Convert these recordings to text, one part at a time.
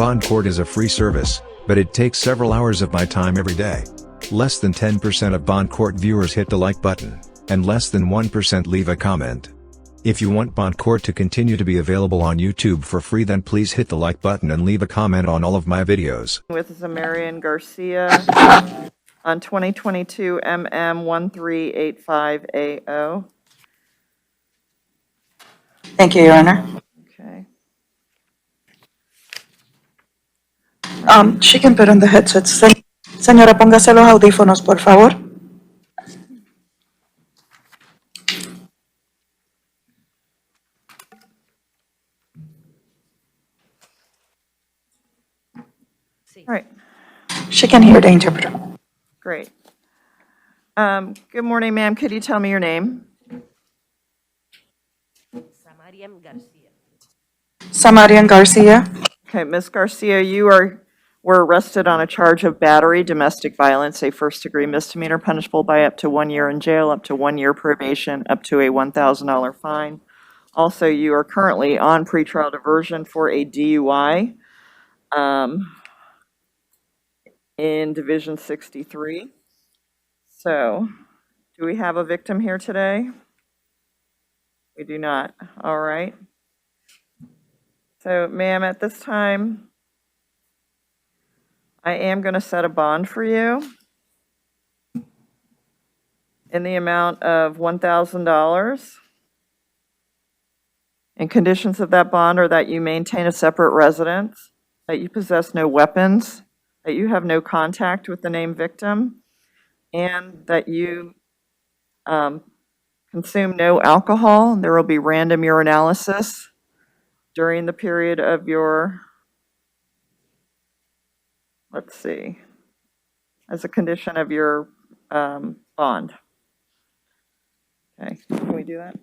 Bond court is a free service, but it takes several hours of my time every day. Less than 10% of Bond court viewers hit the like button, and less than 1% leave a comment. If you want Bond court to continue to be available on YouTube for free, then please hit the like button and leave a comment on all of my videos. With Zamerian Garcia on 2022 MM1385AO. Thank you, Your Honor. Okay. She can put on the headset. Señora, póngase los audífonos, por favor. All right. She can hear the interpreter. Great. Good morning, ma'am. Could you tell me your name? Zamerian Garcia. Zamerian Garcia. Okay, Ms. Garcia, you were arrested on a charge of battery, domestic violence, a first-degree misdemeanor punishable by up to 1 year in jail, up to 1 year probation, up to a $1,000 fine. Also, you are currently on pretrial diversion for a DUI in Division 63. So, do we have a victim here today? We do not. All right. So, ma'am, at this time, I am going to set a bond for you in the amount of $1,000. And conditions of that bond are that you maintain a separate residence, that you possess no weapons, that you have no contact with the named victim, and that you consume no alcohol. There will be random urinalysis during the period of your, let's see, as a condition of your bond. Okay, can we do that?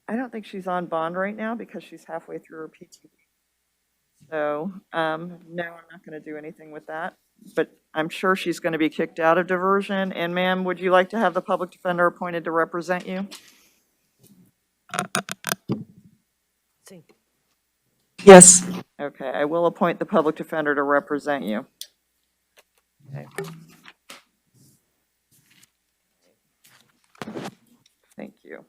I don't think she's on bond right now because she's halfway through her PTE. So, no, I'm not going to do anything with that. But I'm sure she's going to be kicked out of diversion. And ma'am, would you like to have the public defender appointed to represent you? Sí. Yes. Okay, I will appoint the public defender to represent you. Okay. Thank you.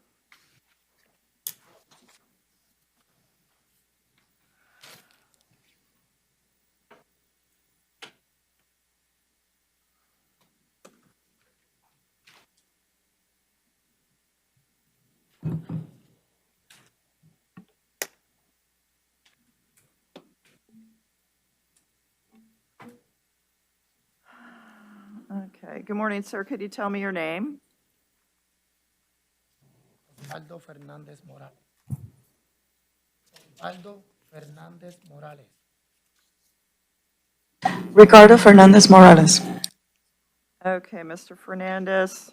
Okay, good morning, sir. Could you tell me your name? Ricardo Fernandez Morales. Ricardo Fernandez Morales. Ricardo Fernandez Morales. Okay, Mr. Fernandez,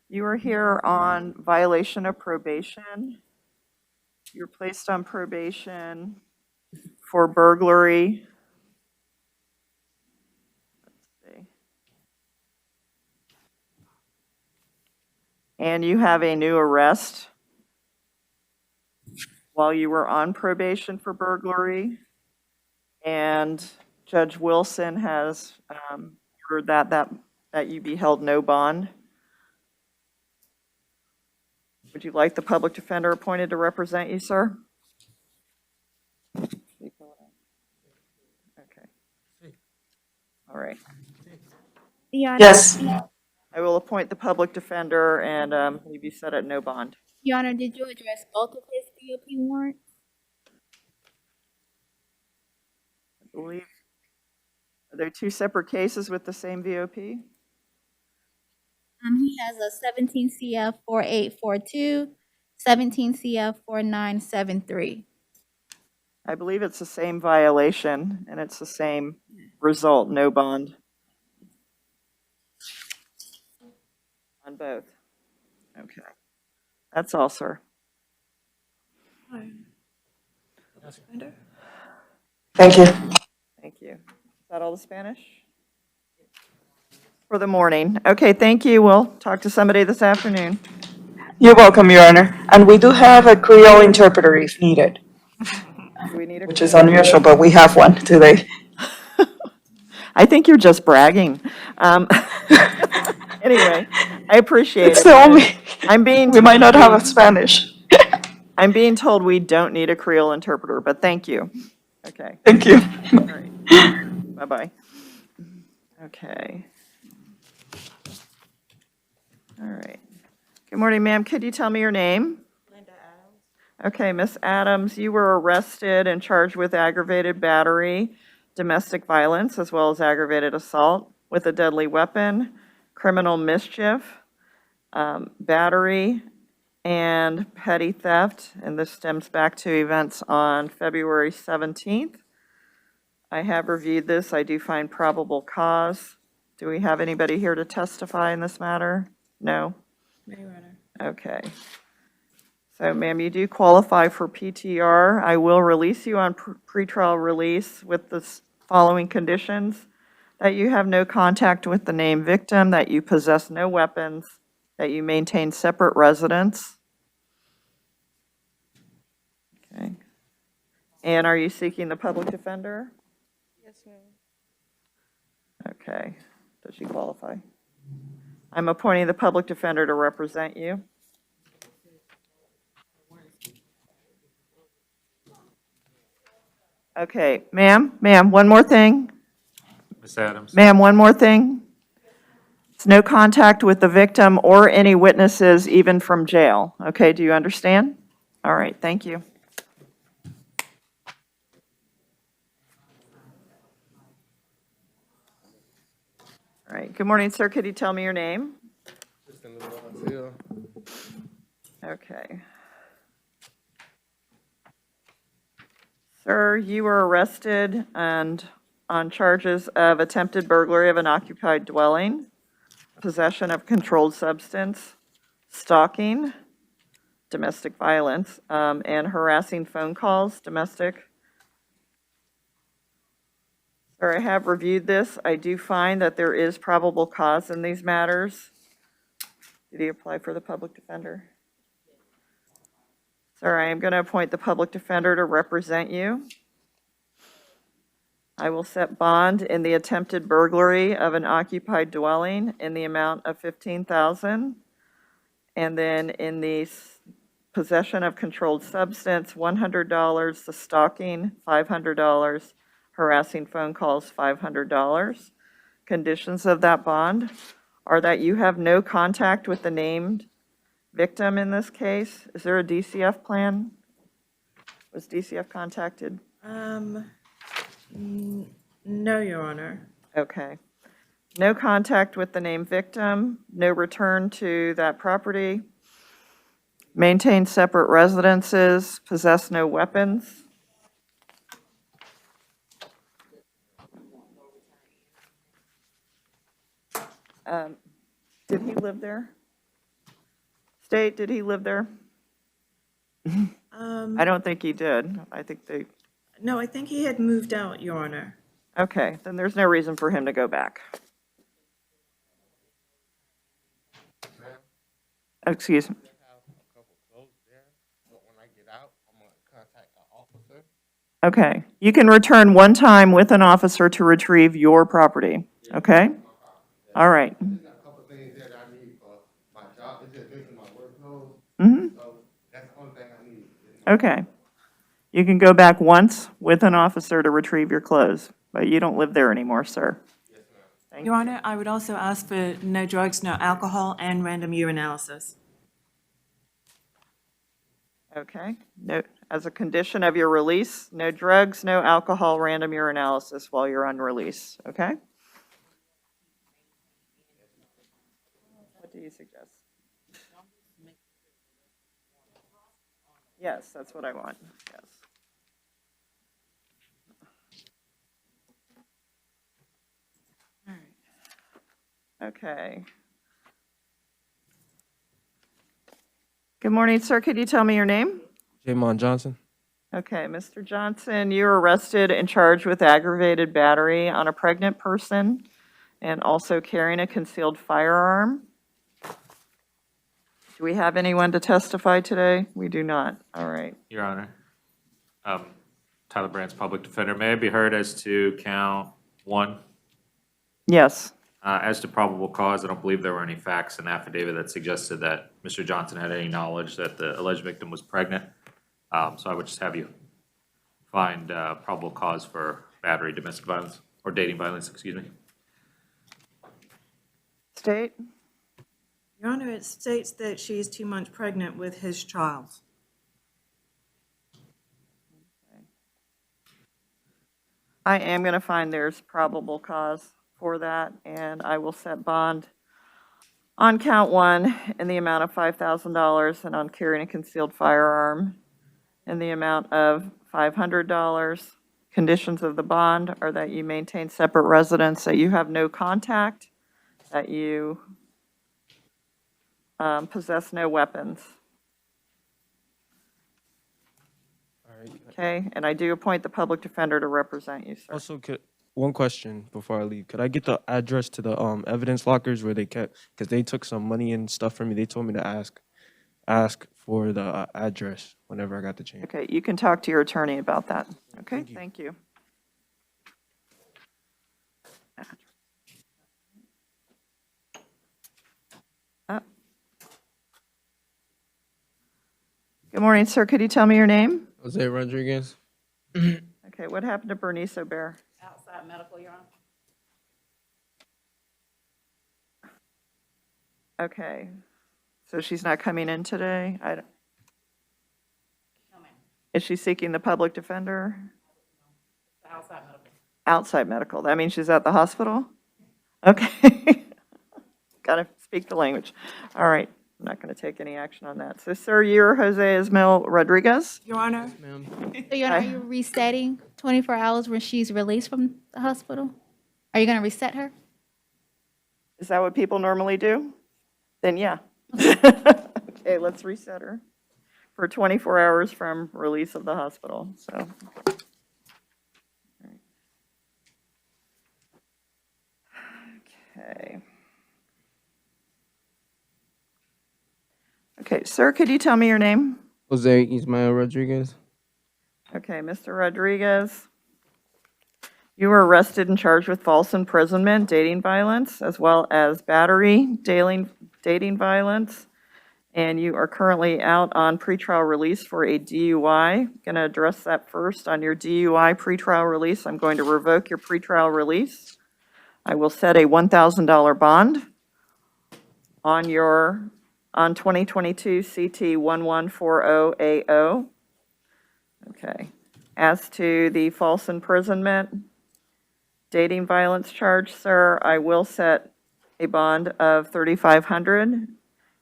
you are here on violation of probation. You're placed on probation for burglary. Let's see. And you have a new arrest while you were on probation for burglary. And Judge Wilson has ordered that you be held no bond. Would you like the public defender appointed to represent you, sir? Okay. All right. Yes. I will appoint the public defender and leave you set at no bond. Your Honor, did you address both of his VOP warrants? I believe. Are there two separate cases with the same VOP? He has a 17 CF 4842, 17 CF 4973. I believe it's the same violation and it's the same result, no bond. On both. Okay. That's all, sir. Thank you. Thank you. Is that all the Spanish? For the morning. Okay, thank you. We'll talk to somebody this afternoon. You're welcome, Your Honor. And we do have a Creole interpreter if needed, Do we need a? which is unusual, but we have one today. I think you're just bragging. Anyway, I appreciate It's it. the only, I'm being. we might not have a Spanish. I'm being told we don't need a Creole interpreter, but thank you. Okay, Thank you. all right. Bye-bye. Okay. All right. Good morning, ma'am. Could you tell me your name? Linda Adams. Okay, Miss Adams, you were arrested and charged with aggravated battery, domestic violence, as well as aggravated assault with a deadly weapon, criminal mischief, battery, and petty theft, and this stems back to events on February 17th. I have reviewed this. I do find probable cause. Do we have anybody here to testify in this matter? No? No, Your Honor. Okay. So, ma'am, you do qualify for PTR. I will release you on pretrial release with the following conditions: that you have no contact with the named victim, that you possess no weapons, that you maintain separate residence. Okay. And are you seeking the public defender? Yes, ma'am. Okay. Does she qualify? I'm appointing the public defender to represent you. Okay, ma'am, one more thing. Ms. Adams. Ma'am, one more thing. It's no contact with the victim or any witnesses, even from jail. Okay, do you understand? All right, thank you. All right, good morning, sir. Could you tell me your name? Okay. Sir, you were arrested and on charges of attempted burglary of an occupied dwelling, possession of controlled substance, stalking, domestic violence, and harassing phone calls, domestic. Sir, I have reviewed this. I do find that there is probable cause in these matters. Did he apply for the public defender? Sir, I am going to appoint the public defender to represent you. I will set bond in the attempted burglary of an occupied dwelling in the amount of $15,000. And then in the possession of controlled substance, $100, the stalking, $500, harassing phone calls, $500. Conditions of that bond are that you have no contact with the named victim in this case. Is there a DCF plan? Was DCF contacted? No, Your Honor. Okay. No contact with the named victim, no return to that property, maintain separate residences, possess no weapons. Did he live there? State, did he live there? I don't think he did. I think they, No, I think he had moved out, Your Honor. okay, then there's no reason for him to go back. Excuse me. Okay, you can return one time with an officer to retrieve your property, okay? All right. Okay. You can go back once with an officer to retrieve your clothes, but you don't live there anymore, sir. Thank Your you. Honor, I would also ask for no drugs, no alcohol, and random urinalysis. Okay. No, as a condition of your release, no drugs, no alcohol, random urinalysis while you're on release, okay? What do you suggest? Yes, that's what I want, yes. All right. Okay. Good morning, sir. Could you tell me your name? Jamon Johnson. Okay, Mr. Johnson, you were arrested and charged with aggravated battery on a pregnant person and also carrying a concealed firearm. Do we have anyone to testify today? We do not. All right. Your Honor. Tyler Brandt's public defender. May I be heard as to count 1? Yes. As to probable cause, I don't believe there were any facts in the affidavit that suggested that Mr. Johnson had any knowledge that the alleged victim was pregnant. So I would just have you find probable cause for battery, domestic violence, or dating violence, excuse me. State? Your Honor, it states that she is 2 months pregnant with his child. I am going to find there's probable cause for that, and I will set bond on count 1 in the amount of $5,000 and on carrying a concealed firearm in the amount of $500. Conditions of the bond are that you maintain separate residence, that you have no contact, that you possess no weapons. All right. Okay, and I do appoint the public defender to represent you, sir. Also, one question before I leave. Could I get the address to the evidence lockers where they kept, because they took some money and stuff from me. They told me to ask for the address whenever I got the chance. Okay, you can talk to your attorney about that. Okay, Thank you. thank you. Good morning, sir. Could you tell me your name? Jose Rodriguez. Okay, what happened to Bernice O'Bear? Outside medical, Your Honor. Okay, so she's not coming in today? No, ma'am. Is she seeking the public defender? Outside medical. Outside medical, that means she's at the hospital? Okay. Gotta speak the language. All right, I'm not gonna take any action on that. So, sir, you're Jose Ismael Rodriguez? Your Honor, Ma'am. So Your Honor, are you resetting 24 hours when she's released from the hospital? Are you going to reset her? Is that what people normally do? Then, yeah. Okay, let's reset her for 24 hours from release of the hospital, so. Okay. Okay, sir, could you tell me your name? Jose Ismael Rodriguez. Okay, Mr. Rodriguez, you were arrested and charged with false imprisonment, dating violence, as well as battery, dating violence, and you are currently out on pretrial release for a DUI. Going to address that first. On your DUI pretrial release, I'm going to revoke your pretrial release. I will set a $1,000 bond on 2022 CT 1140AO. Okay. As to the false imprisonment, dating violence charge, sir, I will set a bond of $3,500,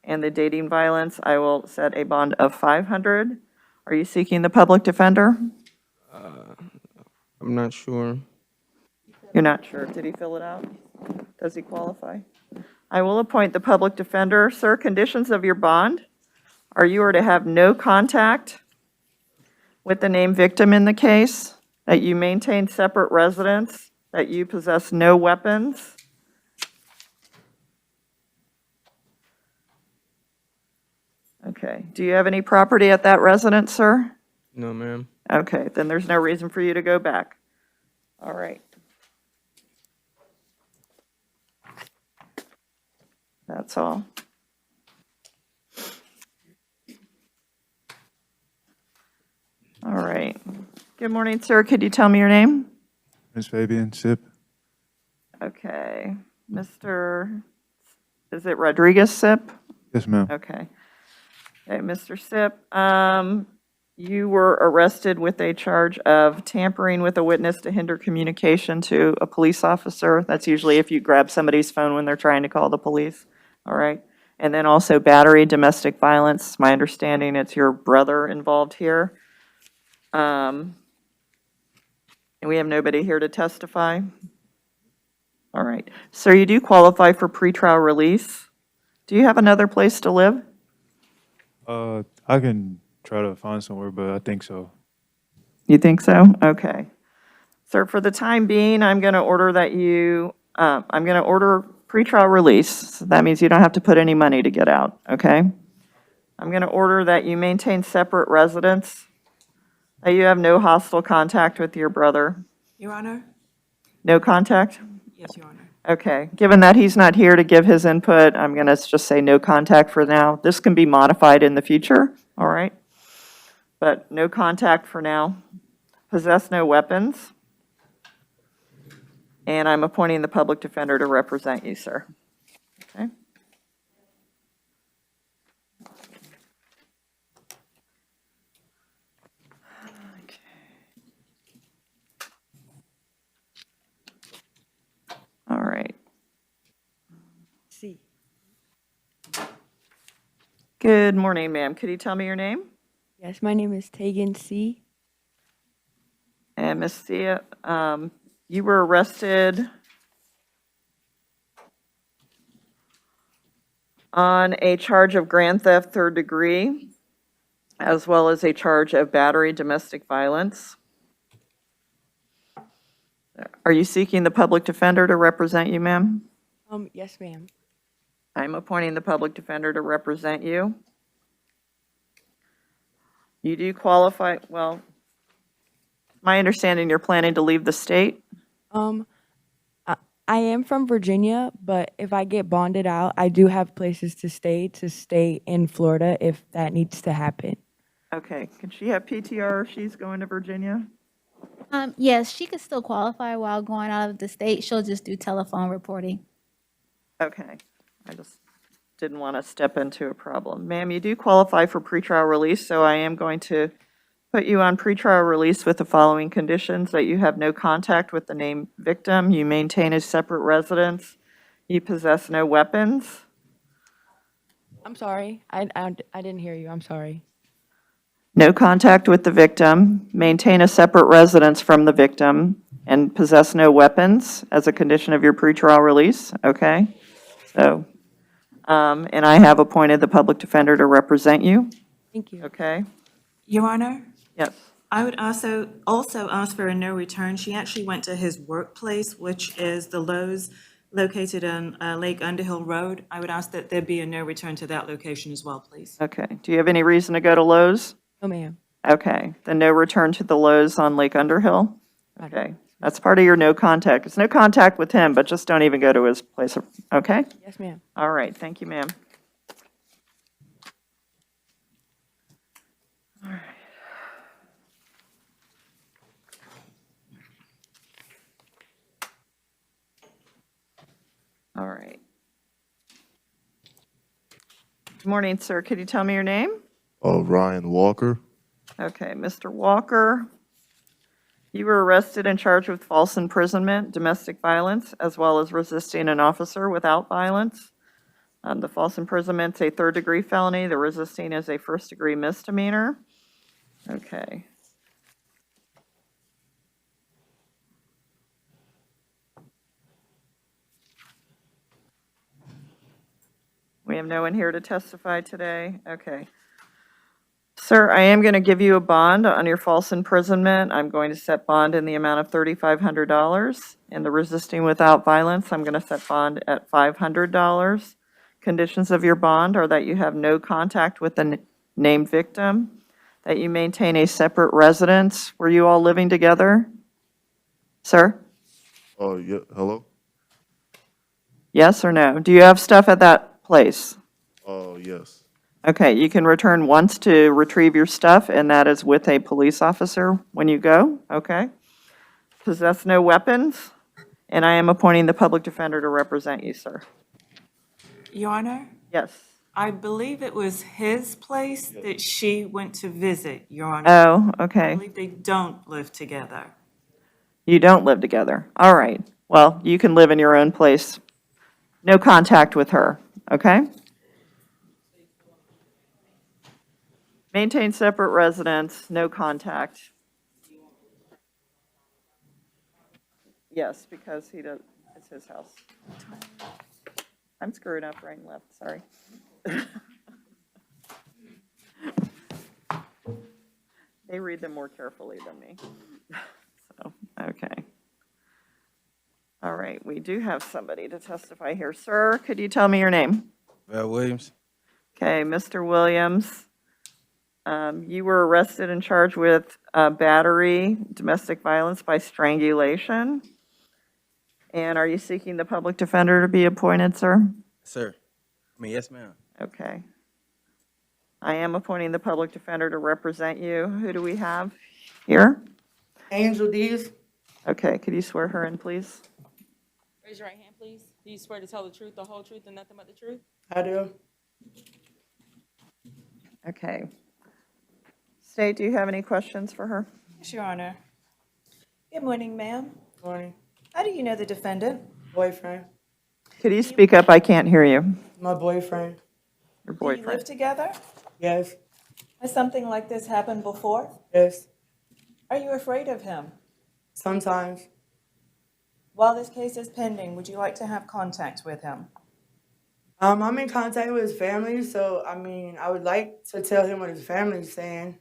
and the dating violence, I will set a bond of $500. Are you seeking the public defender? I'm not sure. You're not sure. Did he fill it out? Does he qualify? I will appoint the public defender. Sir, conditions of your bond are you are to have no contact with the named victim in the case, that you maintain separate residence, that you possess no weapons. Okay. Do you have any property at that residence, sir? No, ma'am. Okay, then there's no reason for you to go back. All right. That's all. All right. Good morning, sir. Could you tell me your name? Ms. Fabian, SIP. Okay. Mr., is it Rodriguez Sip? Yes, ma'am. Okay. Okay, Mr. Sip, you were arrested with a charge of tampering with a witness to hinder communication to a police officer. That's usually if you grab somebody's phone when they're trying to call the police. All right. And then also battery, domestic violence. My understanding it's your brother involved here. And we have nobody here to testify. All right. Sir, you do qualify for pretrial release. Do you have another place to live? I can try to find somewhere, but I think so. You think so? Okay. Sir, for the time being, I'm going to order that I'm going to order pretrial release. So that means you don't have to put any money to get out, okay? I'm going to order that you maintain separate residence, that you have no hostile contact with your brother. Your Honor? No contact? Yes, Your Honor. Okay. Given that he's not here to give his input, I'm going to just say no contact for now. This can be modified in the future, all right? But no contact for now. Possess no weapons. And I'm appointing the public defender to represent you, sir. Okay? All right. C. Good morning, ma'am. Could you tell me your name? Yes, my name is Tegan C. And Ms. Thea, you were arrested on a charge of grand theft third degree, as well as a charge of battery domestic violence. Are you seeking the public defender to represent you, ma'am? Yes, ma'am. I'm appointing the public defender to represent you. You do qualify, well, my understanding you're planning to leave the state? I am from Virginia, but if I get bonded out, I do have places to stay in Florida if that needs to happen. Okay, can she have PTR if she's going to Virginia? Yes, she could still qualify while going out of the state. She'll just do telephone reporting. Okay, I just didn't want to step into a problem. Ma'am, you do qualify for pretrial release, so I am going to put you on pretrial release with the following conditions: that you have no contact with the named victim, you maintain a separate residence, you possess no weapons. I'm sorry. I didn't hear you. I'm sorry. No contact with the victim, maintain a separate residence from the victim, and possess no weapons as a condition of your pretrial release, okay? So, and I have appointed the public defender to represent you, Thank you. okay? Your Honor? Yes. I would also ask for a no return. She actually went to his workplace, which is the Lowe's located on Lake Underhill Road. I would ask that there be a no return to that location as well, please. Okay. Do you have any reason to go to Lowe's? No, ma'am. Okay. Then no return to the Lowe's on Lake Underhill? Okay. That's part of your no contact. It's no contact with him, but just don't even go to his place of, okay? Yes, ma'am. All right. Thank you, ma'am. All right. All right. Good morning, sir. Could you tell me your name? Ryan Walker. Okay, Mr. Walker, you were arrested and charged with false imprisonment, domestic violence, as well as resisting an officer without violence. The false imprisonment's a third-degree felony. The resisting is a first-degree misdemeanor. Okay. We have no one here to testify today. Okay. Sir, I am going to give you a bond on your false imprisonment. I'm going to set bond in the amount of $3,500. And the resisting without violence, I'm going to set bond at $500. Conditions of your bond are that you have no contact with the named victim, that you maintain a separate residence. Were you all living together? Sir? Oh, yeah. Hello? Yes or no? Do you have stuff at that place? Oh, yes. Okay, you can return once to retrieve your stuff, and that is with a police officer when you go, okay? Possess no weapons, and I am appointing the public defender to represent you, sir. Your Honor? Yes. I believe it was his place that she went to visit, Your Honor. Oh, I okay. believe they don't live together. You don't live together. All right. Well, you can live in your own place. No contact with her, okay? Maintain separate residence, no contact. Yes, because he does, it's his house. I'm screwing up right and left, sorry. They read them more carefully than me. So, okay. All right, we do have somebody to testify here. Sir, could you tell me your name? Val Williams. Okay, Mr. Williams, you were arrested and charged with battery, domestic violence by strangulation. And are you seeking the public defender to be appointed, sir? Sir. Yes, ma'am. Okay. I am appointing the public defender to represent you. Who do we have here? Angel Dees. Okay, could you swear her in, please? Raise your right hand, please. Do you swear to tell the truth, the whole truth, and nothing but the truth? I do. Okay. State, do you have any questions for her? Yes, Your Honor. Good morning, ma'am. Morning. How do you know the defendant? Boyfriend. Could you speak up? I can't hear you. My boyfriend. Your Do you live boyfriend. together? Yes. Has something like this happened before? Yes. Are you afraid of him? Sometimes. While this case is pending, would you like to have contact with him? I'm in contact with his family, so I mean, I would like to tell him what his family's saying.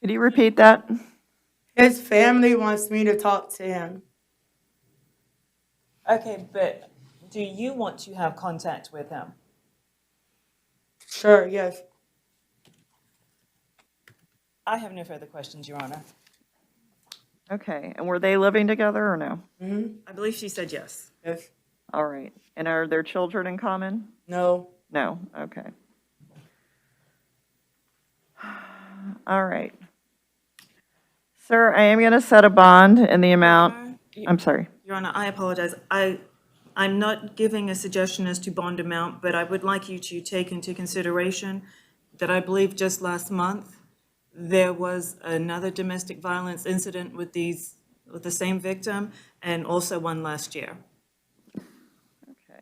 Could you repeat that? His family wants me to talk to him. Okay, but do you want to have contact with him? Sure, yes. I have no further questions, Your Honor. Okay, and were they living together or no? I believe she said yes. Yes. All right. And are there children in common? No. No, okay. All right. Sir, I am going to set a bond in the amount, I'm sorry. Your Honor, I apologize. I'm not giving a suggestion as to bond amount, but I would like you to take into consideration that I believe just last month, there was another domestic violence incident with the same victim, and also one last year. Okay.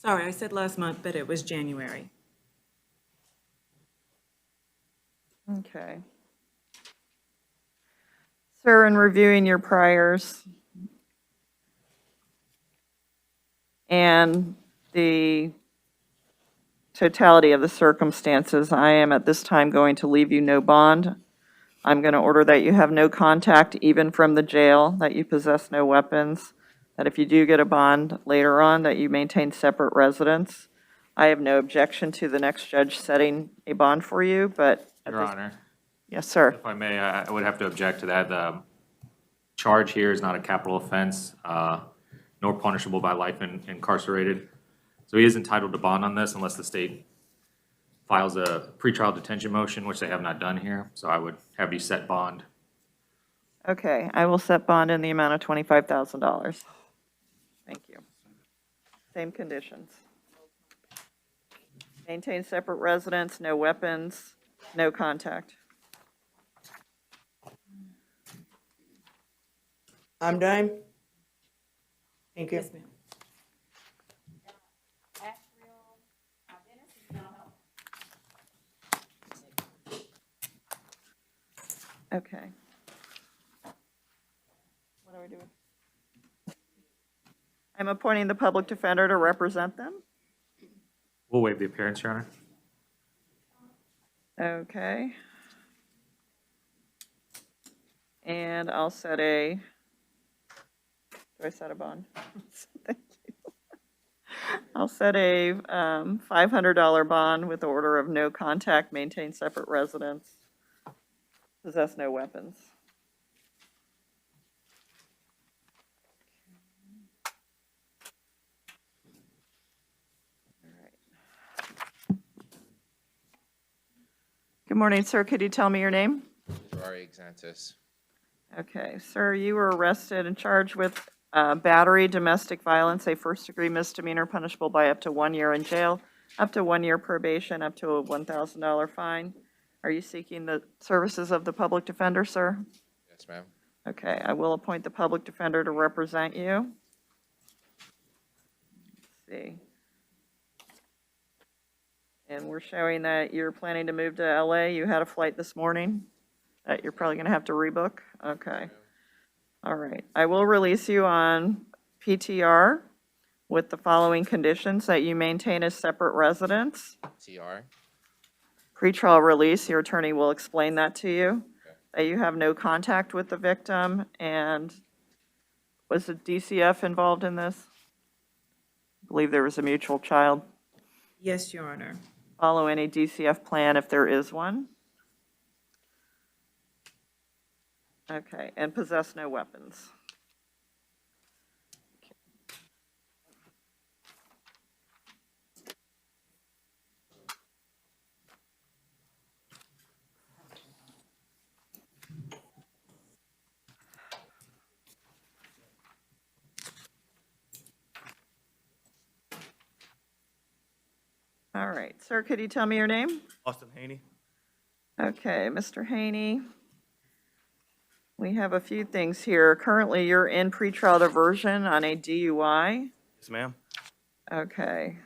Sorry, I said last month, but it was January. Okay. Sir, in reviewing your priors and the totality of the circumstances, I am at this time going to leave you no bond. I'm going to order that you have no contact even from the jail, that you possess no weapons, that if you do get a bond later on, that you maintain separate residence. I have no objection to the next judge setting a bond for you, but. Your Honor. Yes, sir. If I may, I would have to object to that. The charge here is not a capital offense, nor punishable by life incarcerated. So he is entitled to bond on this unless the state files a pretrial detention motion, which they have not done here. So I would have you set bond. Okay, I will set bond in the amount of $25,000. Thank you. Same conditions. Maintain separate residence, no weapons, no contact. I'm done. Thank you. Yes, ma'am. Okay. What do I do? I'm appointing the public defender to represent them. We'll waive the appearance, Your Honor. Okay. And I'll set a, do I set a bond? Thank you. I'll set a $500 bond with the order of no contact, maintain separate residence, possess no weapons. Good morning, sir. Could you tell me your name? Rory Xantis. Okay, sir, you were arrested and charged with battery, domestic violence, a first-degree misdemeanor punishable by up to 1 year in jail, up to 1 year probation, up to a $1,000 fine. Are you seeking the services of the public defender, sir? Yes, ma'am. Okay, I will appoint the public defender to represent you. Let's see. And we're showing that you're planning to move to LA. You had a flight this morning that you're probably going to have to rebook. Okay. All right. I will release you on PTR with the following conditions: that you maintain a separate residence. TR. Pretrial release, your attorney will explain that to you. That you have no contact with the victim, and was the DCF involved in this? I believe there was a mutual child. Yes, Your Honor. Follow any DCF plan if there is one. Okay, and possess no weapons. All right, sir, could you tell me your name? Austin Haney. Okay, Mr. Haney. We have a few things here. Currently, you're in pretrial diversion on a DUI. Yes, ma'am. Okay.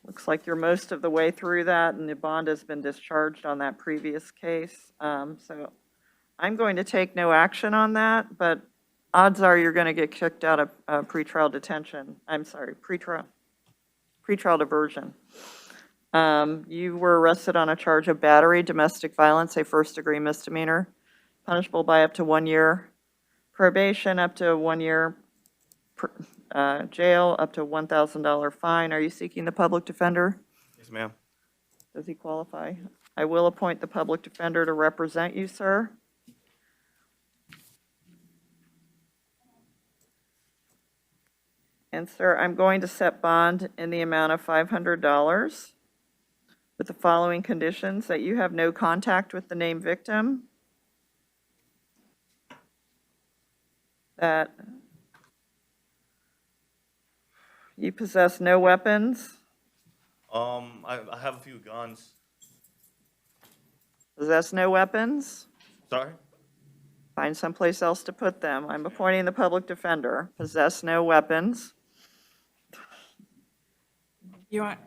Looks like you're most of the way through that, and the bond has been discharged on that previous case. So I'm going to take no action on that, but odds are you're going to get kicked out of pretrial detention. I'm sorry, pretrial diversion. You were arrested on a charge of battery, domestic violence, a first-degree misdemeanor, punishable by up to 1 year probation, up to 1 year jail, up to $1,000 fine. Are you seeking the public defender? Yes, ma'am. Does he qualify? I will appoint the public defender to represent you, sir. And sir, I'm going to set bond in the amount of $500 with the following conditions: that you have no contact with the named victim, that you possess no weapons, I have a few guns. possess no weapons, Sorry? find someplace else to put them. I'm appointing the public defender. Possess no weapons. Your Honor.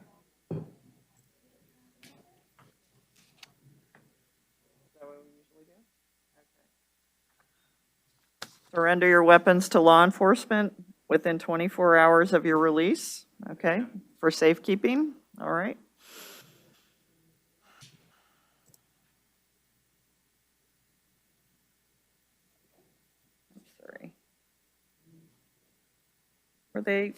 Surrender your weapons to law enforcement within 24 hours of your release, okay, for safekeeping, all right? I'm sorry. Were they? Is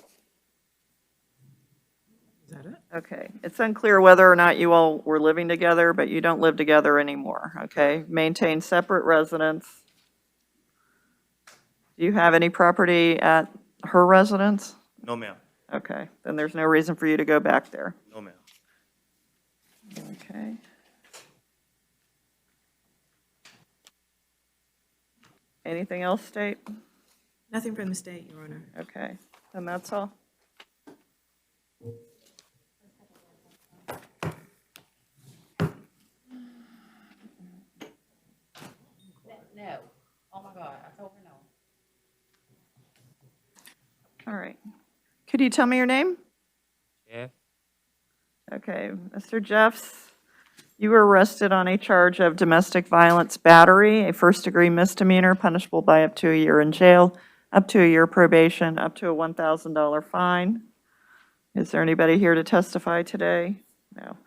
that it? Okay, it's unclear whether or not you all were living together, but you don't live together anymore, okay? Maintain separate residence. Do you have any property at her residence? No, ma'am. Okay, then there's no reason for you to go back there. No, ma'am. Okay. Anything else, State? Nothing from the state, Your Honor. Okay, then that's all. No. Oh my God, I told her no. All right. Could you tell me your name? Yeah. Okay, Mr. Jeffs, you were arrested on a charge of domestic violence battery, a first-degree misdemeanor punishable by up to 1 year in jail, up to 1 year probation, up to a $1,000 fine. Is there anybody here to testify today? No.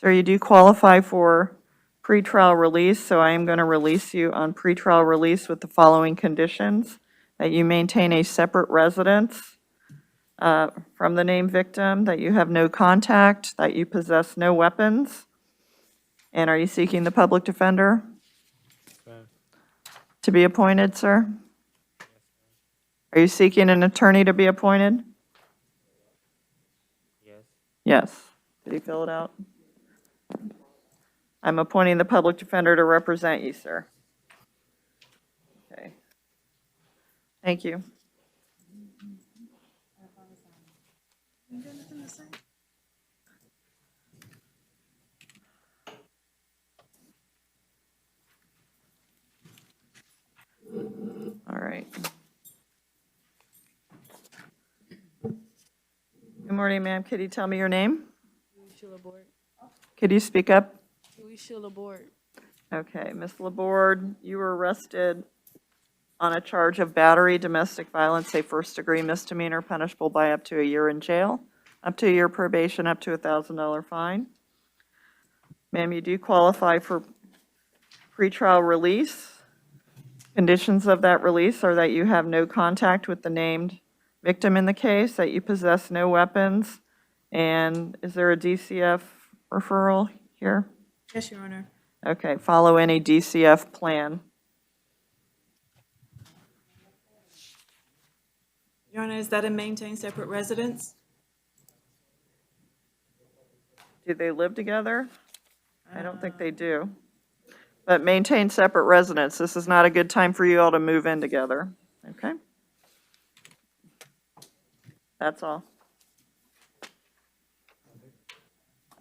Sir, you do qualify for pretrial release, so I am going to release you on pretrial release with the following conditions: that you maintain a separate residence from the named victim, that you have no contact, that you possess no weapons. And are you seeking the public defender to be appointed, sir? Are you seeking an attorney to be appointed? Yes. Yes. Did he fill it out? I'm appointing the public defender to represent you, sir. Okay. Thank you. All right. Good morning, ma'am. Could you tell me your name? Labord. Could you speak up? Keishan Labord. Okay, Ms. Laborde, you were arrested on a charge of battery, domestic violence, a first-degree misdemeanor punishable by up to a year in jail, up to a year probation, up to a $1,000 fine. Ma'am, you do qualify for pretrial release. Conditions of that release are that you have no contact with the named victim in the case, that you possess no weapons, and is there a DCF referral here? Yes, Your Honor. Okay, follow any DCF plan. Your Honor, is that a maintained separate residence? Do they live together? I don't think they do. But maintain separate residence. This is not a good time for you all to move in together, okay? That's all.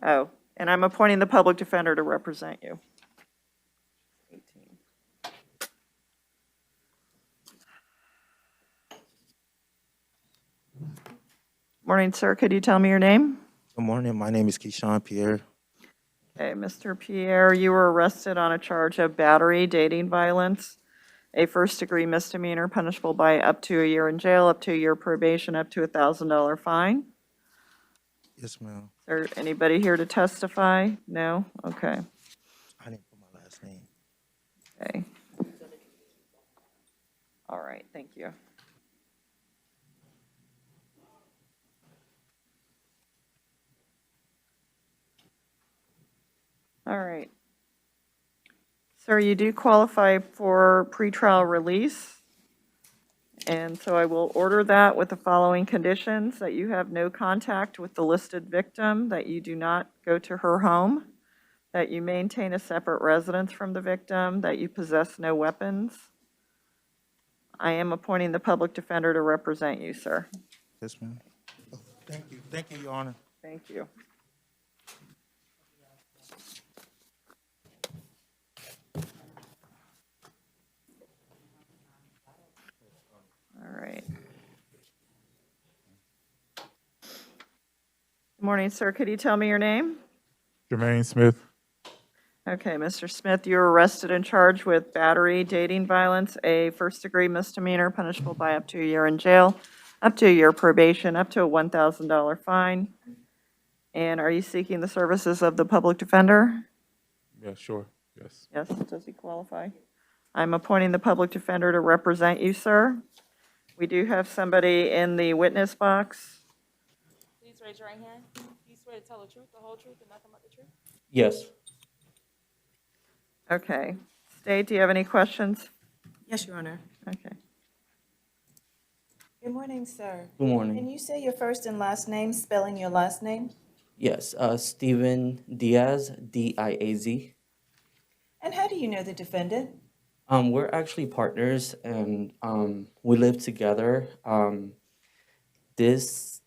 Oh, and I'm appointing the public defender to represent you. 18. Morning, sir. Could you tell me your name? Good morning. My name is Keishan Pierre. Okay, Mr. Pierre, you were arrested on a charge of battery, dating violence, a first-degree misdemeanor punishable by up to a year in jail, up to a year probation, up to a $1,000 fine. Yes, ma'am. Is there anybody here to testify? No? Okay. I didn't put my last name. Okay. All right, thank you. All right. Sir, you do qualify for pretrial release. And so I will order that with the following conditions: that you have no contact with the listed victim, that you do not go to her home, that you maintain a separate residence from the victim, that you possess no weapons. I am appointing the public defender to represent you, sir. Yes, ma'am. Oh, thank you. Thank you, Your Honor. Thank you. All right. Good morning, sir. Could you tell me your name? Jermaine Smith. Okay, Mr. Smith, you were arrested and charged with battery, dating violence, a first-degree misdemeanor punishable by up to a year in jail, up to a year probation, up to a $1,000 fine. And are you seeking the services of the public defender? Yeah, sure. Yes. Yes, does he qualify? I'm appointing the public defender to represent you, sir. We do have somebody in the witness box. Please raise your right hand. Do you swear to tell the truth, the whole truth, and nothing but the truth? Yes. Okay. State, do you have any questions? Yes, Your Honor. Okay. Good morning, sir. Good morning. Can you say your first and last name, spelling your last name? Yes, Steven Diaz, Diaz. And how do you know the defendant? We're actually partners, and we live together. This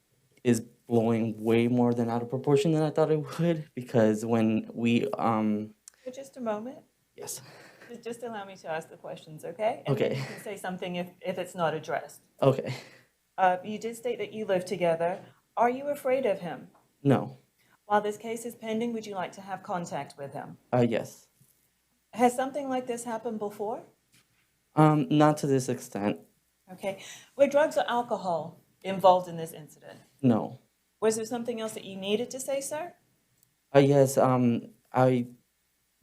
is blowing way more than out of proportion than I thought it would, because when we For just a moment. yes. Just allow me to ask the questions, okay? Okay. And you can say something if it's not addressed. Okay. You did state that you live together. Are you afraid of him? No. While this case is pending, would you like to have contact with him? Yes. Has something like this happened before? Not to this extent. Okay. Were drugs or alcohol involved in this incident? No. Was there something else that you needed to say, sir? Yes. I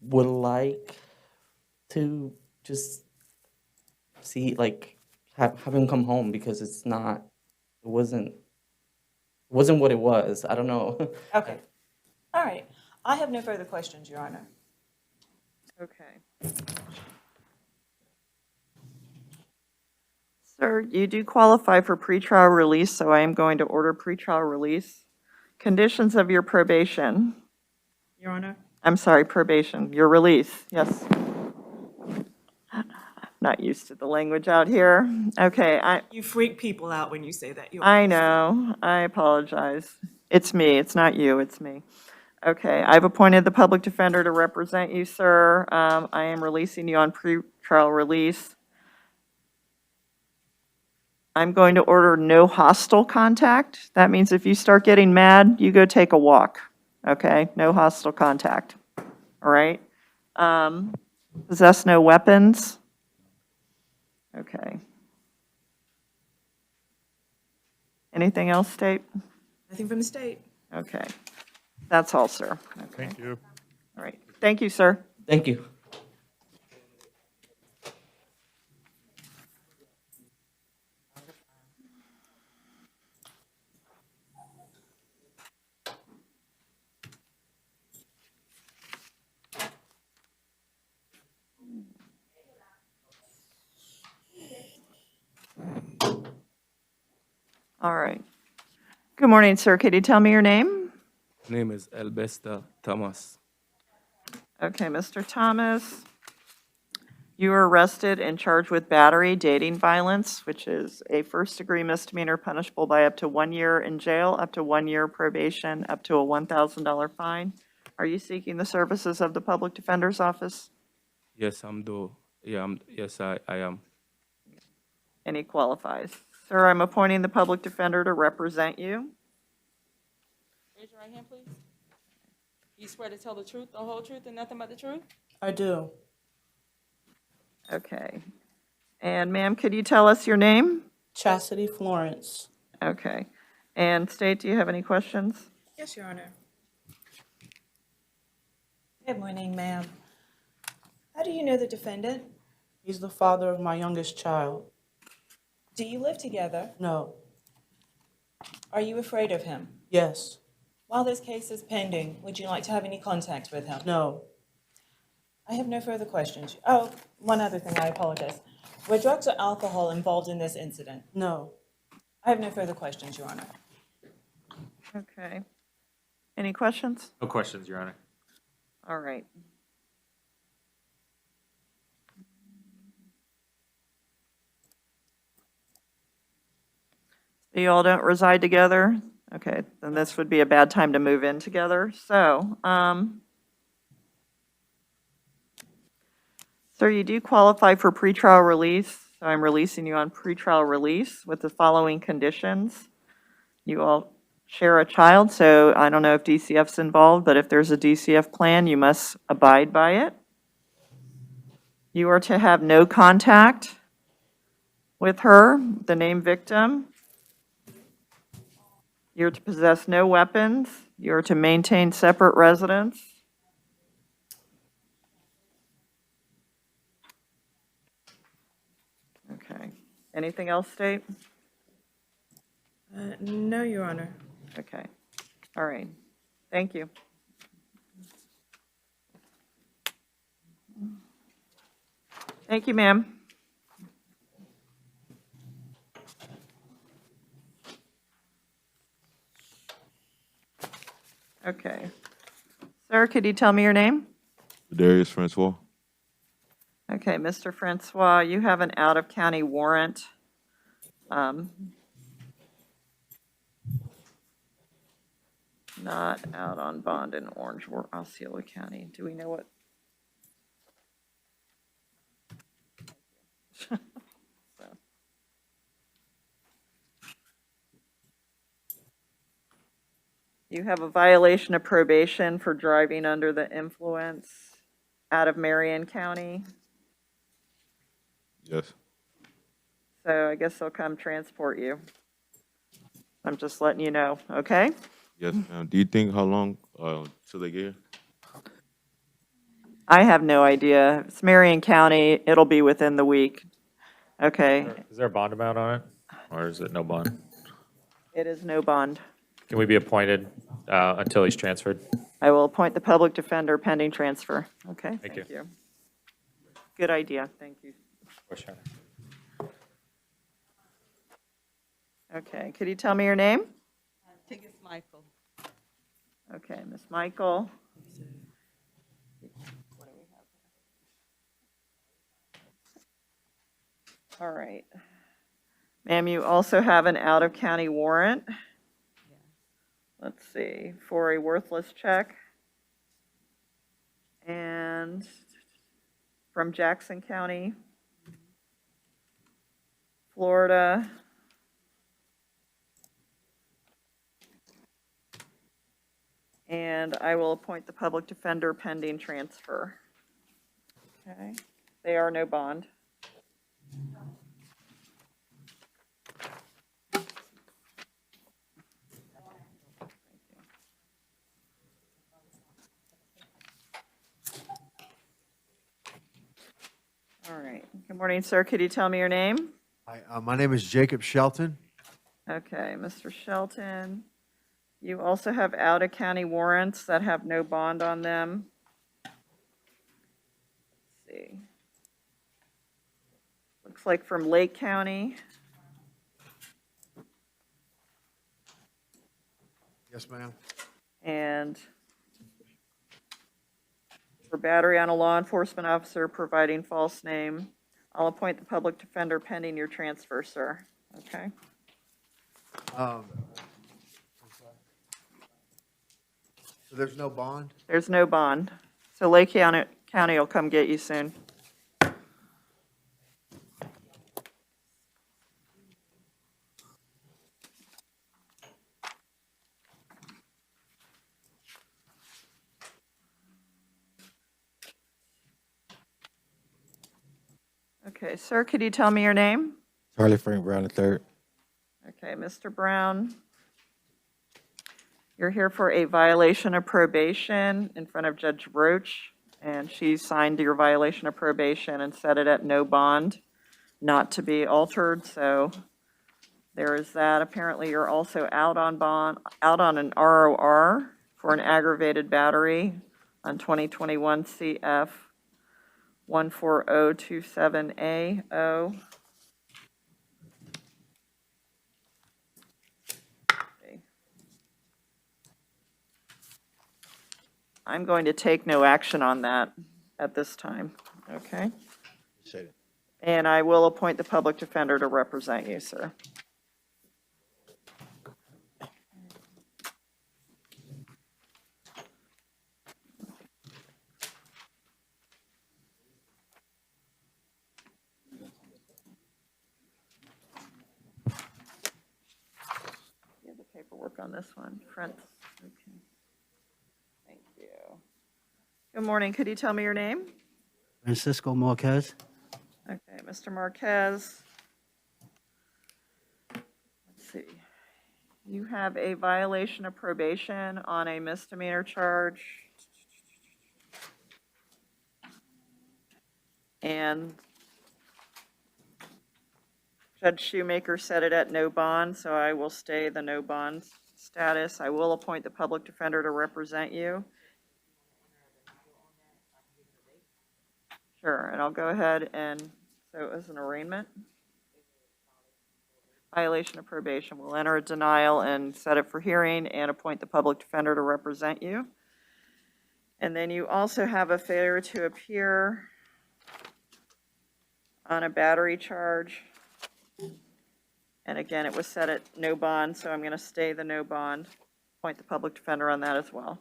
would like to just see, like, have him come home, because it wasn't what it was. I don't know. Okay. All right. I have no further questions, Your Honor. Okay. Sir, you do qualify for pretrial release, so I am going to order pretrial release. Conditions of your probation. Your Honor? I'm sorry, probation, your release, yes. Not used to the language out here. Okay, You freak people out when you say that. I know, I apologize. It's me, it's not you, it's me. Okay, I've appointed the public defender to represent you, sir. I am releasing you on pretrial release. I'm going to order no hostile contact. That means if you start getting mad, you go take a walk, okay? No hostile contact, all right? Possess no weapons. Okay. Anything else, State? Nothing from the state. Okay. That's all, sir. Okay. Thank you. All right. Thank you, sir. Thank you. All right. Good morning, sir. Could you tell me your name? Name is Albesta Thomas. Okay, Mr. Thomas, you were arrested and charged with battery, dating violence, which is a first-degree misdemeanor punishable by up to 1 year in jail, up to 1 year probation, up to a $1,000 fine. Are you seeking the services of the Public Defender's Office? Yes, I'm do. Yeah, I am. And he qualifies. Sir, I'm appointing the Public Defender to represent you. Raise your right hand, please. You swear to tell the truth, the whole truth, and nothing but the truth? I do. Okay. And ma'am, could you tell us your name? Chastity Florence. Okay. And State, do you have any questions? Yes, Your Honor. Good morning, ma'am. How do you know the defendant? He's the father of my youngest child. Do you live together? No. Are you afraid of him? Yes. While this case is pending, would you like to have any contact with him? No. I have no further questions. Oh, one other thing, I apologize. Were drugs or alcohol involved in this incident? No. I have no further questions, Your Honor. Okay. Any questions? No questions, Your Honor. All right. You all don't reside together? Okay, then this would be a bad time to move in together. So, sir, you do qualify for pretrial release. So I'm releasing you on pretrial release with the following conditions. You all share a child, so I don't know if DCF's involved, but if there's a DCF plan, you must abide by it. You are to have no contact with her, the named victim. You're to possess no weapons. You're to maintain separate residence. Okay. Anything else, State? No, Your Honor. Okay. All right. Thank you. Thank you, ma'am. Okay. Sir, could you tell me your name? Tidarius Francois. Okay, Mr. Francois, you have an out-of-county warrant. Not out on bond in Orange or Osceola County. Do we know what? So. You have a violation of probation for driving under the influence out of Marion County. Yes. So I guess they'll come transport you. I'm just letting you know, okay? Yes, ma'am. Do you think how long till they get here? I have no idea. It's Marion County. It'll be within the week. Okay. Is there a bond amount on it, or is it no bond? It is no bond. Can we be appointed until he's transferred? I will appoint the public defender pending transfer. Okay, Thank thank you. Good idea, thank you. Okay, could you tell me your name? Tegan Michael. Okay, Miss Michael. All right. Ma'am, you also have an out-of-county warrant. Let's see, for a worthless check. And from Jackson County, Florida. And I will appoint the public defender pending transfer. Okay, they are no bond. right. Good morning, sir. Could you tell me your name? Hi, my name is Jacob Shelton. Okay, Mr. Shelton. You also have out-of-county warrants that have no bond on them. Let's see. Looks like from Lake County. Yes, ma'am. And for battery on a law enforcement officer providing false name. I'll appoint the public defender pending your transfer, sir. Okay? So there's no bond? There's no bond. So Lake County will come get you soon. Okay, sir, could you tell me your name? Charlie Frank Brown III. Okay, Mr. Brown. You're here for a violation of probation in front of Judge Roach, and she signed your violation of probation and set it at no bond, not to be altered, so there is that. Apparently, you're also out on bond, out on an ROR for an aggravated battery on 2021 CF 14027A0. I'm going to take no action on that at this time, okay? And I will appoint the public defender to represent you, sir. You have the paperwork on this one, front. Okay. Thank you. Good morning. Could you tell me your name? Francisco Marquez. Okay, Mr. Marquez. Let's see. You have a violation of probation on a misdemeanor charge. And Judge Shoemaker set it at no bond, so I will stay the no bond status. I will appoint the public defender to represent you. Sure, and I'll go ahead and, so it was an arraignment. Violation of probation. We'll enter a denial and set it for hearing and appoint the public defender to represent you. And then you also have a failure to appear on a battery charge. And again, it was set at no bond, so I'm going to stay the no bond. Appoint the public defender on that as well.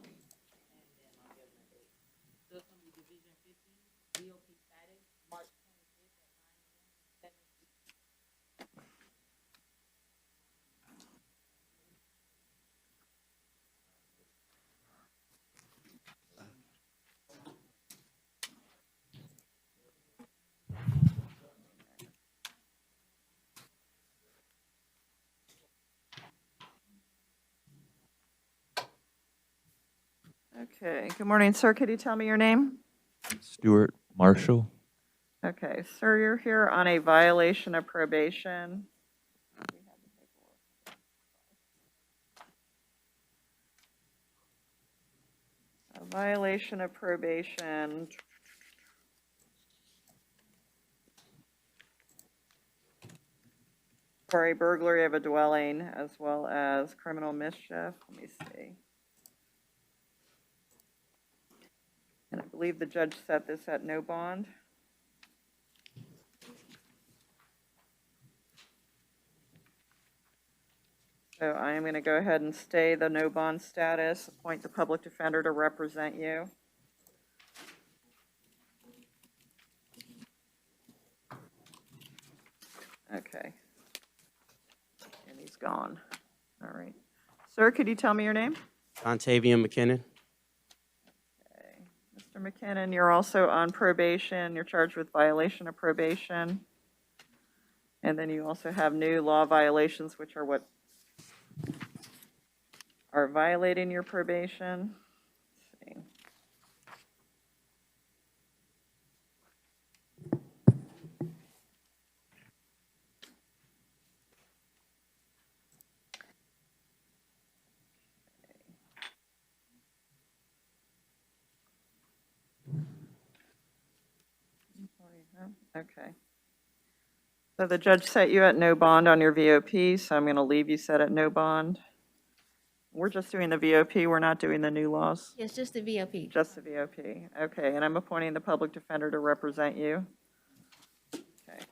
Okay, good morning, sir. Could you tell me your name? Stuart Marshall. Okay, sir, you're here on a violation of probation. A violation of probation. For a burglary of a dwelling as well as criminal mischief. Let me see. And I believe the judge set this at no bond. So I am going to go ahead and stay the no bond status, appoint the public defender to represent you. Okay. And he's gone. All right. Sir, could you tell me your name? Ontavian McKinnon. Mr. McKinnon, you're also on probation. You're charged with violation of probation. And then you also have new law violations, which are what are violating your probation. Let's see. No? Okay. So the judge set you at no bond on your VOP, so I'm going to leave you set at no bond. We're just doing the VOP, we're not doing the new laws? Yes, just the VOP. Just the VOP, okay, and I'm appointing the public defender to represent you. Okay.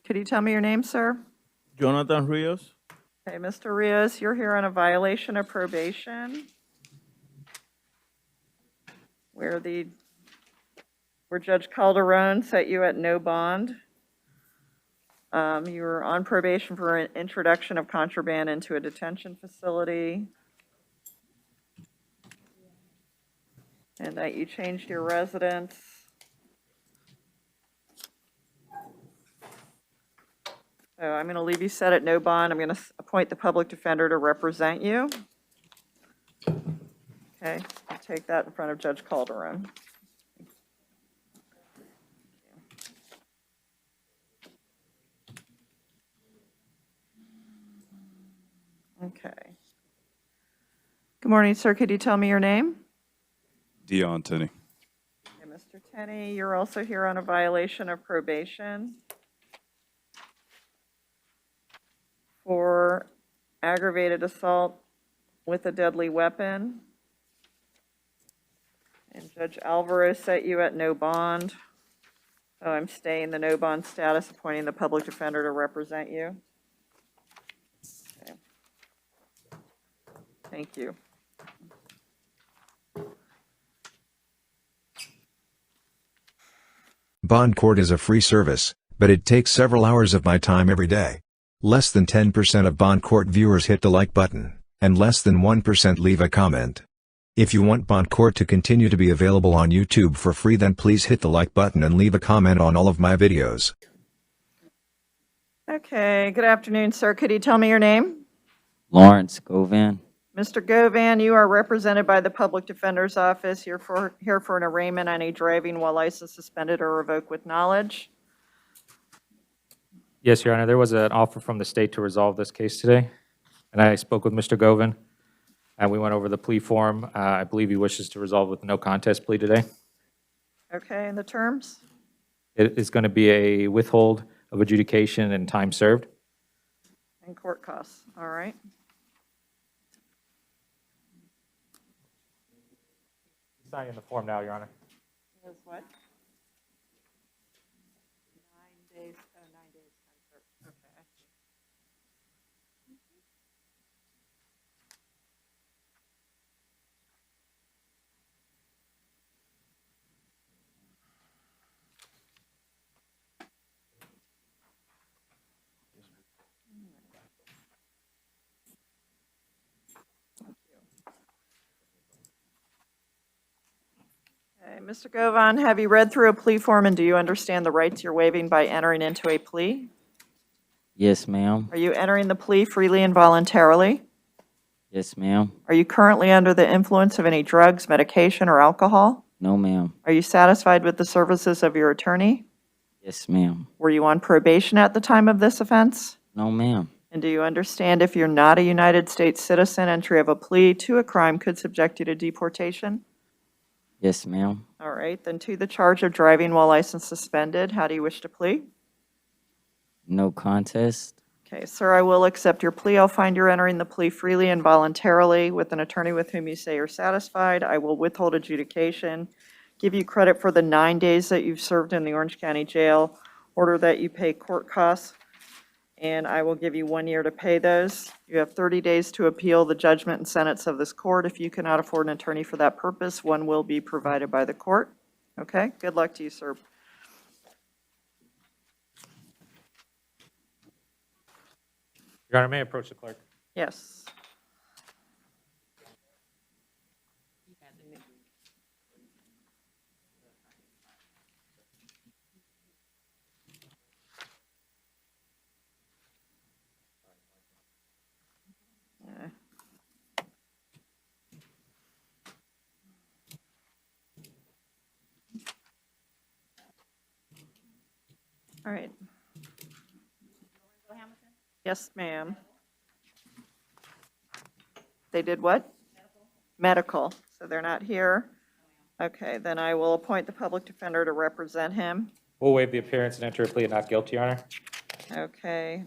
Could you tell me your name, sir? Jonathan Rios. Okay, Mr. Rios, you're here on a violation of probation, where Judge Calderon set you at no bond. You were on probation for an introduction of contraband into a detention facility, and that you changed your residence. So I'm going to leave you set at no bond. I'm going to appoint the public defender to represent you. Okay, I'll take that in front of Judge Calderon. Okay. Good morning, sir. Could you tell me your name? Dion Tenney. Okay, Mr. Tenney, you're also here on a violation of probation for aggravated assault with a deadly weapon. And Judge Alvarez set you at no bond. So I'm staying the no bond status, appointing the public defender to represent you. Okay. Thank you. Bond court is a free service, but it takes several hours of my time every day. Less than 10% of Bond Court viewers hit the like button, and less than 1% leave a comment. If you want Bond Court to continue to be available on YouTube for free, then please hit the like button and leave a comment on all of my videos. Okay, good afternoon, sir. Could you tell me your name? Lawrence Govan. Mr. Govan, you are represented by the Public Defender's Office. You're here for an arraignment on a driving while license suspended or revoked with knowledge. Yes, Your Honor, there was an offer from the state to resolve this case today, and I spoke with Mr. Govan, and we went over the plea form. I believe he wishes to resolve with a no contest plea today. Okay, and the terms? It is going to be a withhold of adjudication and time served. And court costs, all right. Signing the form now, Your Honor. Was what? 9 days, 9 days, time served. Okay, I see. Okay, Mr. Govan, have you read through a plea form and do you understand the rights you're waiving by entering into a plea? Yes, ma'am. Are you entering the plea freely and voluntarily? Yes, ma'am. Are you currently under the influence of any drugs, medication, or alcohol? No, ma'am. Are you satisfied with the services of your attorney? Yes, ma'am. Were you on probation at the time of this offense? No, ma'am. And do you understand if you're not a United States citizen, entry of a plea to a crime could subject you to deportation? Yes, ma'am. All right, then to the charge of driving while license suspended, how do you wish to plead? No contest. Okay, sir, I will accept your plea. I'll find you're entering the plea freely and voluntarily with an attorney with whom you say you're satisfied. I will withhold adjudication, give you credit for the 9 days that you've served in the Orange County Jail, order that you pay court costs, and I will give you 1 year to pay those. You have 30 days to appeal the judgment and sentence of this court. If you cannot afford an attorney for that purpose, one will be provided by the court. Okay, good luck to you, sir. Your Honor, may I approach the clerk? Yes. All right. Yes, ma'am. They did what? Medical, so they're not here. Okay, then I will appoint the public defender to represent him. We'll waive the appearance and enter a plea of not guilty, Your Honor. Okay,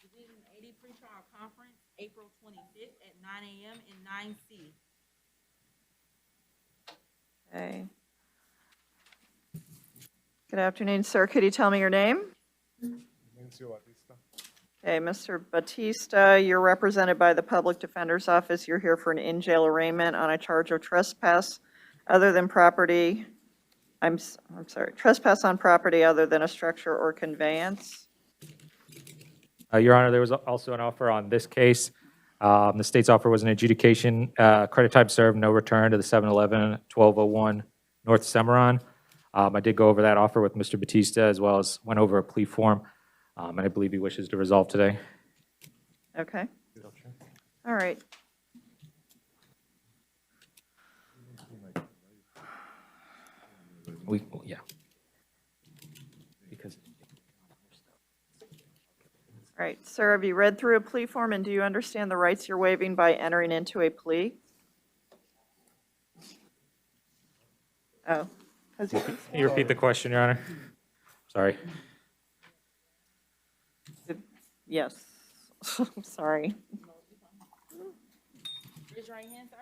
Division 80 pretrial conference, April 25th at 9 a.m. in 9C. okay. Good afternoon, sir. Could you tell me your name? Okay, Mr. Batista, you're represented by the Public Defender's Office. You're here for an in-jail arraignment on a charge of trespass other than property, I'm sorry, trespass on property other than a structure or conveyance. Your Honor, there was also an offer on this case. The state's offer was an adjudication, credit time served, no return to the 7-Eleven, 1201 North Cimarron. I did go over that offer with Mr. Batista as well as went over a plea form, and I believe he wishes to resolve today. Okay. All right. Yeah. Because. All right, sir, have you read through a plea form and do you understand the rights you're waiving by entering into a plea? Oh. Can you repeat the question, Your Honor? Sorry. Yes. I'm sorry. Raise your right hand, sir.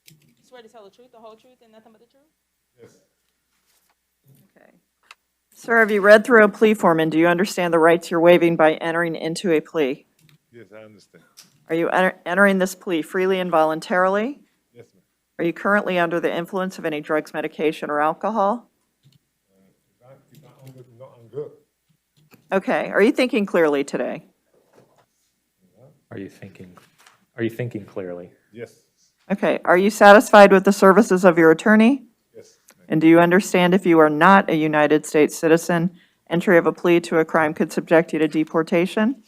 You swear to tell the truth, the whole truth, and nothing but the truth? Yes. Okay. Sir, have you read through a plea form and do you understand the rights you're waiving by entering into a plea? Yes, I understand. Are you entering this plea freely and voluntarily? Yes, ma'am. Are you currently under the influence of any drugs, medication, or alcohol? I'm good. Okay. Are you thinking clearly today? Are you thinking clearly? Yes. Okay. Are you satisfied with the services of your attorney? Yes. And do you understand if you are not a United States citizen, entry of a plea to a crime could subject you to deportation?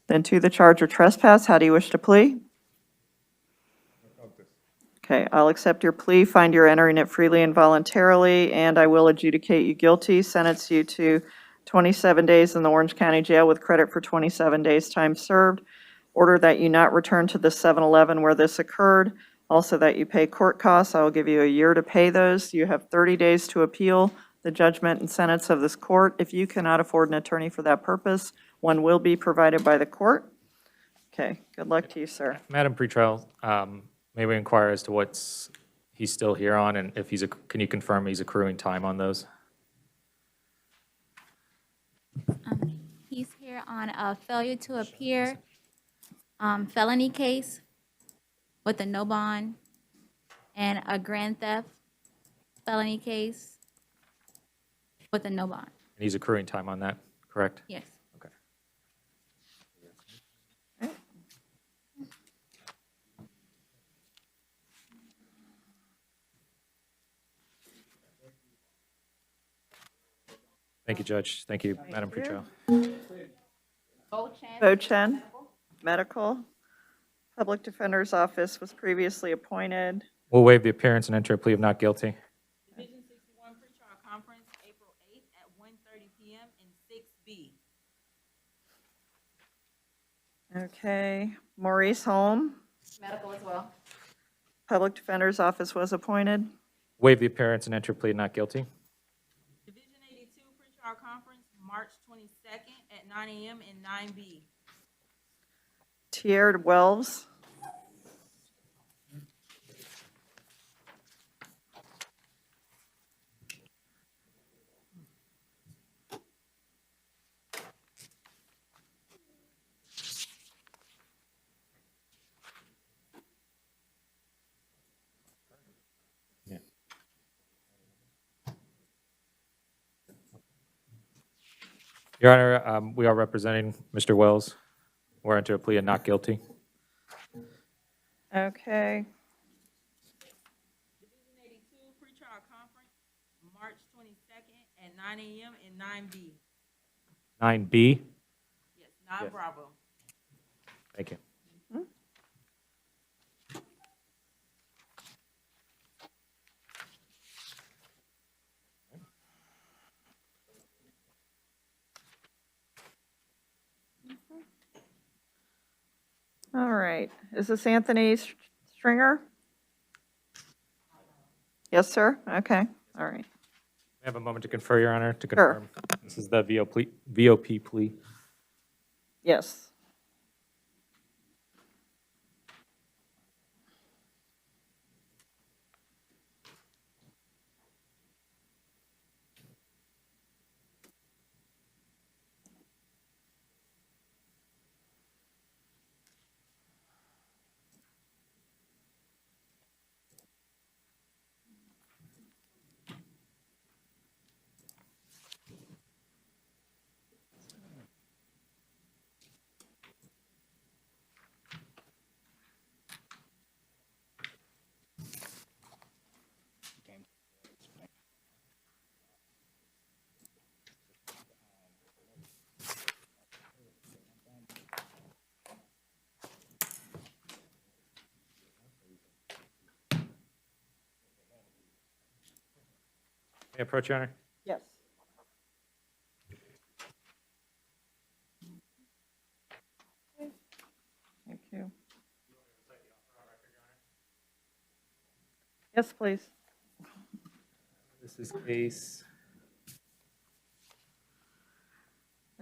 Then to the charge of trespass, how do you wish to plea? Okay, I'll accept your plea, find you're entering it freely and voluntarily, and I will adjudicate you guilty, sentence you to 27 days in the Orange County Jail with credit for 27 days time served. Order that you not return to the 7-Eleven where this occurred. Also that you pay court costs. I will give you a year to pay those. You have 30 days to appeal the judgment and sentence of this court. If you cannot afford an attorney for that purpose, one will be provided by the court. Okay, good luck to you, sir. Madam Pretrial, may we inquire as to what's he's still here on, and if he's, can you confirm he's accruing time on those? He's here on a failure to appear felony case with a no bond and a grand theft felony case with a no bond. And he's accruing time on that, correct? Yes. Okay. Thank you, Judge. Thank you, Madam Pretrial. Bo Chen, medical. Public Defender's Office was previously appointed. We'll waive the appearance and enter a plea of not guilty. Division 61 pretrial conference, April 8th at 1:30 p.m. in 6B. Okay, Maurice Holm. Medical as well. Public Defender's Office was appointed. Waive the appearance and enter a plea of not guilty. Division 82 pretrial conference, March 22nd at 9 a.m. in 9B. Tiered Wells. Your Honor, we are representing Mr. Wells. We're into a plea of not guilty. Okay. Division 82 pretrial conference, March 22nd at 9 a.m. in 9B. 9B. Yes, 9 Bravo. Thank you. right. Is this Anthony Stringer? Yes, sir? Okay, all right. I have a moment to confer, Your Honor, to Sure. confirm. This is the VOP plea. Yes. May I approach, Your Honor? Yes. Thank you. Yes, please. This is case.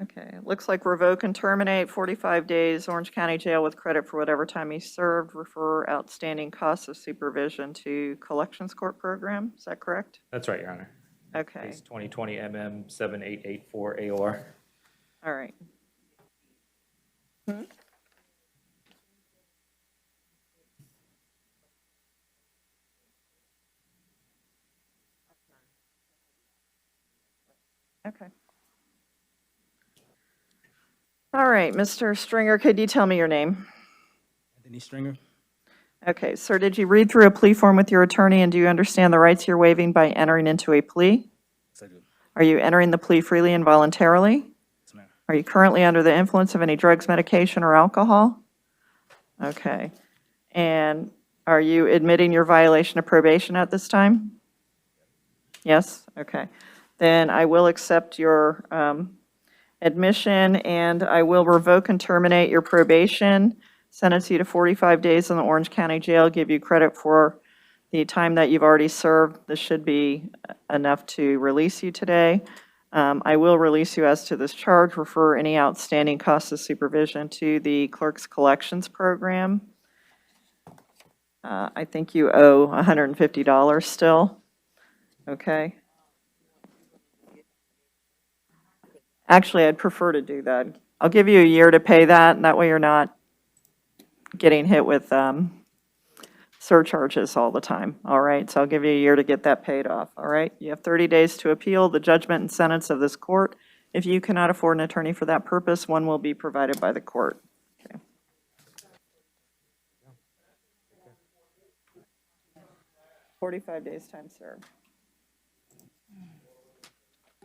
Okay, it looks like revoke and terminate 45 days Orange County Jail with credit for whatever time he served, refer outstanding costs of supervision to Collections Court Program. Is that correct? That's right, Your Honor. Okay, Case 2020 MM 7884 AOR. all right. Hmm? Okay. All right, Mr. Stringer, could you tell me your name? Anthony Stringer? Okay, sir, did you read through a plea form with your attorney, and do you understand the rights you're waiving by entering into a plea? Yes, I do. Are you entering the plea freely and voluntarily? Yes, ma'am. Are you currently under the influence of any drugs, medication, or alcohol? Okay. And are you admitting your violation of probation at this time? Yes? Okay. Then I will accept your admission, and I will revoke and terminate your probation, sentence you to 45 days in the Orange County Jail, give you credit for the time that you've already served. This should be enough to release you today. I will release you as to this charge, refer any outstanding costs of supervision to the Clerk's Collections Program. I think you owe $150 still. Okay. Actually, I'd prefer to do that. I'll give you a year to pay that, and that way you're not getting hit with surcharges all the time. All right, so I'll give you a year to get that paid off. All right, you have 30 days to appeal the judgment and sentence of this court. If you cannot afford an attorney for that purpose, one will be provided by the court. Okay. 45 days time served.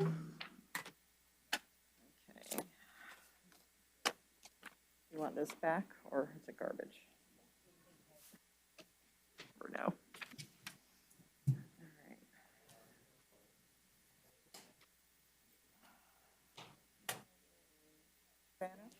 Okay. You want this back, or is it garbage? Or no? All right. Spanish?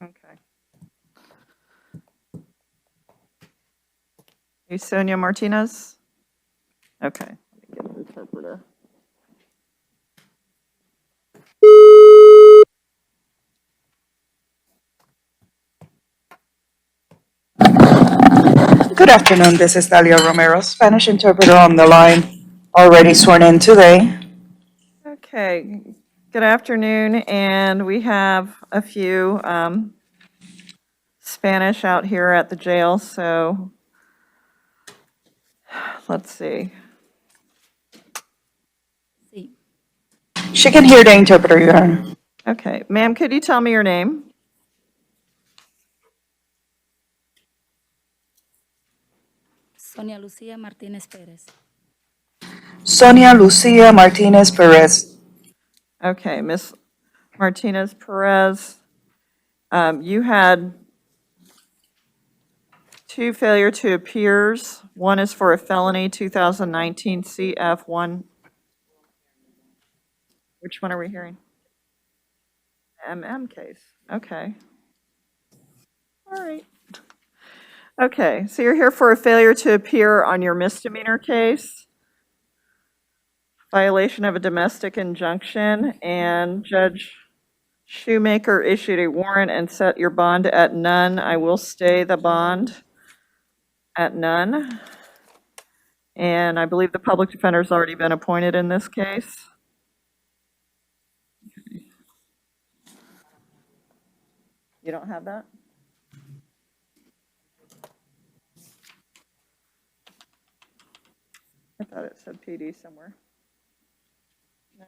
Okay. You Sonia Martinez? Okay, let me get an interpreter. Good afternoon, this is Dalia Romero, Spanish interpreter on the line, already sworn in today. Okay, good afternoon, and we have a few Spanish out here at the jail, so let's see. She can hear the interpreter, Your Honor. Okay, ma'am, could you tell me your name? Sonia Lucia Martinez Perez. Sonia Lucia Martinez Perez. Okay, Miss Martinez Perez, you had 2 failure to appears. 1 is for a felony 2019 CF1. Which one are we hearing? MM case. Okay. All right. Okay, so you're here for a failure to appear on your misdemeanor case, violation of a domestic injunction, and Judge Shoemaker issued a warrant and set your bond at none. I will stay the bond at none. And I believe the public defender's already been appointed in this case. You don't have that? I thought it said PD somewhere. No?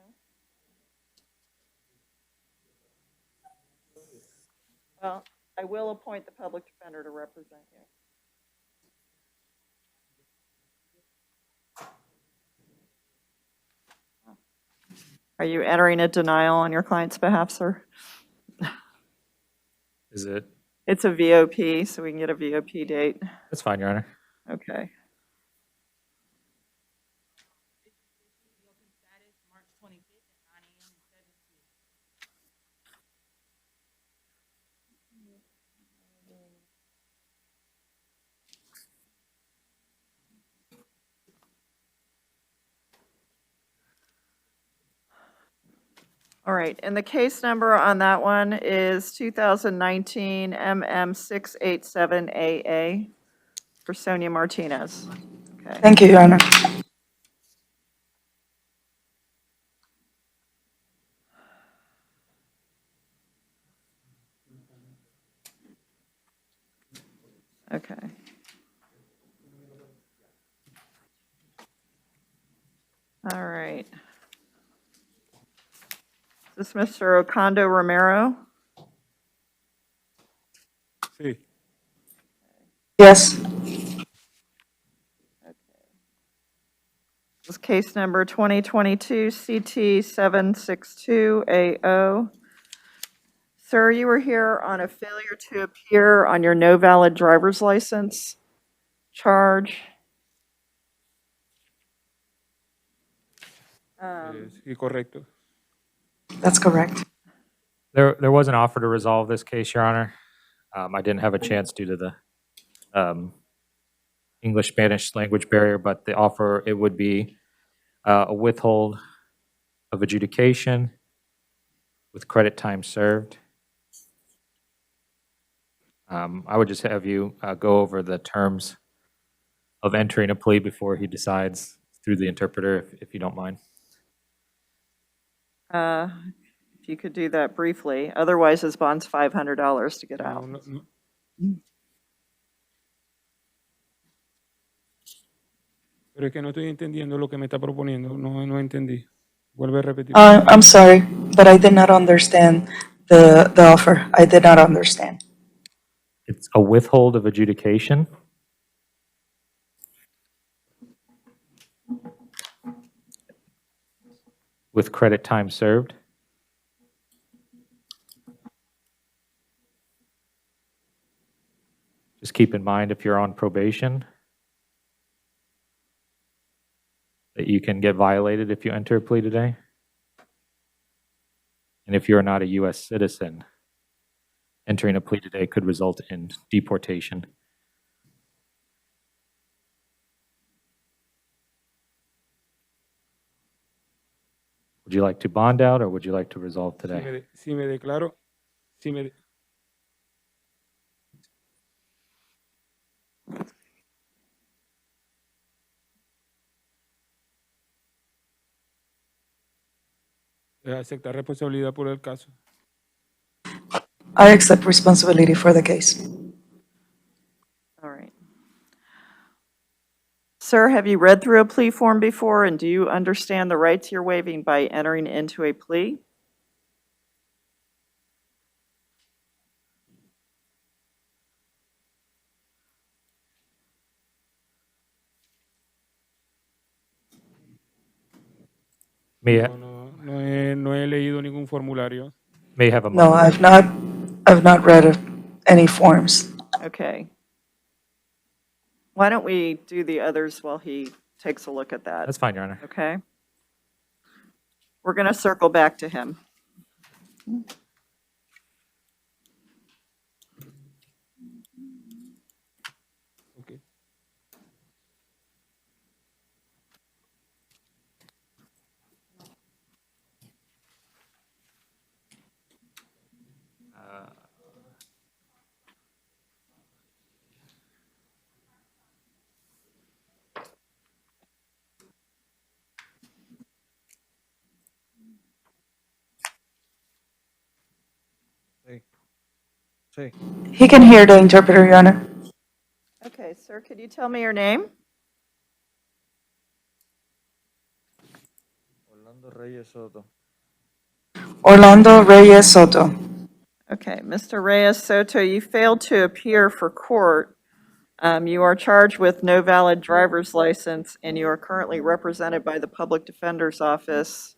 Well, I will appoint the public defender to represent you. Are you entering a denial on your client's behalf, sir? Is it? It's a VOP, so we can get a VOP date. That's fine, Your Honor. Okay. All right, and the case number on that one is 2019 MM687AA for Sonia Martinez. Okay. Thank you, Your Honor. Okay. All right. Is this Mr. Ocondo Romero? Sí. Yes. This is case number 2022 CT 762AO. Sir, you were here on a failure to appear on your no valid driver's license charge. Sí, correcto. That's correct. There was an offer to resolve this case, Your Honor. I didn't have a chance due to the English-Spanish language barrier, but the offer, it would be a withhold of adjudication with credit time served. I would just have you go over the terms of entering a plea before he decides through the interpreter, if you don't mind. If you could do that briefly. Otherwise, his bond's $500 to get out. Pero es que no estoy entendiendo lo que me está proponiendo. No entendí. Vuelve a repetir. I'm sorry, but I did not understand the offer. I did not understand. It's a withhold of adjudication with credit time served. Just keep in mind, if you're on probation, that you can get violated if you enter a plea today. And if you're not a U.S. citizen, entering a plea today could result in deportation. Would you like to bond out, or would you like to resolve today? Si me declaro, aceptar responsabilidad por el caso. I accept responsibility for the case. All right. Sir, have you read through a plea form before, and do you understand the rights you're waiving by entering into a plea? May I, No he leído ningún formulario. may I have a No, moment? I've not read any forms. Okay. Why don't we do the others while he takes a look at that? That's fine, Your Honor. Okay? We're going to circle back to him. Okay. He can hear the interpreter, Your Honor. Okay, sir, could you tell me your name? Orlando Reyes Soto. Orlando Reyes Soto. Okay, Mr. Reyes Soto, you failed to appear for court. You are charged with no valid driver's license, and you are currently represented by the Public Defender's Office.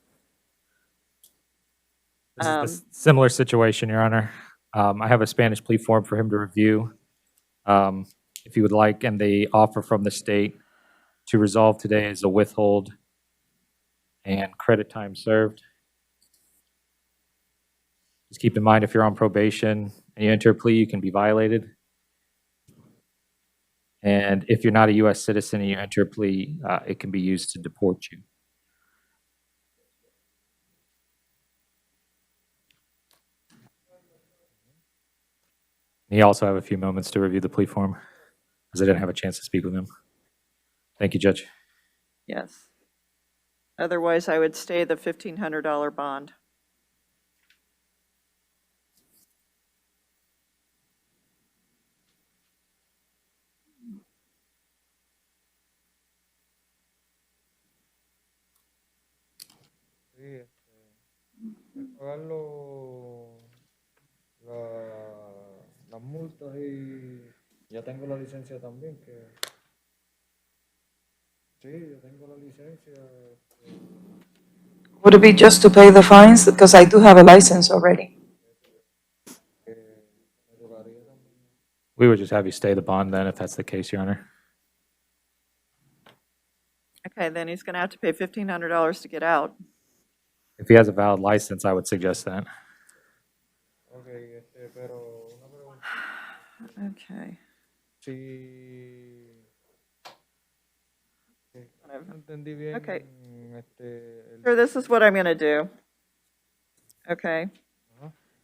This is a similar situation, Your Honor. I have a Spanish plea form for him to review, if you would like, and the offer from the state to resolve today is a withhold and credit time served. Just keep in mind, if you're on probation and you enter a plea, you can be violated. And if you're not a U.S. citizen and you enter a plea, it can be used to deport you. He also have a few moments to review the plea form, as I didn't have a chance to speak with him. Thank you, Judge. Yes. Otherwise, I would stay the $1,500 bond. Sí, pagar las multas y ya tengo la licencia también, que sí, ya tengo la licencia. Would it be just to pay the fines? Because I do have a license already. We would just have you stay the bond then, if that's the case, Your Honor. Okay, then he's going to have to pay $1,500 to get out. If he has a valid license, I would suggest that. Okay, pero una pregunta. Okay. Si entendí bien, Okay. Sir, this is what I'm going to do. Okay.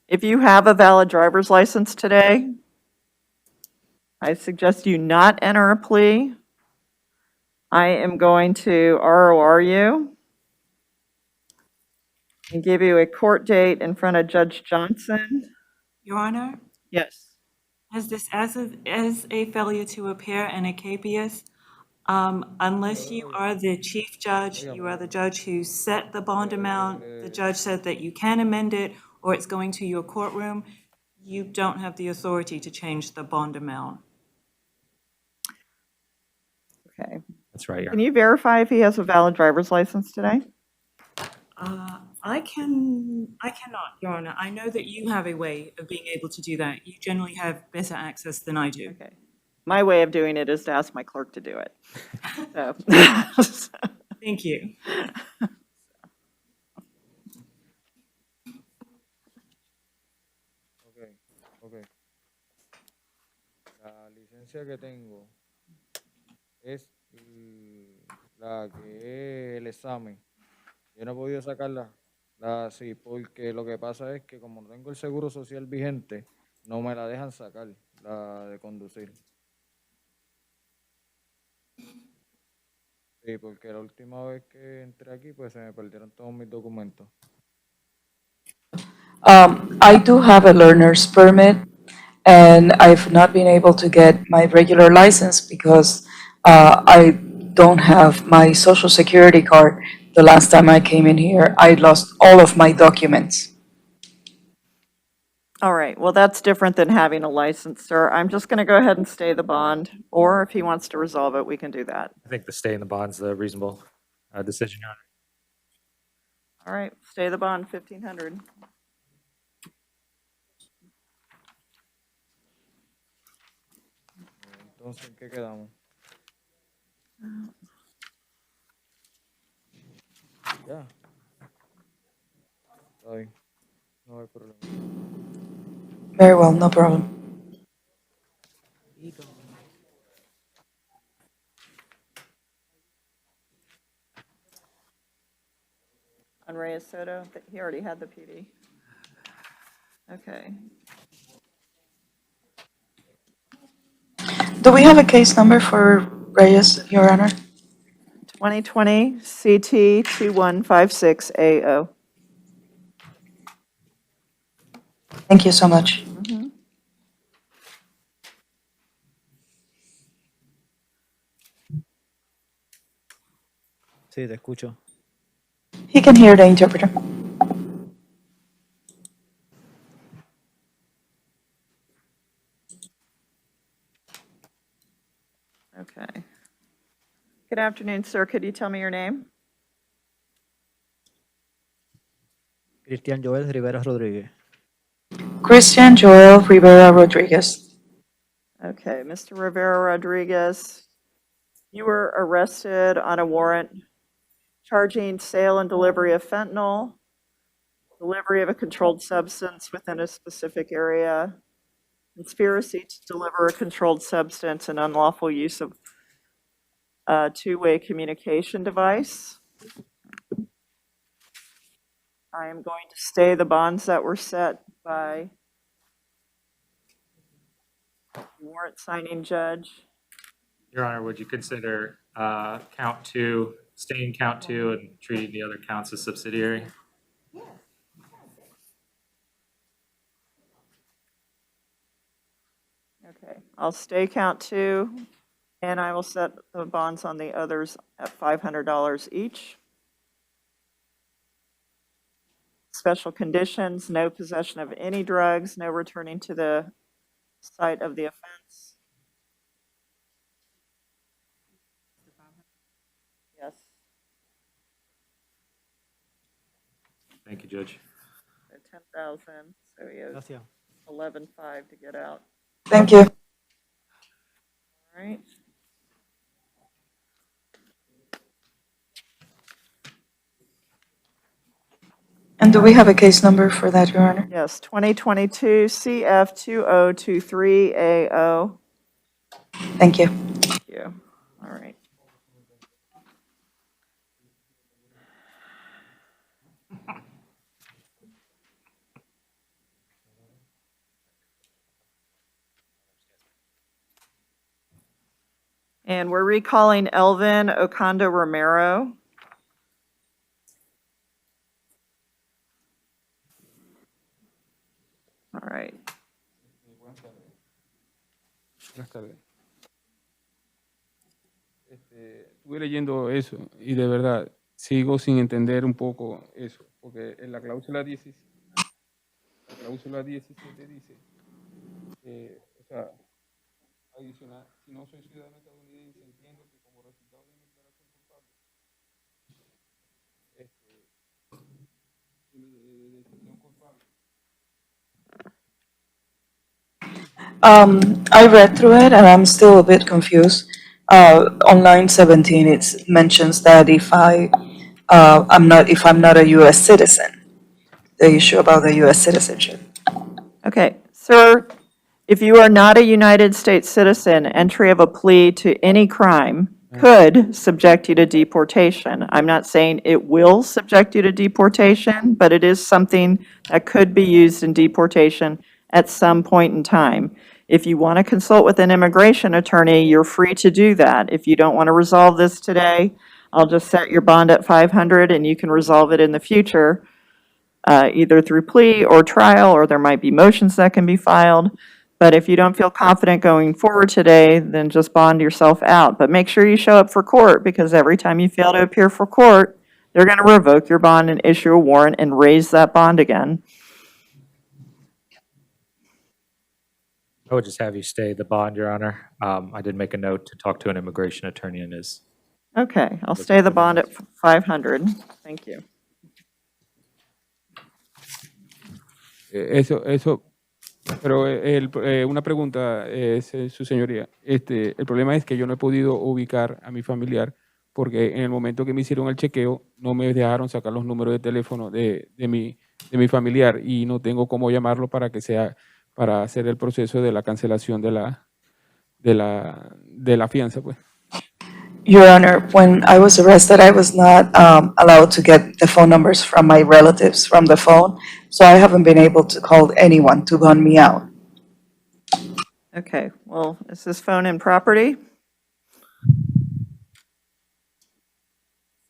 If you have a valid driver's license today, I suggest you not enter a plea. I am going to ROR you and give you a court date in front of Judge Johnson. Your Honor, Yes. as this as a failure to appear and a capias, unless you are the chief judge, you are the judge who set the bond amount, the judge said that you can amend it, or it's going to your courtroom, you don't have the authority to change the bond amount. Okay. That's right, Your Can Honor. you verify if he has a valid driver's license today? I cannot, Your Honor. I know that you have a way of being able to do that. You generally have better access than I do. Okay. My way of doing it is to ask my clerk to do it. So. Thank you. Okay. La licencia que tengo es la que es el examen. Yo no he podido sacarla, sí, porque lo que pasa es que como no tengo el seguro social vigente, no me la dejan sacar, la de conducir. Sí, porque la última vez que entré aquí, pues se me perdieron todos mis documentos. I do have a learner's permit, and I've not been able to get my regular license because I don't have my social security card. The last time I came in here, I lost all of my documents. All right, well, that's different than having a license, sir. I'm just going to go ahead and stay the bond, or if he wants to resolve it, we can do that. I think the stay in the bond's the reasonable decision, Your Honor. All right, stay the bond, 1,500. Entonces, ¿en qué quedamos? Ya. Está bien. No hay problema. Very well, no problem. On Reyes Soto, he already had the PD. Okay. Do we have a case number for Reyes, Your Honor? 2020 CT 2156AO. Thank you so much. Sí, te escucho. He can hear the interpreter. Okay. Good afternoon, sir. Could you tell me your name? Cristian Joel Rivera Rodríguez. Christian Joel Rivera Rodriguez. Okay, Mr. Rivera Rodriguez, you were arrested on a warrant charging sale and delivery of fentanyl, delivery of a controlled substance within a specific area, conspiracy to deliver a controlled substance, and unlawful use of a two-way communication device. I am going to stay the bonds that were set by the warrant signing judge. Your Honor, would you consider count two, staying count two and treating the other counts as subsidiary? Okay, I'll stay count two, and I will set the bonds on the others at $500 each. Special conditions, no possession of any drugs, no returning to the site of the offense. Yes. Thank you, Judge. So 10,000, so he owes Gracias. 11,500 to get out. Thank you. All right. And do we have a case number for that, Your Honor? Yes, 2022 CF 2023AO. Thank you. Thank you. All right. And we're recalling Elvin Oconda Romero. All right. Buenas tardes. Estuve leyendo eso y de verdad sigo sin entender un poco eso, porque en la cláusula 17 dice, o sea, adicional, si no soy ciudadano estadounidense, entiendo que como resultado de mi declaración culpable, de decisión culpable. I read through it and I'm still a bit confused. On line 17, it mentions that if I'm not a U.S. citizen, the issue about the U.S. citizenship. Okay, sir, if you are not a United States citizen, entry of a plea to any crime could subject you to deportation. I'm not saying it will subject you to deportation, but it is something that could be used in deportation at some point in time. If you want to consult with an immigration attorney, you're free to do that. If you don't want to resolve this today, I'll just set your bond at 500 and you can resolve it in the future, either through plea or trial, or there might be motions that can be filed. But if you don't feel confident going forward today, then just bond yourself out. But make sure you show up for court, because every time you fail to appear for court, they're going to revoke your bond and issue a warrant and raise that bond again. I would just have you stay the bond, Your Honor. I did make a note to talk to an immigration attorney and his. Okay, I'll stay the bond at 500. Thank you. Eso Pero una pregunta, su señoría. El problema es que yo no he podido ubicar a mi familiar porque en el momento que me hicieron el chequeo no me dejaron sacar los números de teléfono de mi familiar y no tengo cómo llamarlo para para hacer el proceso de la cancelación de la fianza, pues. Your Honor, when I was arrested, I was not allowed to get the phone numbers from my relatives from the phone, so I haven't been able to call anyone to bond me out. Okay, well, is this phone in property?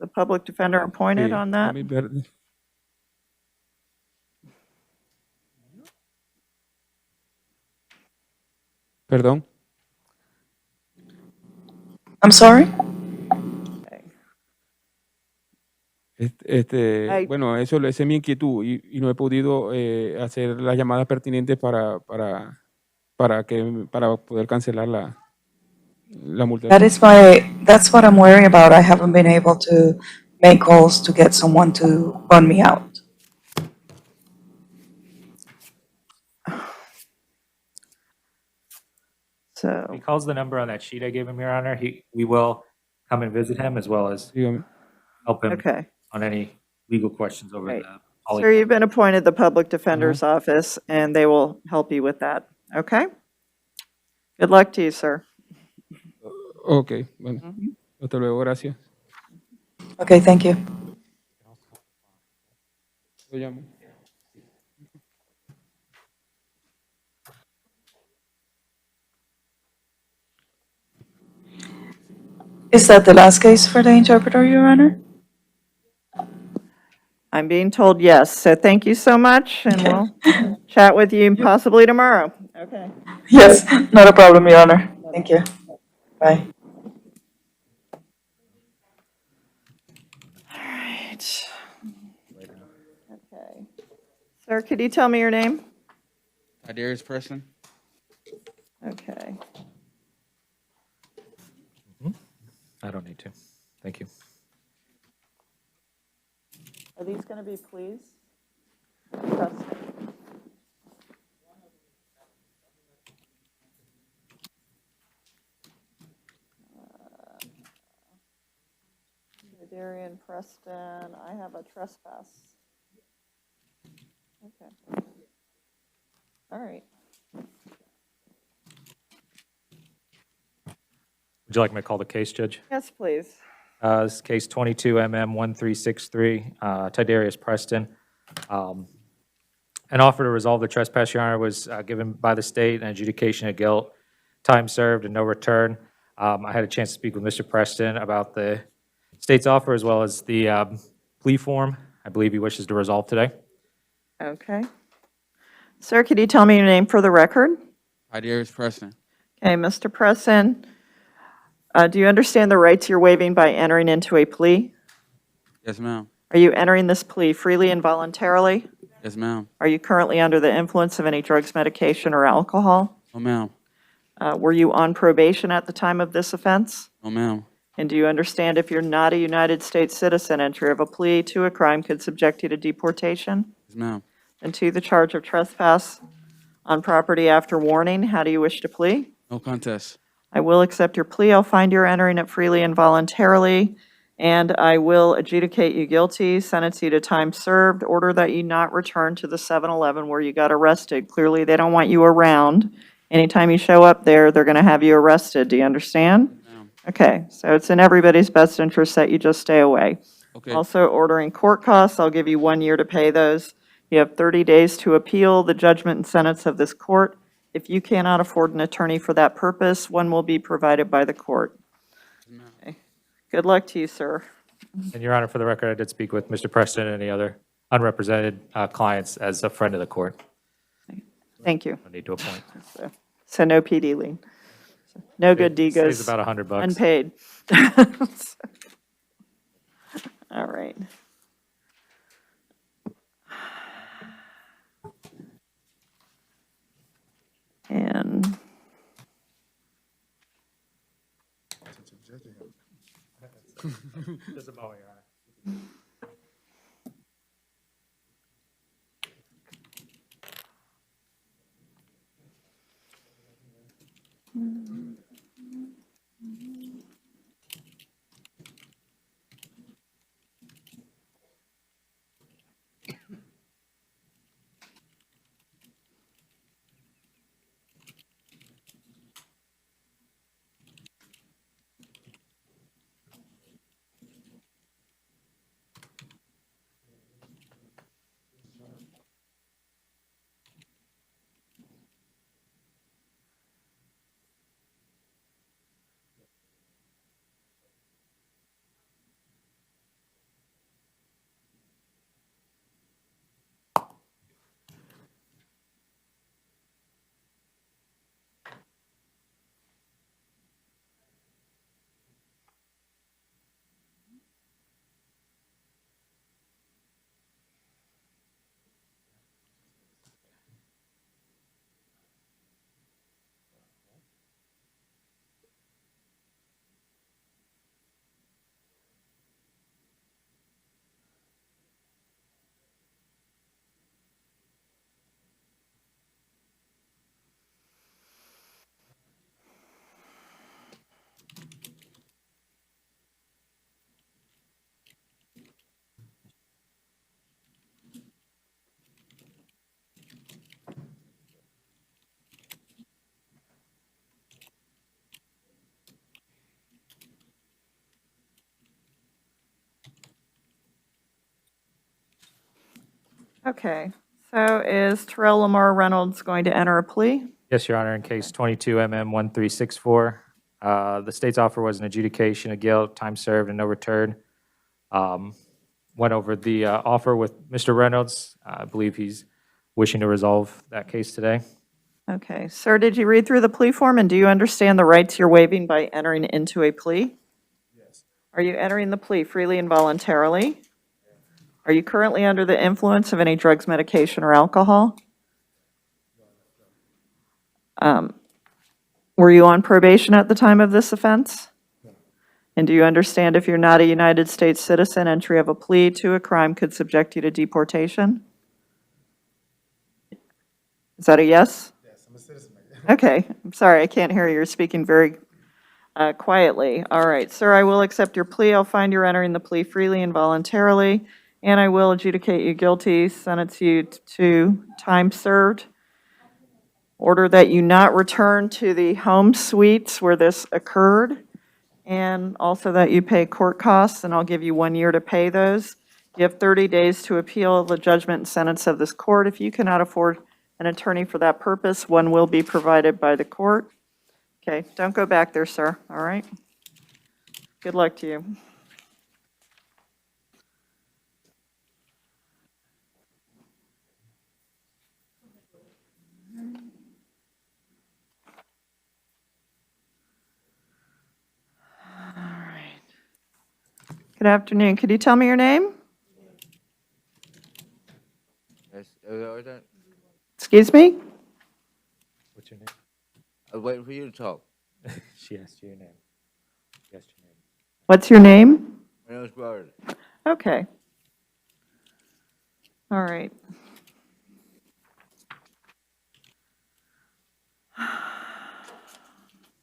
The public defender appointed Sí, on that? déjame ver. Perdón. I'm sorry? Bueno, esa es mi inquietud y no he podido hacer las llamadas pertinentes para poder cancelar la multa. That's what I'm worried about. I haven't been able to make calls to get someone to bond me out. So, He calls the number on that sheet I gave him, Your Honor. We will come and visit him as well as help him okay. on any legal questions over Right. the. Sir, you've been appointed the public defender's office, and they will help you with that, okay? Good luck to you, sir. Ok, bueno. Hasta luego, gracias. Okay, thank you. Lo llamo. Is that the last case for the interpreter, Your Honor? I'm being told yes, so thank you so much, and we'll chat with you possibly tomorrow. Okay. Yes, not a problem, Your Honor. Thank you. Bye. All right. Okay. Sir, could you tell me your name? Tidarius Preston. Okay. I don't need to. Thank you. Are these going to be pleas? Trust. Tidarius Preston, I have a trespass. Okay. All right. Would you like me to call the case, Judge? Yes, please. This is case 22MM1363, Tidarius Preston. An offer to resolve the trespass, Your Honor, was given by the state, an adjudication of guilt, time served and no return. I had a chance to speak with Mr. Preston about the state's offer as well as the plea form. I believe he wishes to resolve today. Okay. Sir, could you tell me your name for the record? Tidarius Preston. Okay, Mr. Preston, do you understand the rights you're waiving by entering into a plea? Yes, ma'am. Are you entering this plea freely and voluntarily? Yes, ma'am. Are you currently under the influence of any drugs, medication, or alcohol? No, ma'am. Were you on probation at the time of this offense? No, ma'am. And do you understand if you're not a United States citizen, entry of a plea to a crime could subject you to deportation? Yes, ma'am. And to the charge of trespass on property after warning, how do you wish to plea? No contest. I will accept your plea. I'll find you're entering it freely and voluntarily, and I will adjudicate you guilty, sentence you to time served, order that you not return to the 7-Eleven where you got arrested. Clearly, they don't want you around. Anytime you show up there, they're going to have you arrested. Do you understand? Okay, so it's in everybody's best interest that you just stay away. Okay. Also, ordering court costs, I'll give you 1 year to pay those. You have 30 days to appeal the judgment and sentence of this court. If you cannot afford an attorney for that purpose, one will be provided by the court. Okay. Good luck to you, sir. And Your Honor, for the record, I did speak with Mr. Preston and any other unrepresented clients as a friend of the court. Thank you. No need to appoint. So no PD lien. No good deed goes Saves about $100. unpaid. All right. And Just a moment, Your Honor. Okay, so is Terrell Reynolds going to enter a plea? Yes, Your Honor, in case 22 MM 1364, the state's offer was an adjudication of guilt, time served, and no return. Went over the offer with Mr. Reynolds. I believe he's wishing to resolve that case today. Okay, sir, did you read through the plea form, and do you understand the rights you're waiving by entering into a plea? Yes. Are you entering the plea freely and voluntarily? Are you currently under the influence of any drugs, medication, or alcohol? Were you on probation at the time of this offense? And do you understand if you're not a United States citizen, entry of a plea to a crime could subject you to deportation? Is that a yes? Yes, I'm a citizen. Okay, I'm sorry, I can't hear you. You're speaking very quietly. All right, sir, I will accept your plea. I'll find you're entering the plea freely and voluntarily, and I will adjudicate you guilty, sentence you to time served. Order that you not return to the home suites where this occurred, and also that you pay court costs, and I'll give you 1 year to pay those. You have 30 days to appeal the judgment and sentence of this court. If you cannot afford an attorney for that purpose, one will be provided by the court. Okay, don't go back there, sir, all right? Good luck to you. Good afternoon. Could you tell me your name? Yes, Excuse me? What's your name? I'm waiting for you to talk. She asked you your name. She asked your name. What's your name? My name is Robert. Okay. All right.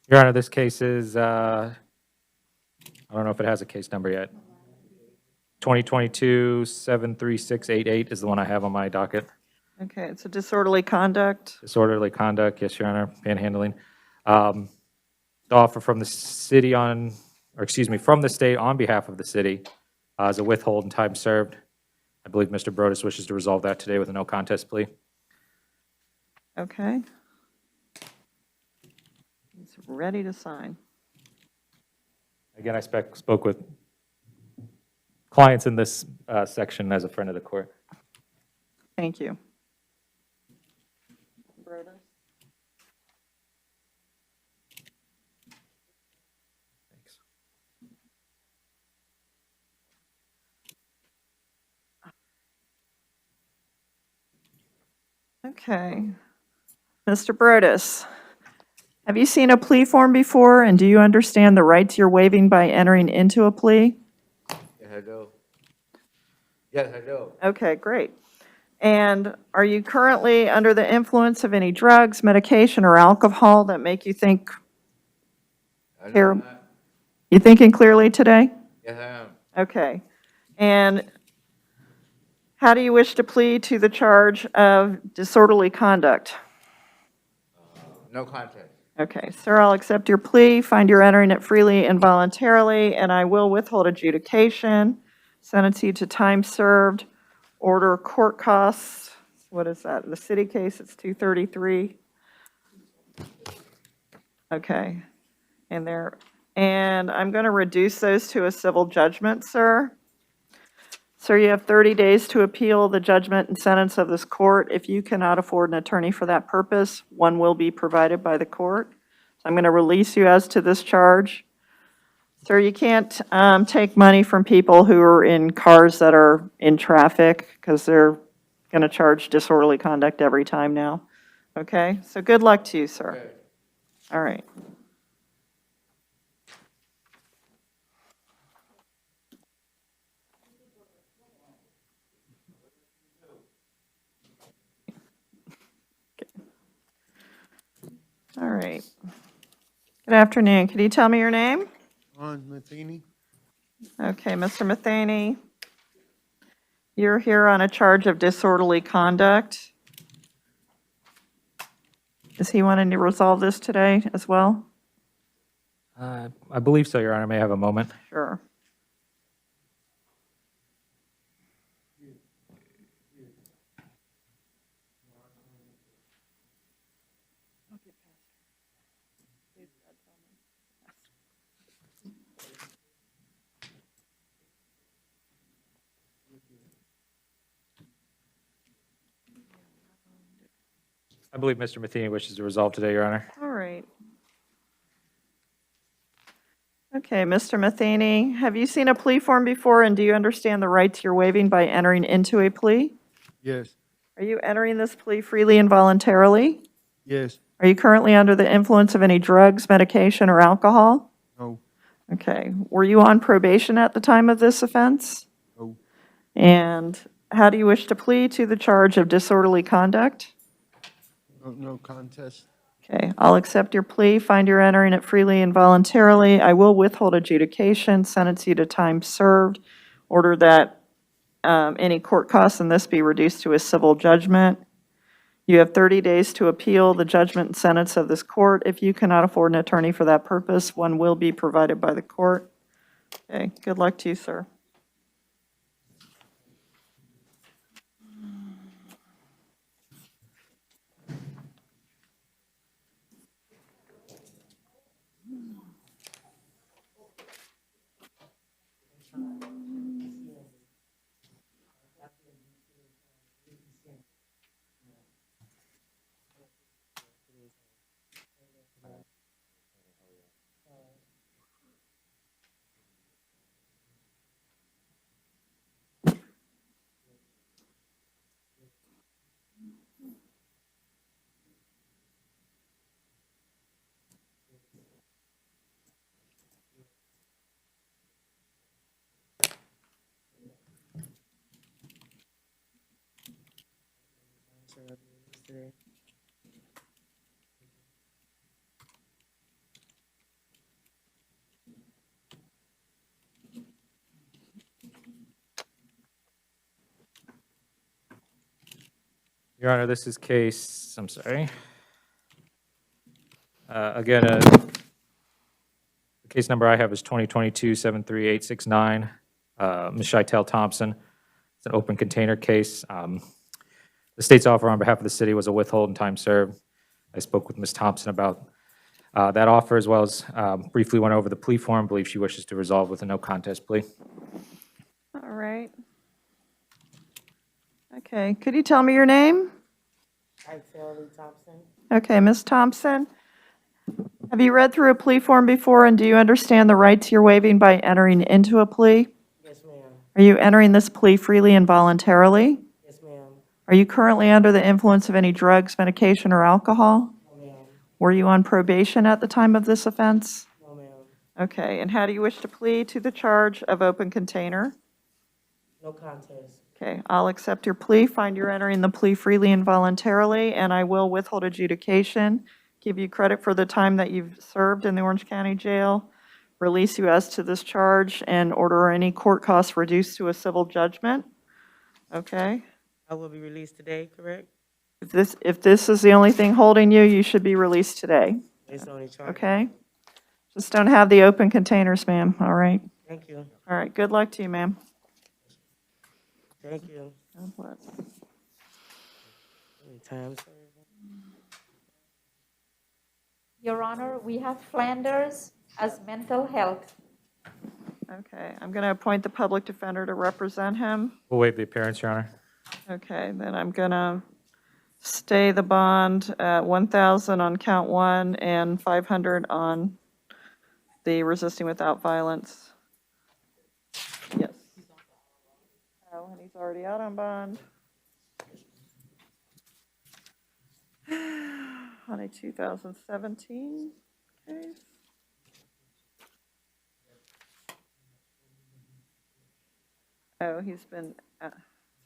Your Honor, this case is, I don't know if it has a case number yet. 2022-73688 is the one I have on my docket. Okay, it's a disorderly conduct. Disorderly conduct, yes, Your Honor, panhandling. The offer from the city on, or excuse me, from the state on behalf of the city is a withhold and time served. I believe Mr. Brodus wishes to resolve that today with a no contest plea. Okay. He's ready to sign. Again, I spoke with clients in this section as a friend of the court. Thank you. Thanks. Okay. Mr. Brodus, have you seen a plea form before, and do you understand the rights you're waiving by entering into a plea? Yes, I do. Yes, I do. Okay, great. And are you currently under the influence of any drugs, medication, or alcohol that make you think I know terrible? that. You thinking clearly today? Yes, I am. Okay. And how do you wish to plead to the charge of disorderly conduct? No contest. Okay, sir, I'll accept your plea, find you're entering it freely and voluntarily, and I will withhold adjudication, sentence you to time served, order court costs. What is that? The city case, it's $233. Okay. And I'm going to reduce those to a civil judgment, sir. Sir, you have 30 days to appeal the judgment and sentence of this court. If you cannot afford an attorney for that purpose, one will be provided by the court. So I'm going to release you as to this charge. Sir, you can't take money from people who are in cars that are in traffic because they're going to charge disorderly conduct every time now. Okay? So good luck to you, sir. Okay. All right. All right. Good afternoon. Could you tell me your name? Ron Matheny. Okay, Mr. Matheny, you're here on a charge of disorderly conduct. Is he wanting to resolve this today as well? I believe so, Your Honor. May I have a moment? Sure. I believe Mr. Matheny wishes to resolve today, Your Honor. All right. Okay, Mr. Matheny, have you seen a plea form before, and do you understand the rights you're waiving by entering into a plea? Yes. Are you entering this plea freely and voluntarily? Yes. Are you currently under the influence of any drugs, medication, or alcohol? No. Okay. Were you on probation at the time of this offense? No. And how do you wish to plead to the charge of disorderly conduct? No contest. Okay, I'll accept your plea, find you're entering it freely and voluntarily. I will withhold adjudication, sentence you to time served, order that any court costs in this be reduced to a civil judgment. You have 30 days to appeal the judgment and sentence of this court. If you cannot afford an attorney for that purpose, one will be provided by the court. Okay, good luck to you, sir. Your Honor, this is case, I'm sorry. Again, the case number I have is 2022-73869, Ms. Shitel Thompson. It's an open container case. The state's offer on behalf of the city was a withhold and time served. I spoke with Ms. Thompson about that offer, as well as briefly went over the plea form. Believe she wishes to resolve with a no contest plea. All right. Okay, could you tell me your name? Thompson. Okay, Ms. Thompson, have you read through a plea form before, and do you understand the rights you're waiving by entering into a plea? Yes, ma'am. Are you entering this plea freely and voluntarily? Yes, ma'am. Are you currently under the influence of any drugs, medication, or alcohol? No, ma'am. Were you on probation at the time of this offense? No, ma'am. Okay, and how do you wish to plead to the charge of open container? No contest. Okay, I'll accept your plea, find you're entering the plea freely and voluntarily, and I will withhold adjudication, give you credit for the time that you've served in the Orange County Jail, release you as to this charge, and order any court costs reduced to a civil judgment. Okay? I will be released today, correct? If this is the only thing holding you, you should be released today. Based on each charge. Okay? Just don't have the open containers, ma'am, all right? Thank you. All right, good luck to you, ma'am. Thank you. God bless. Any time, sir? Your Honor, we have Flanders as mental health. Okay, I'm going to appoint the public defender to represent him. We'll waive the appearance, Your Honor. Okay, then I'm going to stay the bond at $1,000 on count one and $500 on the resisting without violence. Yes. Oh, and he's already out on bond. On a 2017 case. Oh, he's been,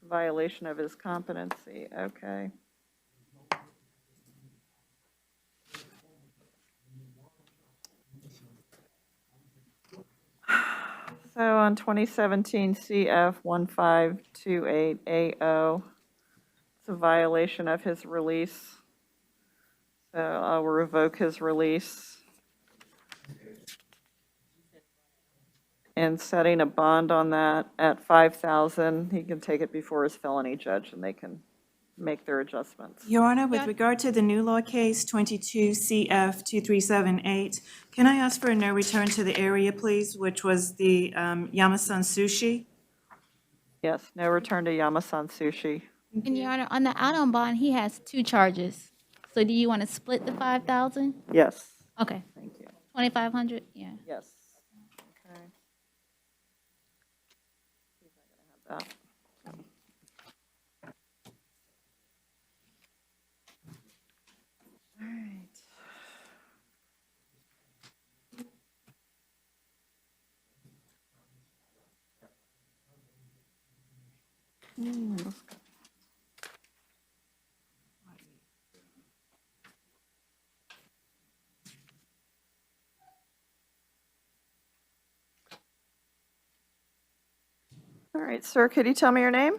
violation of his competency, okay. So on 2017 CF 1528AO, it's a violation of his release. So I'll revoke his release. And setting a bond on that at $5,000, he can take it before his felony judge and they can make their adjustments. Your Honor, with regard to the new law case, 22 CF 2378, can I ask for a no return to the area, please, which was the Yamasan Sushi? Yes, no return to Yamasan Sushi. And Your Honor, on the out on bond, he has 2 charges. So do you want to split the 5,000? Yes. Okay. Thank you. 2,500? Yeah. Yes. Okay. See if I can have that. All right. Let's go. All right, sir, could you tell me your name?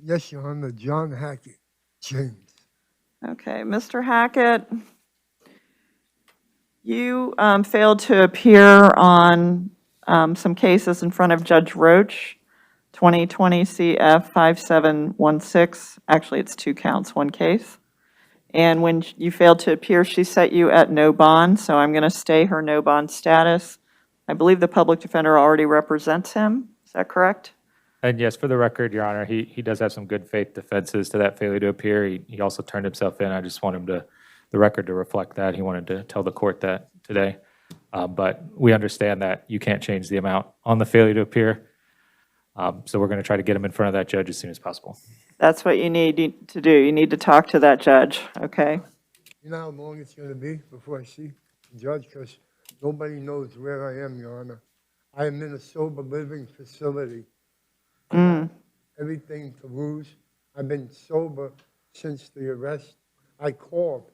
Yes, Your Honor, John Hackett, James. Okay, Mr. Hackett, you failed to appear on some cases in front of Judge Roach, 2020 CF 5716. Actually, it's 2 counts, 1 case. And when you failed to appear, she set you at no bond, so I'm going to stay her no bond status. I believe the public defender already represents him. Is that correct? And yes, for the record, Your Honor, he does have some good faith defenses to that failure to appear. He also turned himself in. I just want him to, the record to reflect that. He wanted to tell the court that today. But we understand that you can't change the amount on the failure to appear. So we're going to try to get him in front of that judge as soon as possible. That's what you need to do. You need to talk to that judge, okay? You know how long it's going to be before I see the judge? Because nobody knows where I am, Your Honor. I am in a sober living facility. Everything to lose. I've been sober since the arrest. I called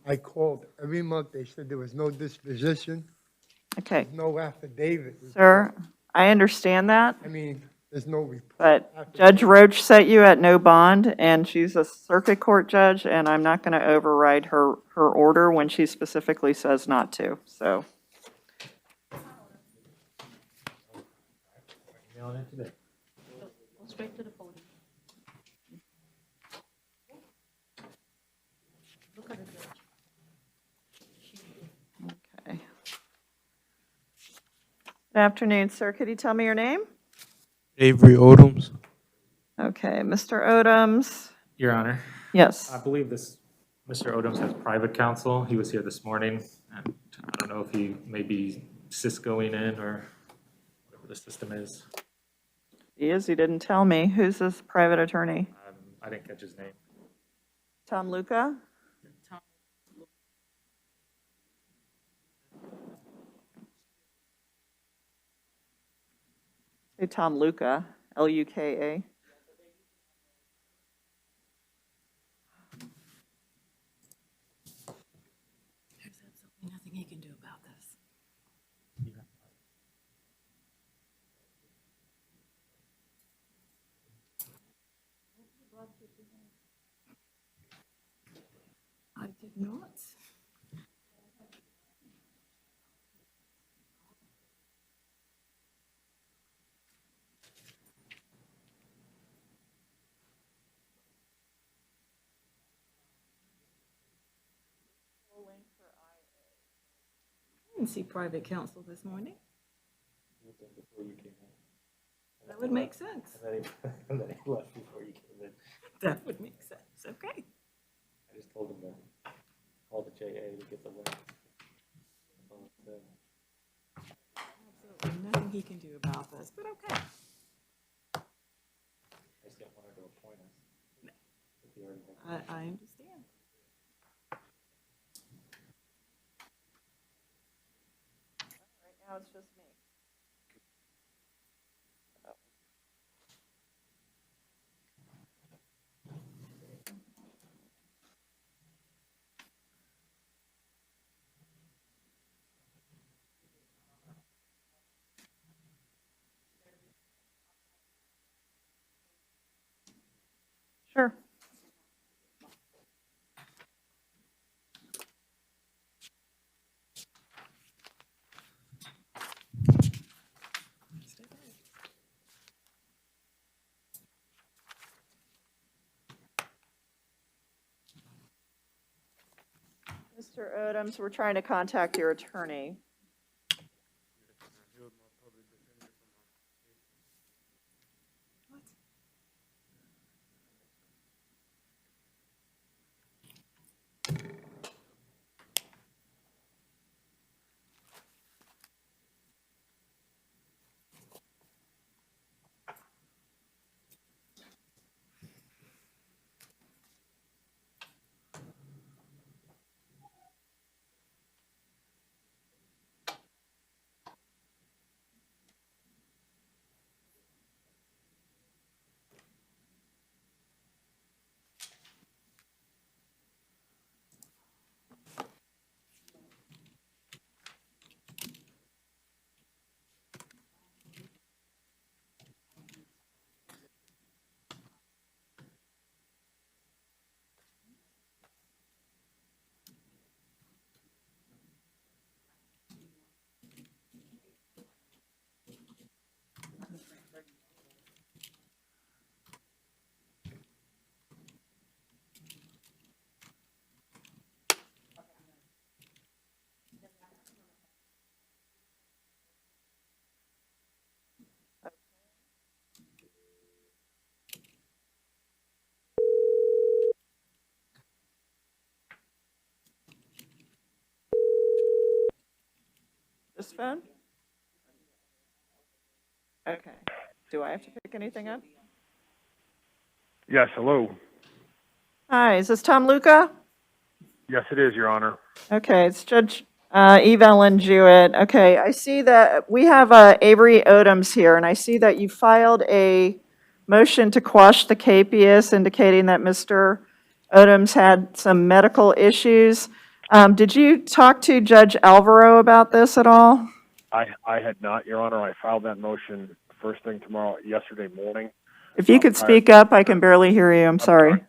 every month. They said there was no disposition. Okay. There's no affidavit. Sir, I understand that. I mean, there's no report. But Judge Roach set you at no bond, and she's a circuit court judge, and I'm not going to override her order when she specifically says not to, so. Straight to the podium. Look at the judge. Okay. Good afternoon, sir. Could you tell me your name? Avery Odoms. Okay, Mr. Odoms. Your Honor. Yes. I believe Mr. Odoms has private counsel. He was here this morning, and I don't know if he may be Ciscoing in or whatever the system is. He is. He didn't tell me. Who's this private attorney? I didn't catch his name. Tom Luca? Say Tom Luca, Luka. There's absolutely nothing he can do about this. I did not. I didn't see private counsel this morning. That would make sense. And then he left before you came in. That would make sense, okay. I just told him to call the JA to get the link. Absolutely nothing he can do about this, but okay. I just didn't want her to appoint us. I understand. Right now it's just me. Sure. Mr. Odoms, we're trying to contact your attorney. phone? Okay. Do I have to pick anything up? Yes, hello. Hi, is this Tom Luca? Yes, it is, Your Honor. Okay, it's Judge Evelyn Jewett. Okay, I see that we have Avery Odoms here, and I see that you filed a motion to quash the capias indicating that Mr. Odoms had some medical issues. Did you talk to Judge Alvaro about this at all? I had not, Your Honor. I filed that motion first thing yesterday morning. If you could speak up, I can barely hear you. I'm sorry.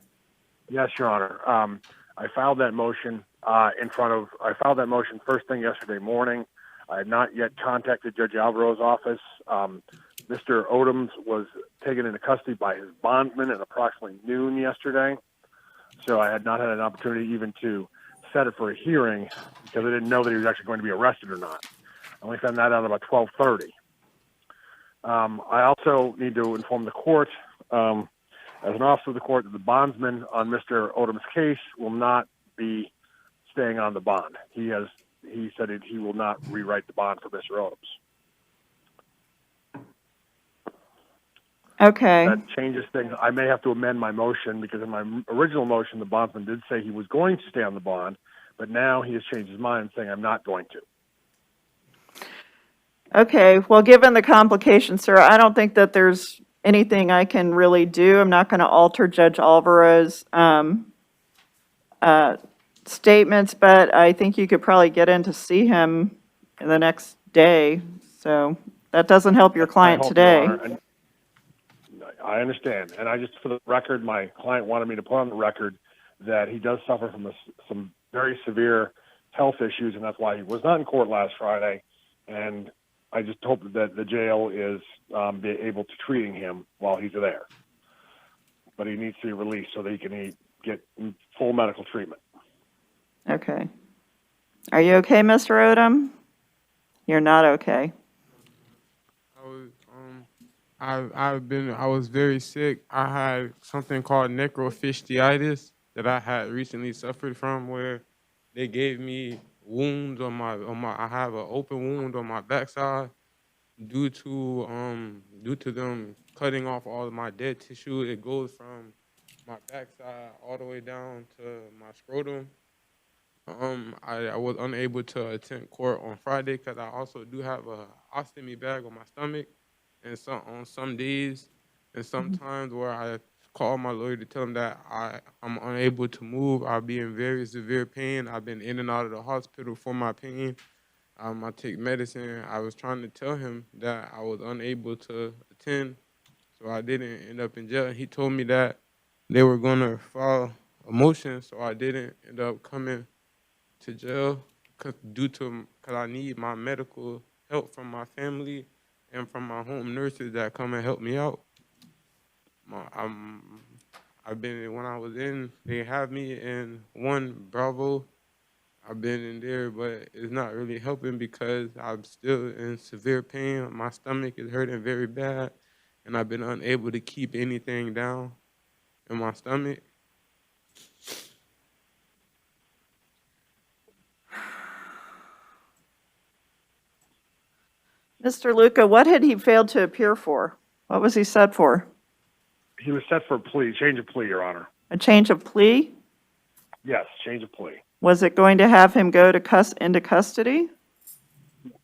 Yes, Your Honor. I filed that motion I filed that motion first thing yesterday morning. I had not yet contacted Judge Alvaro's office. Mr. Odoms was taken into custody by his bondsman at approximately noon yesterday. So I had not had an opportunity even to set it for a hearing because I didn't know that he was actually going to be arrested or not. I only found that out about 12:30. I also need to inform the court, as an officer of the court, that the bondsman on Mr. Odom's case will not be staying on the bond. He said he will not rewrite the bond for Mr. Odoms. Okay. That changes things. I may have to amend my motion because in my original motion, the bondsman did say he was going to stay on the bond, but now he has changed his mind saying I'm not going to. Okay, well, given the complications, sir, I don't think that there's anything I can really do. I'm not going to alter Judge Alvaro's statements, but I think you could probably get in to see him the next day. So that doesn't help your client today. I understand. And I just, for the record, my client wanted me to put on the record that he does suffer from some very severe health issues, and that's why he was not in court last Friday. And I just hope that the jail is be able to treating him while he's there. But he needs to be released so that he can get full medical treatment. Okay. Are you okay, Mr. Odom? You're not okay. I was very sick. I had something called necrophystiitis that I had recently suffered from, where they gave me wounds on my I have an open wound on my backside due to them cutting off all of my dead tissue. It goes from my backside all the way down to my scrotum. I was unable to attend court on Friday because I also do have a ostomy bag on my stomach, and on some days and sometimes where I call my lawyer to tell him that I'm unable to move. I'll be in very severe pain. I've been in and out of the hospital for my pain. I take medicine. I was trying to tell him that I was unable to attend, so I didn't end up in jail. He told me that they were going to file a motion, so I didn't end up coming to jail because I need my medical help from my family and from my home nurses that come and help me out. When I was in, they have me in 1 Bravo. I've been in there, but it's not really helping because I'm still in severe pain. My stomach is hurting very bad, and I've been unable to keep anything down in my stomach. Mr. Luca, what had he failed to appear for? What was he set for? He was set for a plea, change of plea, Your Honor. A change of plea? Yes, change of plea. Was it going to have him go into custody?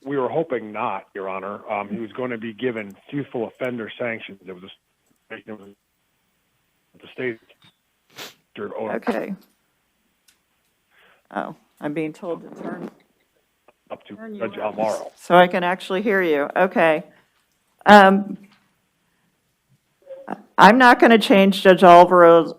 We were hoping not, Your Honor. He was going to be given youthful offender sanctions. It was the state. Okay. Oh, I'm being told to turn Up to Judge Alvaro. so I can actually hear you. Okay. I'm not going to change Judge Alvaro's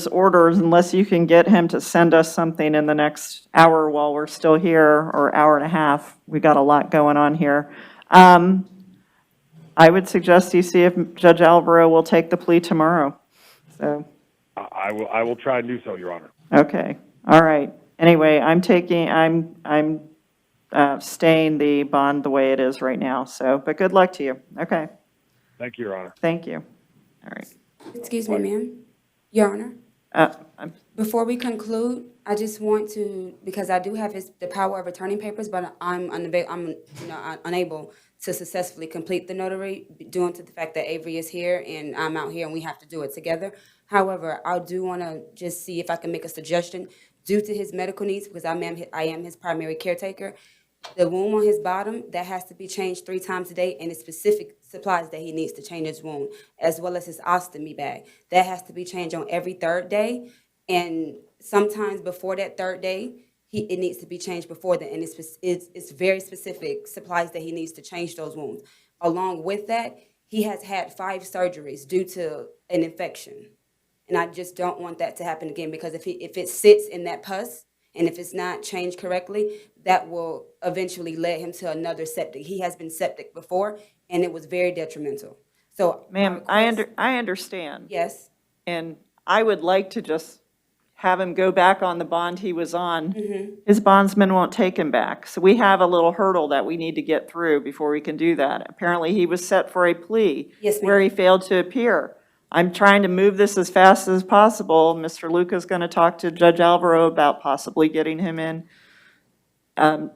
orders unless you can get him to send us something in the next hour while we're still here, or hour and a half. We got a lot going on here. I would suggest you see if Judge Alvaro will take the plea tomorrow. So. I will try and do so, Your Honor. Okay. All right. Anyway, I'm staying the bond the way it is right now. So, but good luck to you. Okay. Thank you, Your Honor. Thank you. All right. Excuse me, ma'am. Your Honor, before we conclude, I just want to, because I do have the power of attorney papers, but I'm unable to successfully complete the notary due to the fact that Avery is here and I'm out here and we have to do it together. However, I do want to just see if I can make a suggestion due to his medical needs, because I am his primary caretaker. The wound on his bottom, that has to be changed 3 times a day, and the specific supplies that he needs to change his wound, as well as his ostomy bag. That has to be changed on every 3rd day, and sometimes before that 3rd day, it needs to be changed before that, and it's very specific supplies that he needs to change those wounds. Along with that, he has had 5 surgeries due to an infection, and I just don't want that to happen again, because if it sits in that pus, and if it's not changed correctly, that will eventually lead him to another septic. He has been septic before, and it was very detrimental. So, Ma'am, I understand. yes, And I would like to just have him go back on the bond he was on. Mm-hmm. His bondsman won't take him back. So we have a little hurdle that we need to get through before we can do that. Apparently, he was set for a plea Yes, ma'am. where he failed to appear. I'm trying to move this as fast as possible. Mr. Luca's going to talk to Judge Alvaro about possibly getting him in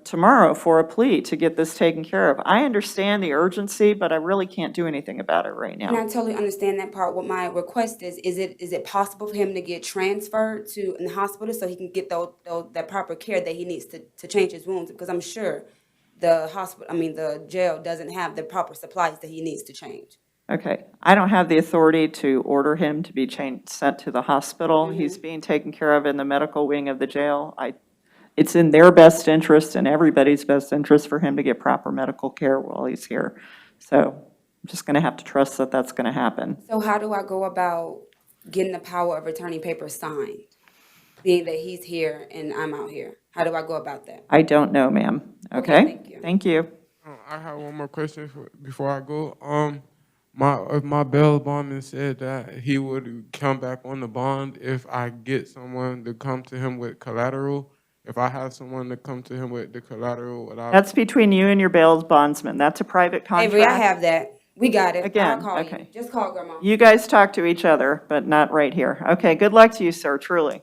tomorrow for a plea to get this taken care of. I understand the urgency, but I really can't do anything about it right and I now. totally understand that part. What my request is it possible for him to get transferred to the hospital so he can get that proper care that he needs to change his wounds? Because I'm sure the jail doesn't have the proper supplies that he needs to change. Okay, I don't have the authority to order him to be sent to the hospital. He's being taken care of in the medical wing of the jail. It's in their best interest and everybody's best interest for him to get proper medical care while he's here. So I'm just going to have to trust that that's going to happen. So how do I go about getting the power of attorney papers signed, being that he's here and I'm out here? How do I go about that? I don't know, ma'am. Okay? Thank you. I have one more question before I go. My bail bondman said that he would come back on the bond if I get someone to come to him with collateral. If I have someone to come to him with the collateral without... That's between you and your bail bondsman. That's a private contract. Avery, I have that. We got it. Again, I'll call okay. you. Just call Grandma. You guys talk to each other, but not right here. Okay, good luck to you, sir, truly.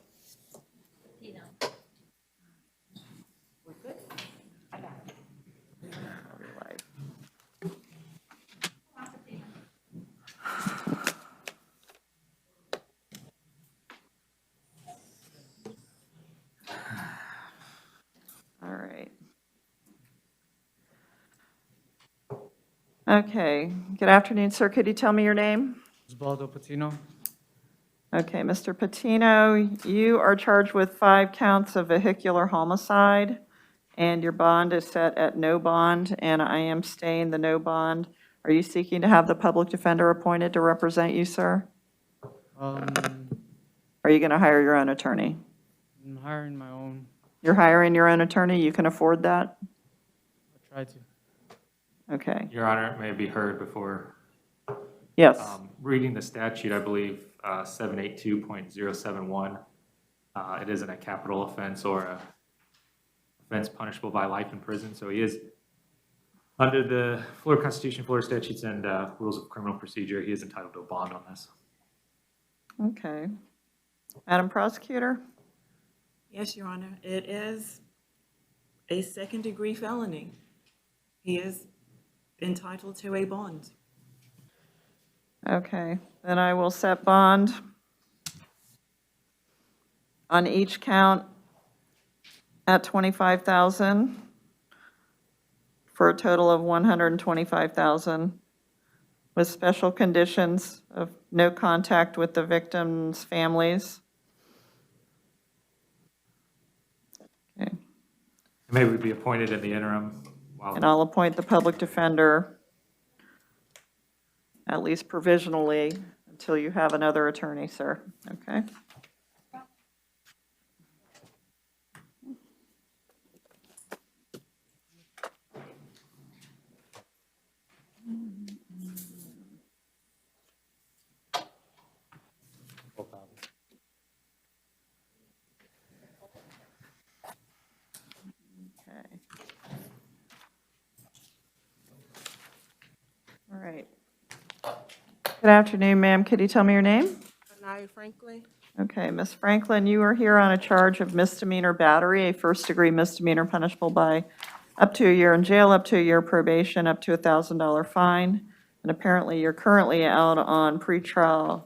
All right. Okay, good afternoon, sir. Could you tell me your name? Osvaldo Patino. Okay, Mr. Patino, you are charged with 5 counts of vehicular homicide, and your bond is set at no bond, and I am staying the no bond. Are you seeking to have the public defender appointed to represent you, sir? Are you going to hire your own attorney? I'm hiring my own. You're hiring your own attorney? You can afford that? I'll try to. Okay. Your Honor, it may be heard before. Yes. Reading the statute, I believe 782.071, it isn't a capital offense or a offense punishable by life in prison. So he is, under the Florida Constitution, Florida statutes, and rules of criminal procedure, he is entitled to a bond on this. Okay. Madam Prosecutor? Yes, Your Honor. It is a second-degree felony. He is entitled to a bond. Okay, then I will set bond on each count at $25,000 for a total of $125,000 with special conditions of no contact with the victims' families. Okay. May we be appointed in the interim while... And I'll appoint the public defender, at least provisionally, until you have another attorney, sir. Okay? Okay. All right. Good afternoon, ma'am. Could you tell me your name? Anaya Franklin. Okay, Ms. Franklin, you are here on a charge of misdemeanor battery, a first-degree misdemeanor punishable by up to a year in jail, up to a year probation, up to a $1,000 fine. And apparently, you're currently out on pretrial.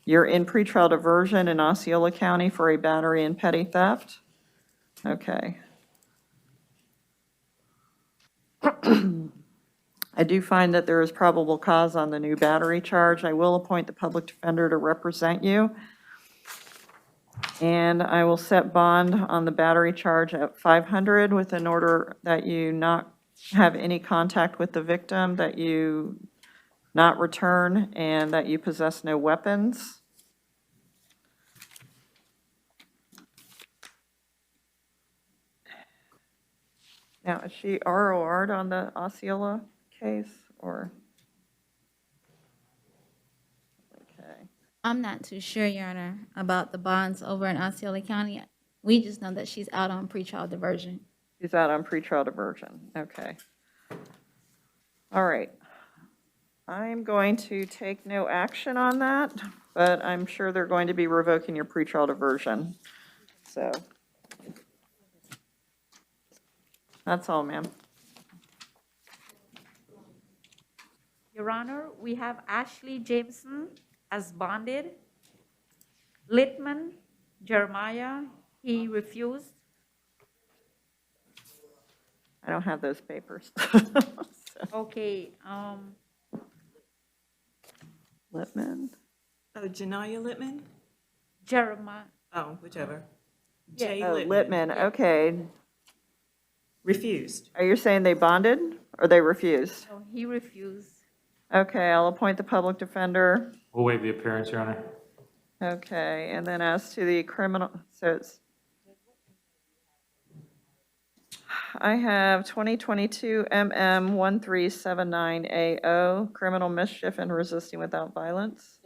You're in pretrial diversion in Osceola County for a battery and petty theft. Okay. I do find that there is probable cause on the new battery charge. I will appoint the public defender to represent you. And I will set bond on the battery charge at $500 with an order that you not have any contact with the victim, that you not return, and that you possess no weapons. Now, is she ROR'd on the Osceola case, or? Okay. I'm not too sure, Your Honor, about the bonds over in Osceola County. We just know that she's out on pretrial diversion. She's out on pretrial diversion, okay. All right. I'm going to take no action on that, but I'm sure they're going to be revoking your pretrial diversion. So that's all, ma'am. Your Honor, we have Ashley Jameson as bonded. Littman, Jeremiah, he refused. I don't have those papers. Okay, Littman. Oh, Janaya Littman? Jeremiah, Oh, whichever. Yeah. Jay Oh, Littman. Littman, okay. Refused. Are you saying they bonded or they refused? no, he refused. Okay, I'll appoint the public defender. We'll waive the appearance, Your Honor. Okay, and then as to the criminal, so it's, I have 2022 MM 1379AO, criminal mischief and resisting without violence.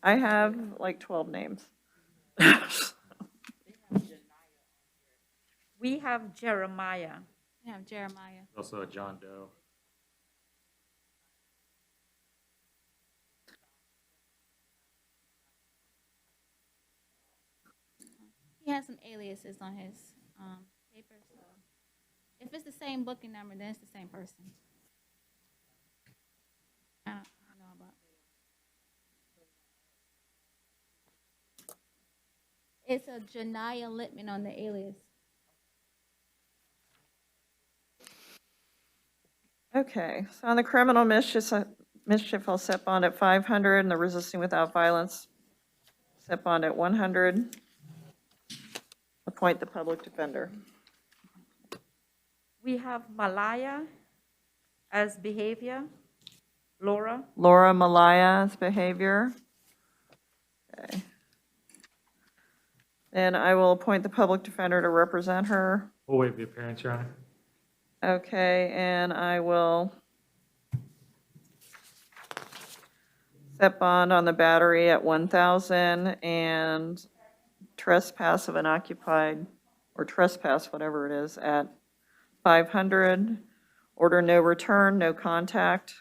I have like 12 names. We have Jeremiah. We have Jeremiah. Also a John Doe. He has some aliases on his paper, so if it's the same booking number, then it's the same person. I don't know about. It's a Janaya Littman on the alias. Okay, so on the criminal mischief, I'll set bond at 500, and the resisting without violence, set bond at 100. Appoint the public defender. We have Malaya as behavior. Laura, Laura Malaya's behavior. Okay. Then I will appoint the public defender to represent her. We'll waive the appearance, Your Honor. Okay, and I will set bond on the battery at 1,000 and trespass of an occupied, or trespass, whatever it is, at 500. Order no return, no contact.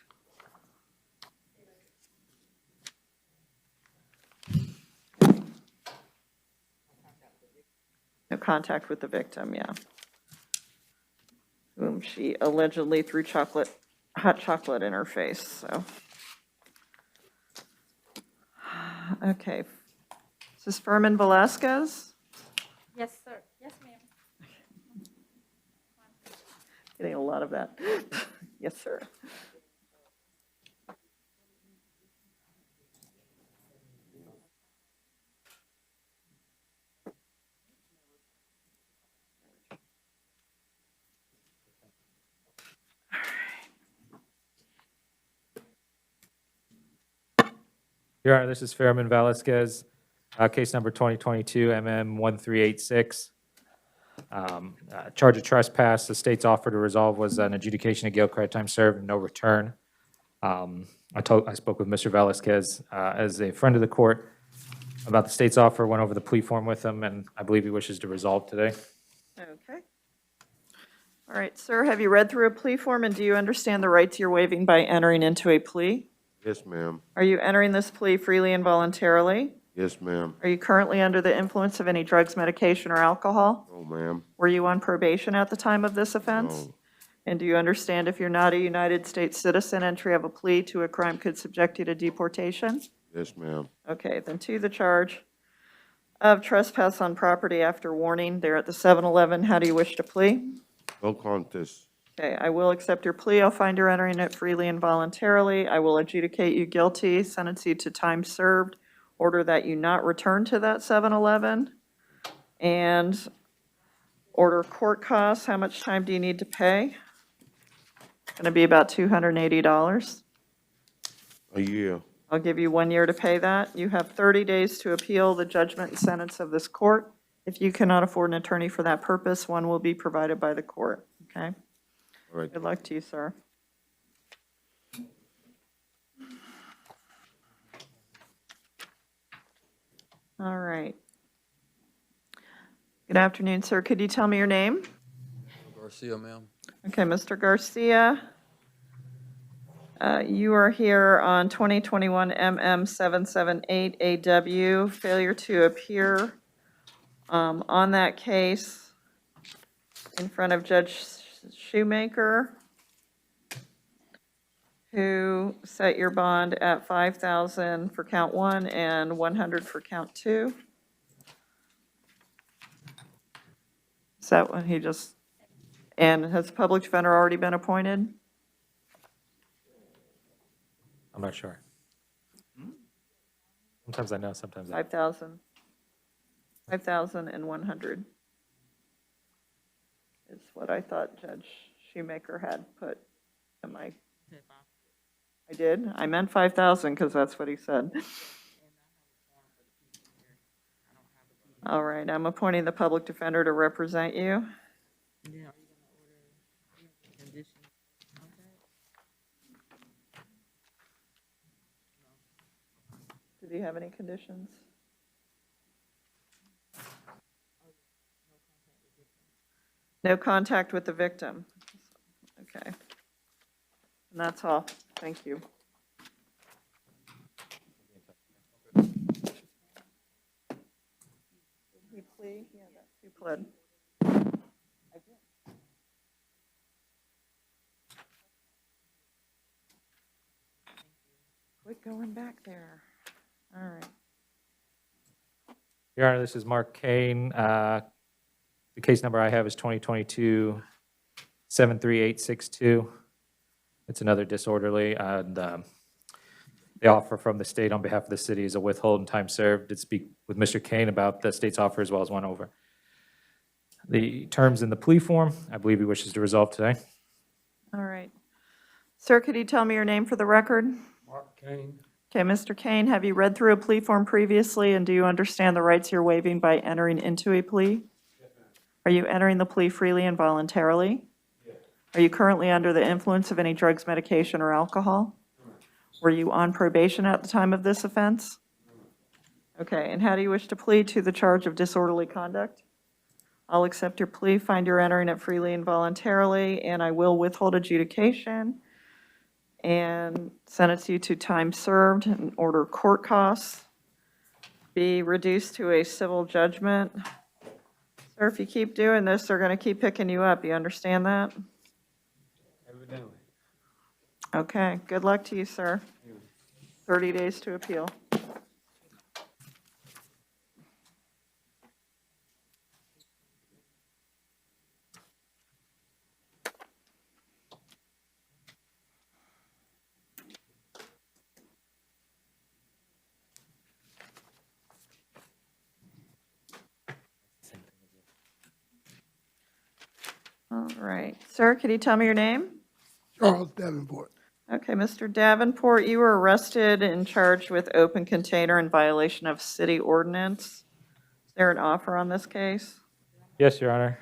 No contact with the victim, yeah. Whom she allegedly threw hot chocolate in her face, so. Okay. Is this Furman Velasquez? yes, sir. Yes, ma'am. Getting a lot of that. Yes, sir. Your Honor, this is Furman Velasquez, case number 2022 MM 1386. Charge of trespass, the state's offer to resolve was an adjudication of guilt, credit time served, and no return. I spoke with Mr. Velasquez as a friend of the court about the state's offer, went over the plea form with him, and I believe he wishes to resolve today. Okay. All right, sir, have you read through a plea form, and do you understand the rights you're waiving by entering into a plea? Yes, ma'am. Are you entering this plea freely and voluntarily? Yes, ma'am. Are you currently under the influence of any drugs, medication, or alcohol? No, ma'am. Were you on probation at the time of this offense? No. And do you understand if you're not a United States citizen, entry of a plea to a crime could subject you to deportation? Yes, ma'am. Okay, then to the charge of trespass on property after warning there at the 7-Eleven, how do you wish to plea? No contest. Okay, I will accept your plea. I'll find you're entering it freely and voluntarily. I will adjudicate you guilty, sentence you to time served, order that you not return to that 7-Eleven, and order court costs. How much time do you need to pay? Going to be about $280. A year. I'll give you 1 year to pay that. You have 30 days to appeal the judgment and sentence of this court. If you cannot afford an attorney for that purpose, one will be provided by the court, okay? All right. Good luck to you, sir. All right. Good afternoon, sir. Could you tell me your name? Garcia, ma'am. Okay, Mr. Garcia. You are here on 2021 MM778AW, failure to appear on that case in front of Judge Shoemaker, who set your bond at $5,000 for count 1 and $100 for count 2. Is that what he just, and has the public defender already been appointed? I'm not sure. Sometimes I know, sometimes I. 5,000. 5,000 and 100 is what I thought Judge Shoemaker had put in my. I did. I meant 5,000 because that's what he said. All right, I'm appointing the public defender to represent you. Did he have any conditions? No contact with the victim. Okay. And that's all. Thank you. Did he plea? Yeah, he pled. I did. Quit going back there. All right. Your Honor, this is Mark Kane. The case number I have is 2022-73862. It's another disorderly, and the offer from the state on behalf of the city is a withhold and time served. Did speak with Mr. Kane about the state's offer as well as went over the terms in the plea form. I believe he wishes to resolve today. All right. Sir, could you tell me your name for the record? Mark Kane. Okay, Mr. Kane, have you read through a plea form previously, and do you understand the rights you're waiving by entering into a plea? Yes, ma'am. Are you entering the plea freely and voluntarily? Yes. Are you currently under the influence of any drugs, medication, or alcohol? No. Were you on probation at the time of this offense? No. Okay, and how do you wish to plead to the charge of disorderly conduct? I'll accept your plea, find you're entering it freely and voluntarily, and I will withhold adjudication and sentence you to time served and order court costs be reduced to a civil judgment. Sir, if you keep doing this, they're going to keep picking you up. You understand that? Evidently. Okay, good luck to you, sir. 30 days to appeal. All right. Sir, can you tell me your name? Charles Davenport. Okay, Mr. Davenport, you were arrested and charged with open container in violation of city ordinance. Is there an offer on this case? Yes, Your Honor.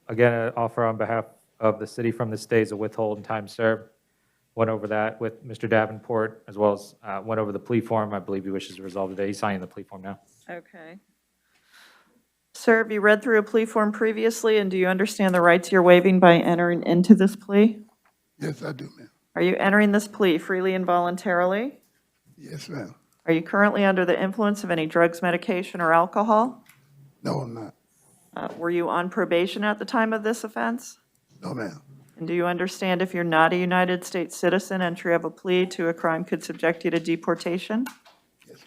Again, an offer on behalf of the city from the state is a withhold and time served. Went over that with Mr. Davenport, as well as went over the plea form. I believe he wishes to resolve today. He's signing the plea form now. Okay. Sir, have you read through a plea form previously, and do you understand the rights you're waiving by entering into this plea? Yes, I do, ma'am. Are you entering this plea freely and voluntarily? Yes, ma'am. Are you currently under the influence of any drugs, medication, or alcohol? No, I'm not. Were you on probation at the time of this offense? No, ma'am. And do you understand if you're not a United States citizen, entry of a plea to a crime could subject you to deportation? Yes,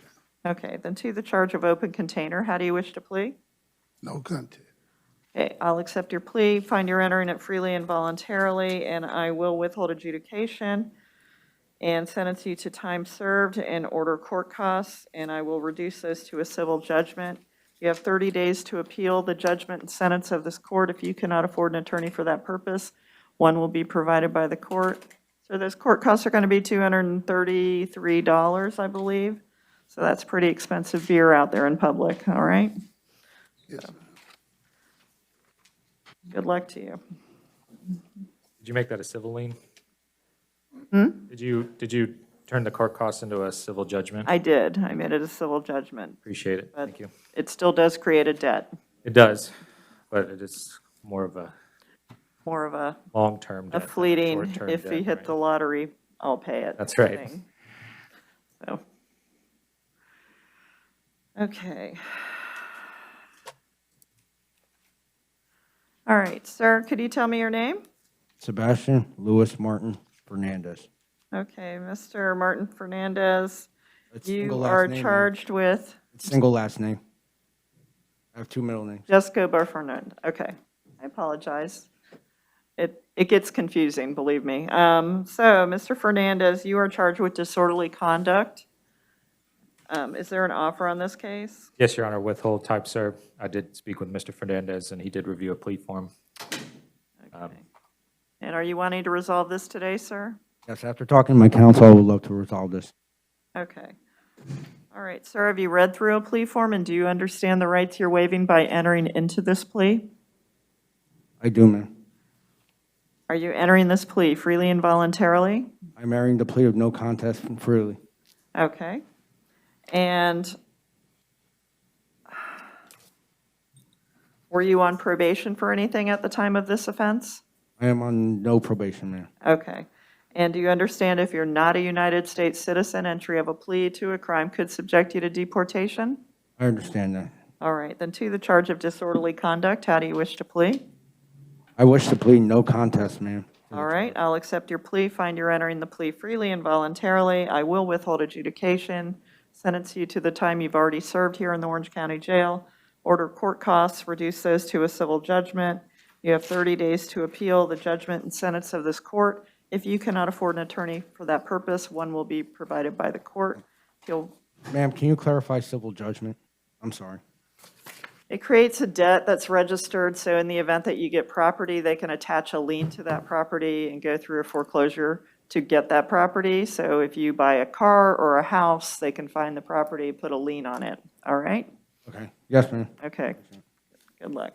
ma'am. Okay, then to the charge of open container, how do you wish to plea? No contest. Okay, I'll accept your plea, find you're entering it freely and voluntarily, and I will withhold adjudication and sentence you to time served and order court costs, and I will reduce those to a civil judgment. You have 30 days to appeal the judgment and sentence of this court. If you cannot afford an attorney for that purpose, one will be provided by the court. So those court costs are going to be $233, I believe. So that's pretty expensive beer out there in public, all right? Yes, ma'am. Good luck to you. Did you make that a civil lien? Hmm? Did you turn the court costs into a civil judgment? I did. I made it a civil judgment. Appreciate it. But Thank you. it still does create a debt, It does, but it is more of a more of a long-term debt. than fleeting, short-term if debt, you hit right? the lottery, I'll pay it. That's right. thing. So, okay. All right, sir, could you tell me your name? Sebastian Louis Martin Fernandez. Okay, Mr. Martin Fernandez, It's single you last are name, ma'am. charged with It's single last name. I have two middle names. Jessica Fernandez. Okay, I apologize. It gets confusing, believe me. So, Mr. Fernandez, you are charged with disorderly conduct. Is there an offer on this case? Yes, Your Honor, withhold type served. I did speak with Mr. Fernandez, and he did review a plea form. Okay. And are you wanting to resolve this today, sir? Yes, after talking to my counsel, I would love to resolve this. Okay. All right, sir, have you read through a plea form, and do you understand the rights you're waiving by entering into this plea? I do, ma'am. Are you entering this plea freely and voluntarily? I'm entering the plea of no contest freely. Okay. And were you on probation for anything at the time of this offense? I am on no probation, ma'am. Okay. And do you understand if you're not a United States citizen, entry of a plea to a crime could subject you to deportation? I understand that. All right, then to the charge of disorderly conduct, how do you wish to plea? I wish to plead no contest, ma'am. All right, I'll accept your plea, find you're entering the plea freely and voluntarily. I will withhold adjudication, sentence you to the time you've already served here in the Orange County Jail, order court costs, reduce those to a civil judgment. You have 30 days to appeal the judgment and sentence of this court. If you cannot afford an attorney for that purpose, one will be provided by the court. Ma'am, can you clarify civil judgment? I'm sorry. It creates a debt that's registered, so in the event that you get property, they can attach a lien to that property and go through a foreclosure to get that property. So if you buy a car or a house, they can find the property, put a lien on it. All right? Okay. Yes, ma'am. Okay. Good luck.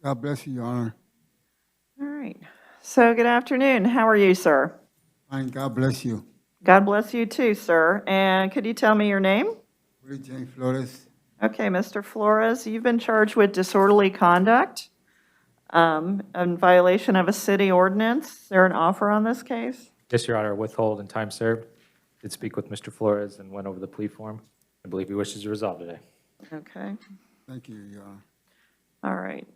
God bless you, Your Honor. All right. So good afternoon. How are you, sir? Fine, God bless you. God bless you too, sir. And could you tell me your name? Willie Jane Flores. Okay, Mr. Flores, you've been charged with disorderly conduct in violation of a city ordinance. Is there an offer on this case? Yes, Your Honor, withhold and time served. Did speak with Mr. Flores and went over the plea form. I believe he wishes to resolve today. Okay. Thank you, Your Honor. All right.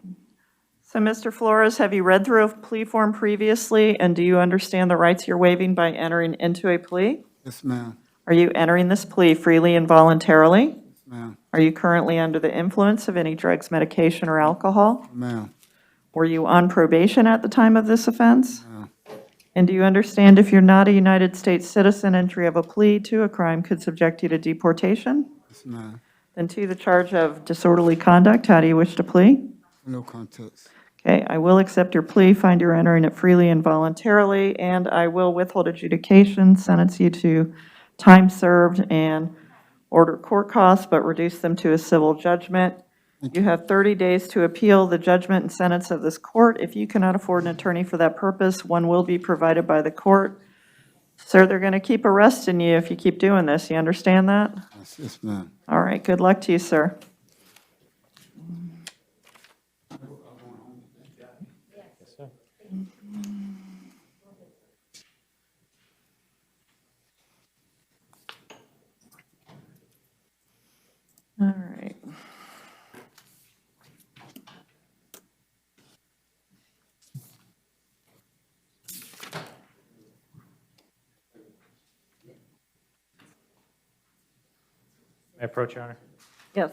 So, Mr. Flores, have you read through a plea form previously, and do you understand the rights you're waiving by entering into a plea? Yes, ma'am. Are you entering this plea freely and voluntarily? Yes, ma'am. Are you currently under the influence of any drugs, medication, or alcohol? Ma'am. Were you on probation at the time of this offense? Ma'am. And do you understand if you're not a United States citizen, entry of a plea to a crime could subject you to deportation? Yes, ma'am. Then to the charge of disorderly conduct, how do you wish to plea? No contest. Okay, I will accept your plea, find you're entering it freely and voluntarily, and I will withhold adjudication, sentence you to time served and order court costs, but reduce them to a civil judgment. You have 30 days to appeal the judgment and sentence of this court. If you cannot afford an attorney for that purpose, one will be provided by the court. Sir, they're going to keep arresting you if you keep doing this. You understand that? Yes, ma'am. All right, good luck to you, sir. All right. May I approach, Your Honor? Yes.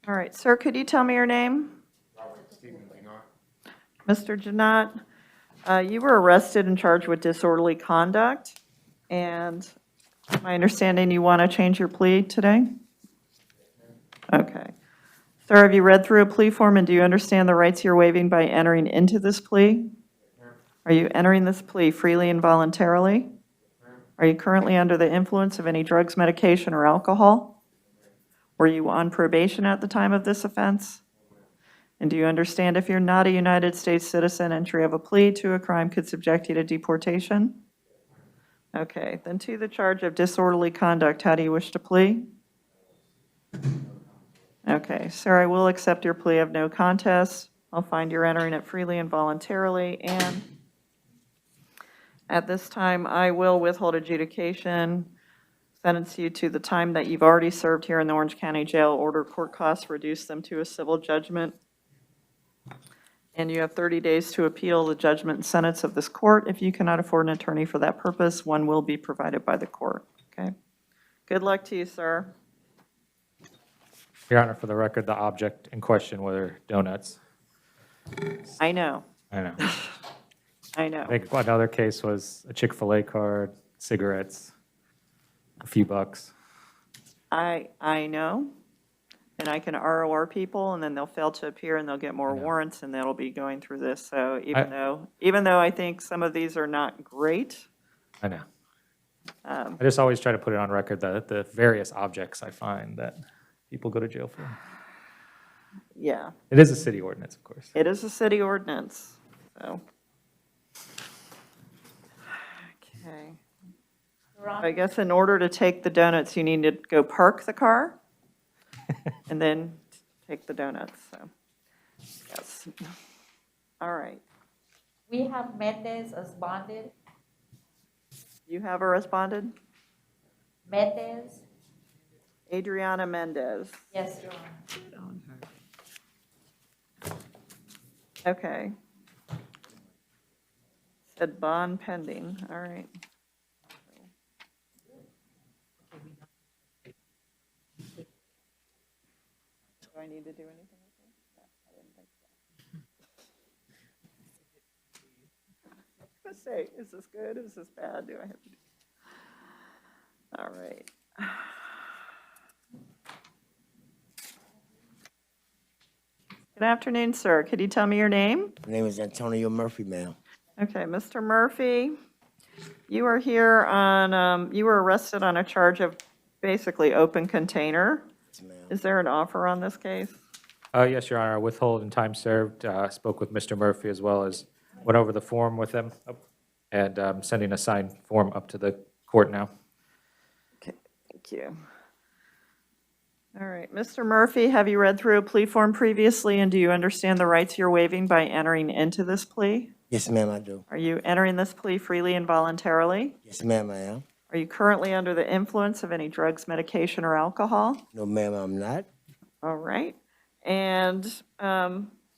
All right, sir, could you tell me your name? Mr. Janot, you were arrested and charged with disorderly conduct, and my understanding you want to change your plea today? Okay. Sir, have you read through a plea form, and do you understand the rights you're waiving by entering into this plea? Are you entering this plea freely and voluntarily? Are you currently under the influence of any drugs, medication, or alcohol? Were you on probation at the time of this offense? And do you understand if you're not a United States citizen, entry of a plea to a crime could subject you to deportation? Okay, then to the charge of disorderly conduct, how do you wish to plea? Okay, sir, I will accept your plea of no contest. I'll find you're entering it freely and voluntarily, and at this time, I will withhold adjudication, sentence you to the time that you've already served here in the Orange County Jail, order court costs, reduce them to a civil judgment, and you have 30 days to appeal the judgment and sentence of this court. If you cannot afford an attorney for that purpose, one will be provided by the court, okay? Good luck to you, sir. Your Honor, for the record, the object in question were donuts. I know. I know. I know. I think another case was a Chick-fil-A card, cigarettes, a few bucks. I know, and I can ROR people, and then they'll fail to appear, and they'll get more warrants, and they'll be going through this. So even though I think some of these are not great, I know. I just always try to put it on record that the various objects I find that people go to jail for. yeah, It is a city ordinance, of course. it is a city ordinance. So, okay. I guess in order to take the donuts, you need to go park the car and then take the donuts. So, yes. All right. We have Mendez as bonded. You have her as bonded? Mendez? Adriana Mendez. Yes, Your Honor. Okay. Said bond pending. All right. Do I need to do anything with this? No, I didn't think so. Let's say, is this good? Is this bad? Do I have to do? All right. Good afternoon, sir. Could you tell me your name? My name is Antonio Murphy, ma'am. Okay, Mr. Murphy, you are here on, you were arrested on a charge of basically open container. Yes, ma'am. Is there an offer on this case? Yes, Your Honor, withhold and time served. Spoke with Mr. Murphy as well as went over the form with him and sending a signed form up to the court now. Okay, thank you. All right, Mr. Murphy, have you read through a plea form previously, and do you understand the rights you're waiving by entering into this plea? Yes, ma'am, I do. Are you entering this plea freely and voluntarily? Yes, ma'am, I am. Are you currently under the influence of any drugs, medication, or alcohol? No, ma'am, I'm not. All right. And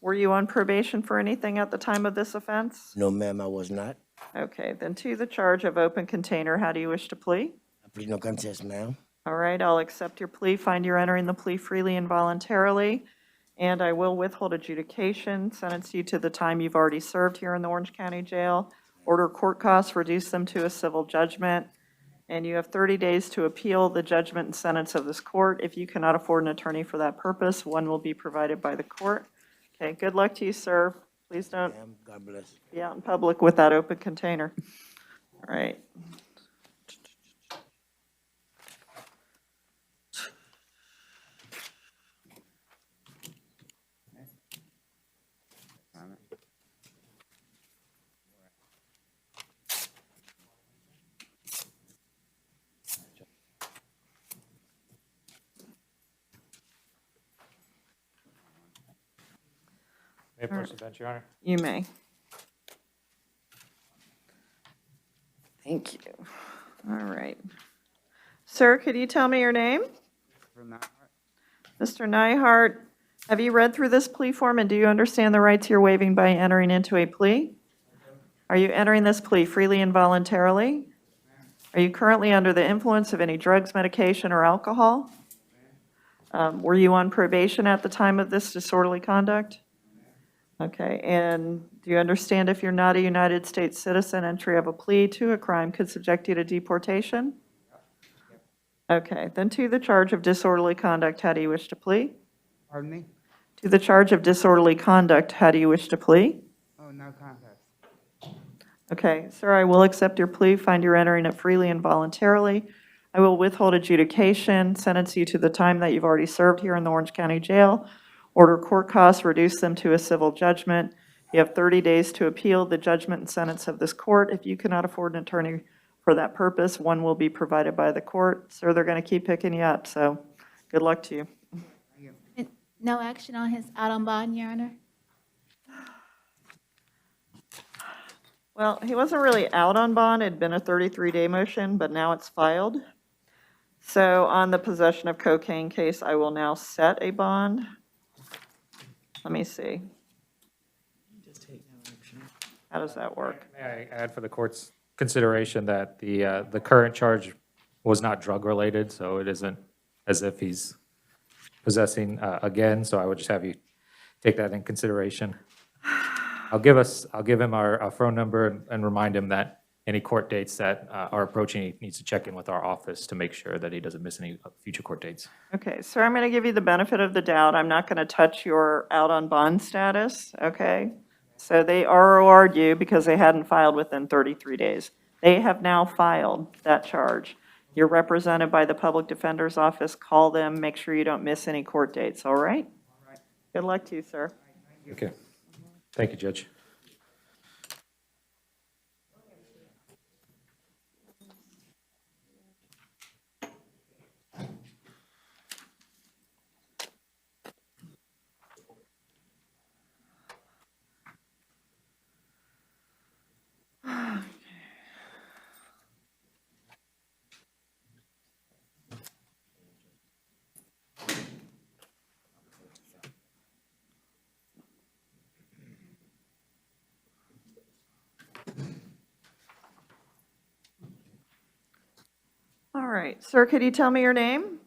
were you on probation for anything at the time of this offense? No, ma'am, I was not. Okay, then to the charge of open container, how do you wish to plea? I plead no contest, ma'am. All right, I'll accept your plea, find you're entering the plea freely and voluntarily, and I will withhold adjudication, sentence you to the time you've already served here in the Orange County Jail, order court costs, reduce them to a civil judgment, and you have 30 days to appeal the judgment and sentence of this court. If you cannot afford an attorney for that purpose, one will be provided by the court. Okay, good luck to you, sir. Please don't Ma'am, God bless. be out in public with that open container. All right. May I approach the bench, Your Honor? You may. Thank you. All right. Sir, could you tell me your name? Mr. Nyhart, have you read through this plea form and do you understand the rights you're waiving by entering into a plea? Are you entering this plea freely and voluntarily? Are you currently under the influence of any drugs, medication, or alcohol? Were you on probation at the time of this disorderly conduct? Okay, and do you understand if you're not a United States citizen, entry of a plea to a crime could subject you to deportation? Okay, then to the charge of disorderly conduct, how do you wish to plead? Pardon me? To the charge of disorderly conduct, how do you wish to plead? Oh, no contest. Okay, sir, I will accept your plea, find you're entering it freely and voluntarily. I will withhold adjudication, sentence you to the time that you've already served here in the Orange County Jail, order court costs, reduce them to a civil judgment. You have 30 days to appeal the judgment and sentence of this court. If you cannot afford an attorney for that purpose, one will be provided by the court. Sir, they're going to keep picking you up, so good luck to you. No action on his out on bond, Your Honor? Well, he wasn't really out on bond. It had been a 33-day motion, but now it's filed. So on the possession of cocaine case, I will now set a bond. Let me see. How does that work? May I add for the court's consideration that the current charge was not drug-related, so it isn't as if he's possessing again, so I would just have you take that in consideration. I'll give him our phone number and remind him that any court dates that are approaching, he needs to check in with our office to make sure that he doesn't miss any future court dates. Okay, sir, I'm going to give you the benefit of the doubt. I'm not going to touch your out on bond status, okay? So they ROR'd you because they hadn't filed within 33 days. They have now filed that charge. You're represented by the public defender's office. Call them, make sure you don't miss any court dates, all right? Good luck to you, sir. Okay. Thank you, Judge. All right, sir, could you tell me your name?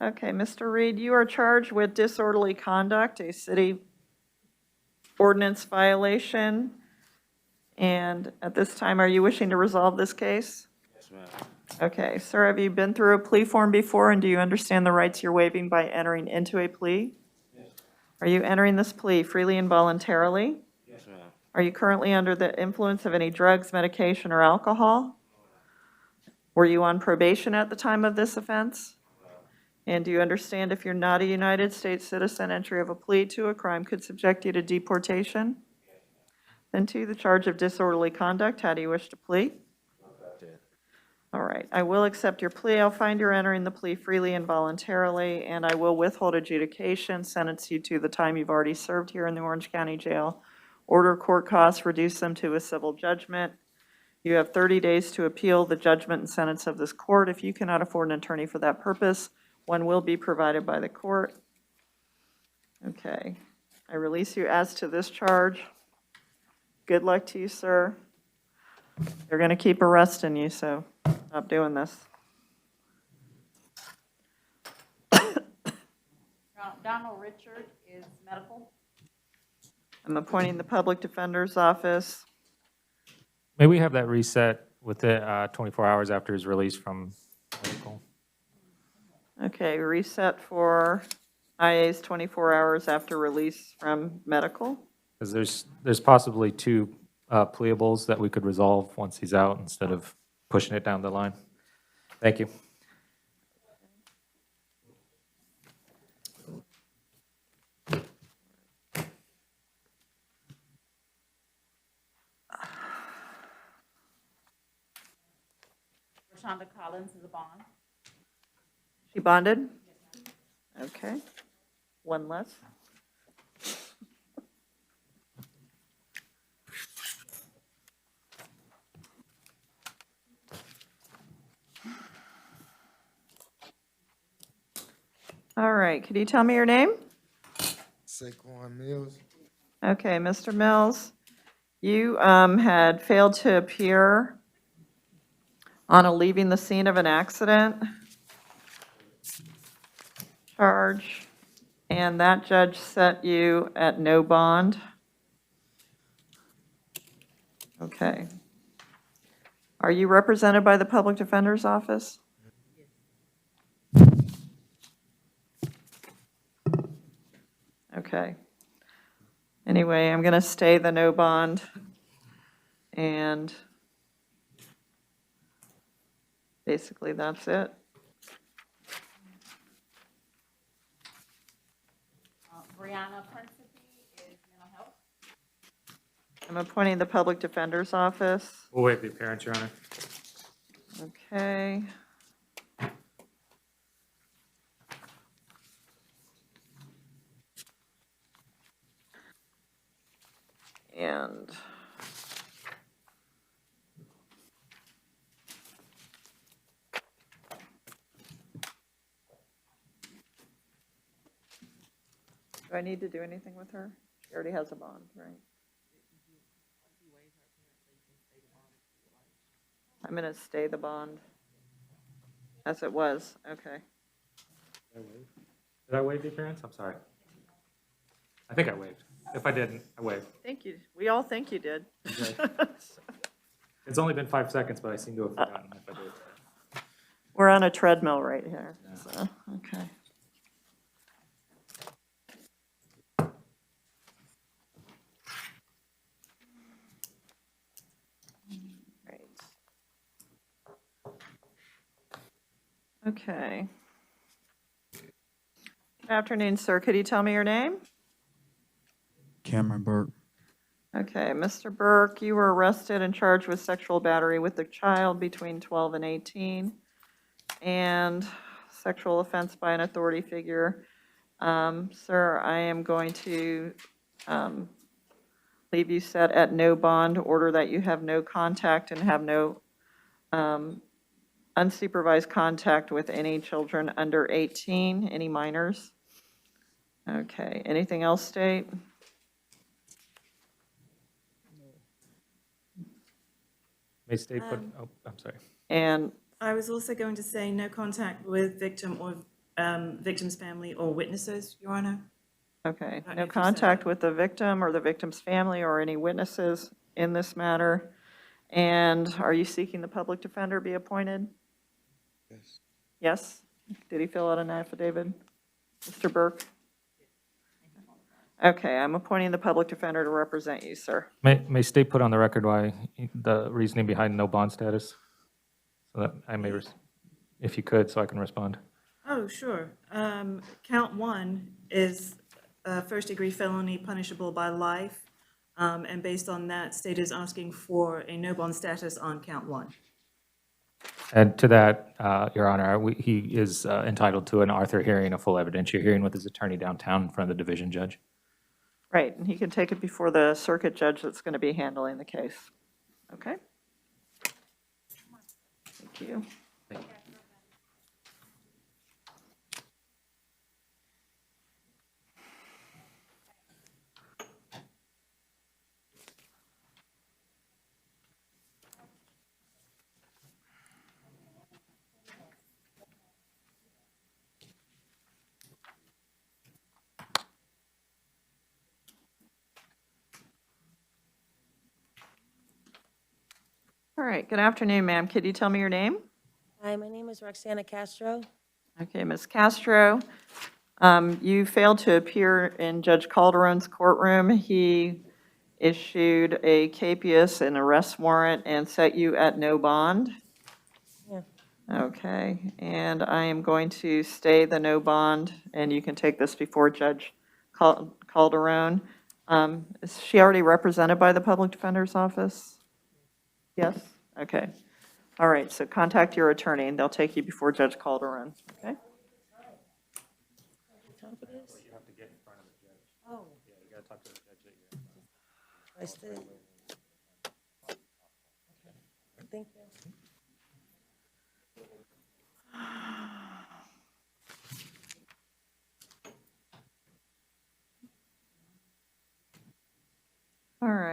Okay, Mr. Reed, you are charged with disorderly conduct, a city ordinance violation. And at this time, are you wishing to resolve this case? Yes, ma'am. Okay, sir, have you been through a plea form before, and do you understand the rights you're waiving by entering into a plea? Yes. Are you entering this plea freely and voluntarily? Yes, ma'am. Are you currently under the influence of any drugs, medication, or alcohol? Were you on probation at the time of this offense? And do you understand if you're not a United States citizen, entry of a plea to a crime could subject you to deportation? Then to the charge of disorderly conduct, how do you wish to plead? All right, I will accept your plea. I'll find you're entering the plea freely and voluntarily, and I will withhold adjudication, sentence you to the time you've already served here in the Orange County Jail, order court costs, reduce them to a civil judgment. You have 30 days to appeal the judgment and sentence of this court. If you cannot afford an attorney for that purpose, one will be provided by the court. Okay, I release you as to this charge. Good luck to you, sir. They're going to keep arresting you, so stop doing this. Donald Richard is medical. I'm appointing the public defender's office. May we have that reset within 24 hours after his release from medical? Okay, reset for IA's 24 hours after release from medical. Because there's possibly two pleables that we could resolve once he's out instead of pushing it down the line. Thank you. Rashonda Collins is a bond. She bonded? Okay. One less. right, could you tell me your name? Saquon Mills. Okay, Mr. Mills, you had failed to appear on a leaving the scene of an accident charge, and that judge set you at no bond. Okay. Are you represented by the Public Defender's Office? Okay. Anyway, I'm going to stay the no bond, and basically that's it. Brianna Principe is mental health. I'm appointing the Public Defender's Office. We'll waive the appearance, Your Honor. Okay. And do I need to do anything with her? She already has a bond, right? I'm going to stay the bond as it was. Okay. Did I waive the appearance? I'm sorry. I think I waived. If I didn't, I waived. Thank you. We all think you did. Okay. It's only been 5 seconds, but I seem to have forgotten if I did. We're on a treadmill right here. So, okay. Right. Okay. Good afternoon, sir. Could you tell me your name? Cameron Burke. Okay, Mr. Burke, you were arrested and charged with sexual battery with a child between 12 and 18 and sexual offense by an authority figure. Sir, I am going to leave you set at no bond, order that you have no contact and have no unsupervised contact with any children under 18, any minors. Okay, anything else, State? May State put, oh, I'm sorry. And I was also going to say no contact with victim or victim's family or witnesses, Your Honor. okay, Not no if you said contact with the victim or the victim's family or any witnesses in this matter. And are you seeking the public defender be appointed? Yes. Yes? Did he fill out an affidavit? Mr. Burke? Okay, I'm appointing the public defender to represent you, sir. May State put on the record why, the reasoning behind no bond status? So that I may, if you could, so I can respond. Oh, sure. Count 1 is a first-degree felony punishable by life. And based on that, state is asking for a no bond status on count 1. And to that, Your Honor, he is entitled to an Arthur hearing, a full evidentiary hearing with his attorney downtown in front of the division judge. Right, and he can take it before the circuit judge that's going to be handling the case. Okay? Thank you. All right, good afternoon, ma'am. Could you tell me your name? Hi, my name is Roxana Castro. Okay, Ms. Castro, you failed to appear in Judge Calderon's courtroom. He issued a capias, an arrest warrant, and set you at no bond. Yeah. Okay, and I am going to stay the no bond, and you can take this before Judge Calderon. Is she already represented by the Public Defender's Office? Yes? Okay. All right, so contact your attorney, and they'll take you before Judge Calderon, okay? Time for this? You have to get in front of the judge. Oh, Yeah, you gotta talk to the judge that you're. I still. Thank you.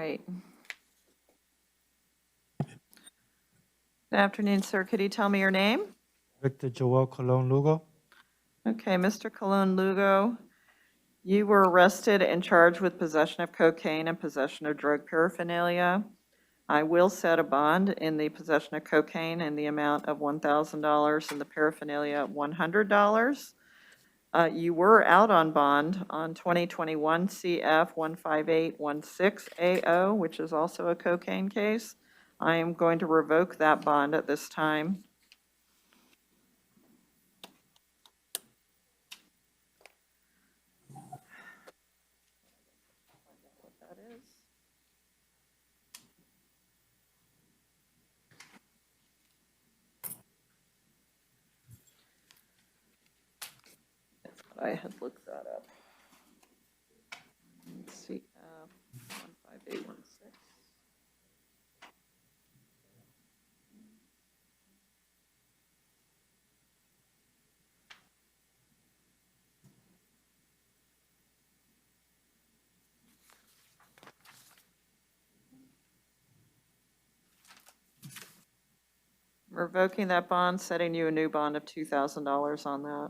right. Good afternoon, sir. Could you tell me your name? Victor Joel Colon Lugo. Okay, Mr. Colon Lugo, you were arrested and charged with possession of cocaine and possession of drug paraphernalia. I will set a bond in the possession of cocaine in the amount of $1,000 and the paraphernalia $100. You were out on bond on 2021 CF 15816AO, which is also a cocaine case. I am going to revoke that bond at this time. What that is. That's what I had looked that up. CF 15816. Revoking that bond, setting you a new bond of $2,000 on that.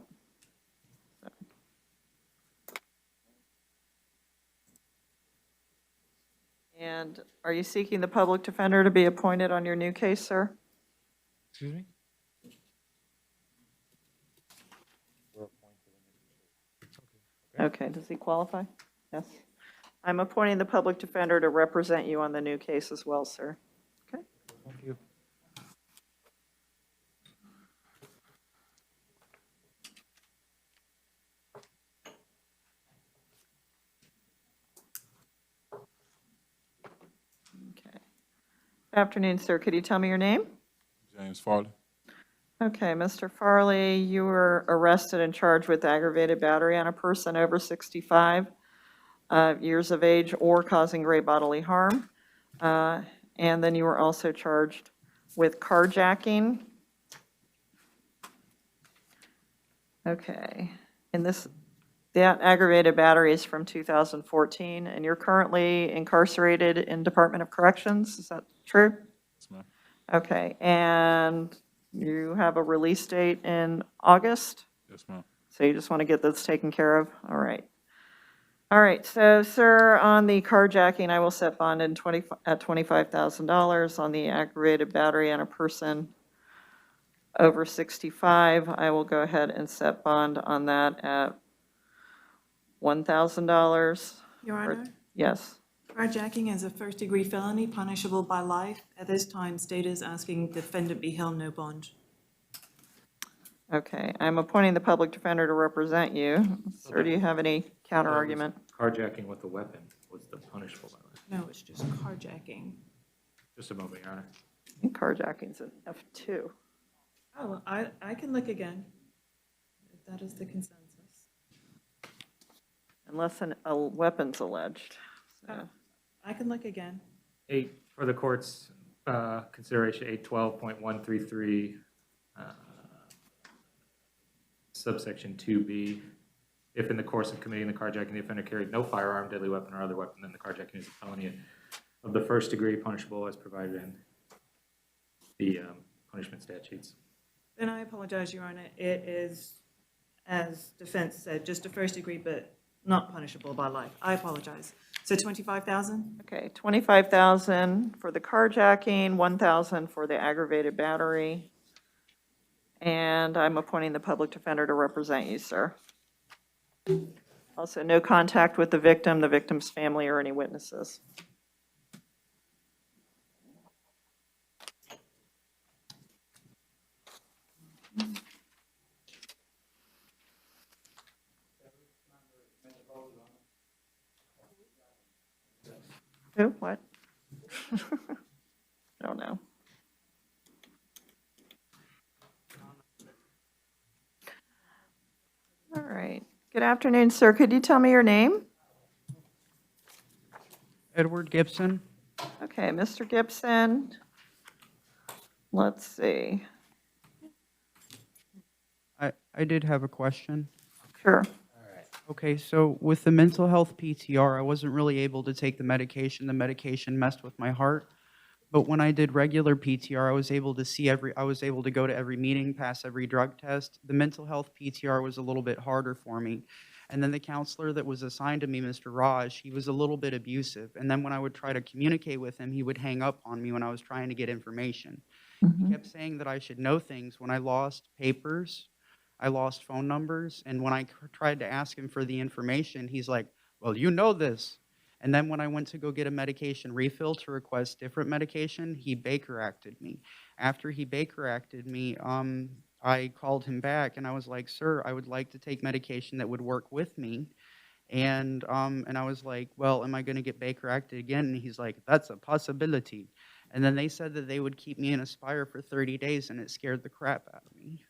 And are you seeking the public defender to be appointed on your new case, sir? Excuse me? Okay, does he qualify? Yes. I'm appointing the public defender to represent you on the new case as well, sir. Okay. Thank you. Okay. Good afternoon, sir. Could you tell me your name? James Farley. Okay, Mr. Farley, you were arrested and charged with aggravated battery on a person over 65 years of age or causing great bodily harm. And then you were also charged with carjacking. Okay, and that aggravated battery is from 2014, and you're currently incarcerated in Department of Corrections, is that true? Yes, ma'am. Okay, and you have a release date in August? Yes, ma'am. So you just want to get this taken care of? All right. All right, so, sir, on the carjacking, I will set bond at $25,000. On the aggravated battery on a person over 65, I will go ahead and set bond on that at $1,000. Your Honor? Yes. Carjacking is a first-degree felony punishable by life. At this time, state is asking defendant be held no bond. Okay, I'm appointing the public defender to represent you. Sir, do you have any counter argument? Carjacking with a weapon was the punishable by life. No, it's just carjacking. Just a moment, Your Honor. I think carjacking's an F2. Oh, well, I can look again, if that is the consensus. Unless a weapon's alleged. So. I can look again. For the court's consideration, 812.133, subsection 2B. If in the course of committing the carjacking, the offender carried no firearm, deadly weapon, or other weapon, then the carjacking is a felony of the first degree, punishable as provided in the punishment statutes. Then I apologize, Your Honor. It is, as defense said, just a first degree, but not punishable by life. I apologize. So $25,000? Okay, $25,000 for the carjacking, $1,000 for the aggravated battery. And I'm appointing the public defender to represent you, sir. Also, no contact with the victim's family, or any witnesses. Who? What? I don't know. All right. Good afternoon, sir. Could you tell me your name? Edward Gibson. Okay, Mr. Gibson. Let's see. I did have a question. Sure. Okay, so with the mental health PTR, I wasn't really able to take the medication. The medication messed with my heart. But when I did regular PTR, I was able to go to every meeting, pass every drug test. The mental health PTR was a little bit harder for me. And then the counselor that was assigned to me, Mr. Raj, he was a little bit abusive. And then when I would try to communicate with him, he would hang up on me when I was trying to get information. He kept saying that I should know things. When I lost papers, I lost phone numbers, and when I tried to ask him for the information, he's like, well, you know this. And then when I went to go get a medication refill to request different medication, he Baker acted me. After he Baker acted me, I called him back and I was like, sir, I would like to take medication that would work with me. And I was like, well, am I going to get Baker acted again? And he's like, that's a possibility. And then they said that they would keep me in Aspire for 30 days, and it scared the crap out of me.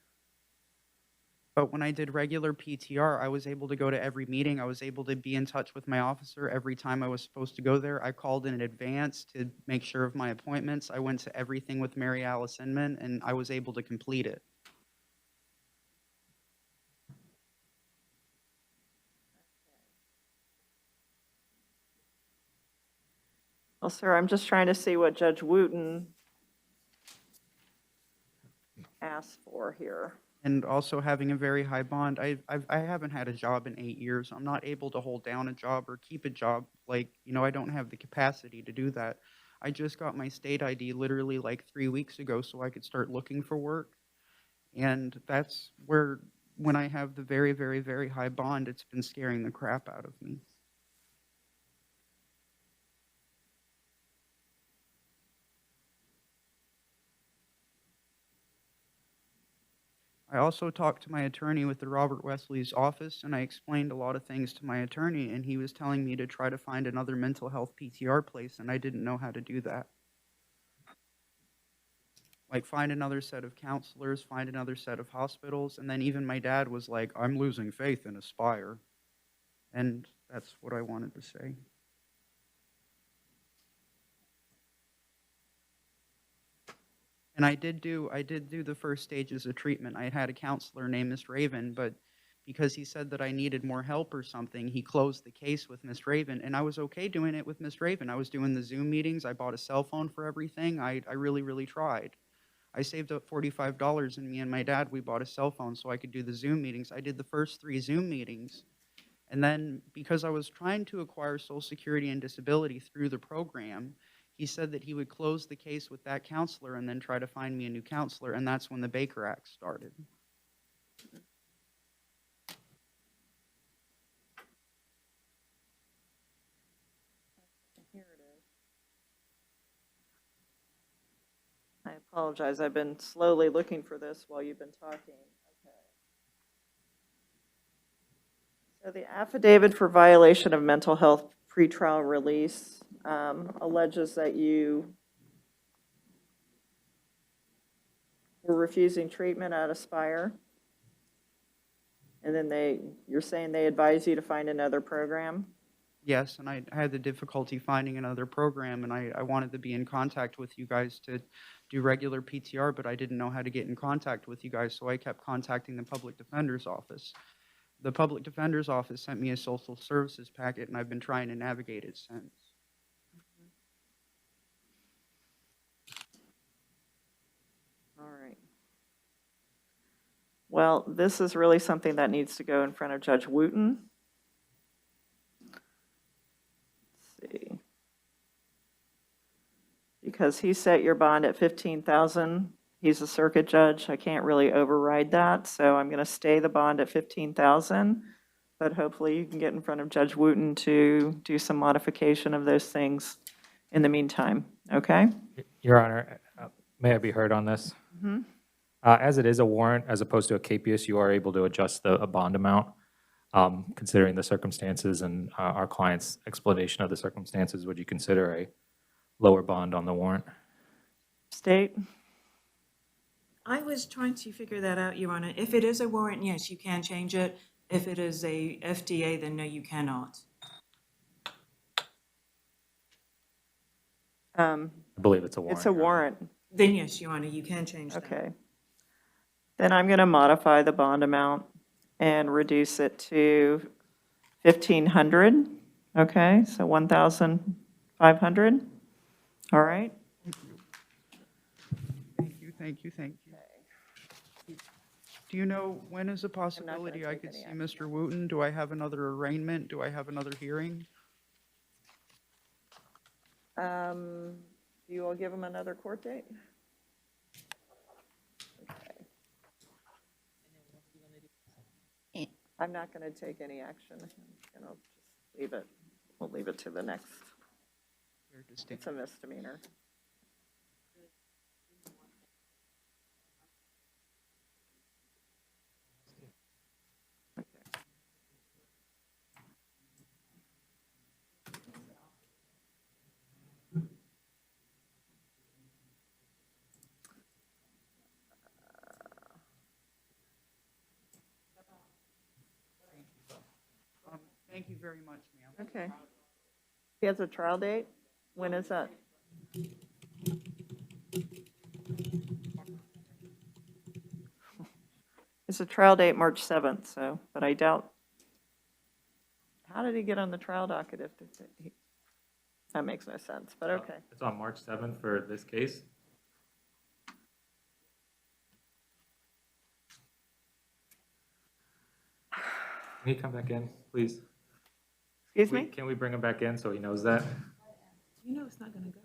But when I did regular PTR, I was able to go to every meeting. I was able to be in touch with my officer every time I was supposed to go there. I called in advance to make sure of my appointments. I went to everything with Mary Alice Inman, and I was able to complete it. Well, sir, I'm just trying to see what Judge Wooten asked for here. And also having a very high bond. I haven't had a job in 8 years. I'm not able to hold down a job or keep a job. Like, I don't have the capacity to do that. I just got my state ID literally like 3 weeks ago so I could start looking for work. And that's where, when I have the very, very, very high bond, it's been scaring the crap out of me. I also talked to my attorney with the Robert Wesley's office, and I explained a lot of things to my attorney, and he was telling me to try to find another mental health PTR place, and I didn't know how to do that. Like, find another set of counselors, find another set of hospitals, and then even my dad was like, I'm losing faith in Aspire. And that's what I wanted to say. And I did do the first stages of treatment. I had a counselor named Miss Raven, but because he said that I needed more help or something, he closed the case with Miss Raven, and I was okay doing it with Miss Raven. I was doing the Zoom meetings. I bought a cell phone for everything. I really, really tried. I saved up $45, and me and my dad, we bought a cell phone so I could do the Zoom meetings. I did the first 3 Zoom meetings, and then because I was trying to acquire Social Security and disability through the program, he said that he would close the case with that counselor and then try to find me a new counselor, and that's when the Baker Act started. Here it is. I apologize. I've been slowly looking for this while you've been talking. Okay. So the affidavit for violation of mental health pretrial release alleges that you were refusing treatment at Aspire, and then you're saying they advise you to find another program? Yes, and I had the difficulty finding another program, and I wanted to be in contact with you guys to do regular PTR, but I didn't know how to get in contact with you guys, so I kept contacting the public defender's office. The public defender's office sent me a social services packet, and I've been trying to navigate it since. All right. Well, this is really something that needs to go in front of Judge Wooten. Let's see. Because he set your bond at $15,000. He's a circuit judge. I can't really override that, so I'm going to stay the bond at $15,000. But hopefully you can get in front of Judge Wooten to do some modification of those things in the meantime, okay? Your Honor, may I be heard on this? Mm-hmm. As it is a warrant, as opposed to a capious, you are able to adjust a bond amount, considering the circumstances and our client's explanation of the circumstances. Would you consider a lower bond on the warrant? State? I was trying to figure that out, Your Honor. If it is a warrant, yes, you can change it. If it is a FDA, then no, you cannot. I believe it's a warrant. It's a warrant. Then yes, Your Honor, you can change that. Okay. Then I'm going to modify the bond amount and reduce it to 1,500. Okay, so 1,500. All right. Thank you. Do you know when is a possibility I could see Mr. Wooten? Do I have another arraignment? Do I have another hearing? You will give him another court date? Okay. I'm not going to take any action. I'm going to just leave it. We'll leave it to the next. It's a misdemeanor. Thank you very much, ma'am. Okay. He has a trial date? When is that? It's a trial date March 7th, so, but I doubt. How did he get on the trial docket if that makes no sense, but okay. It's on March 7th for this case. Can he come back in, please? Excuse me? Can we bring him back in so he knows that? You know it's not gonna go.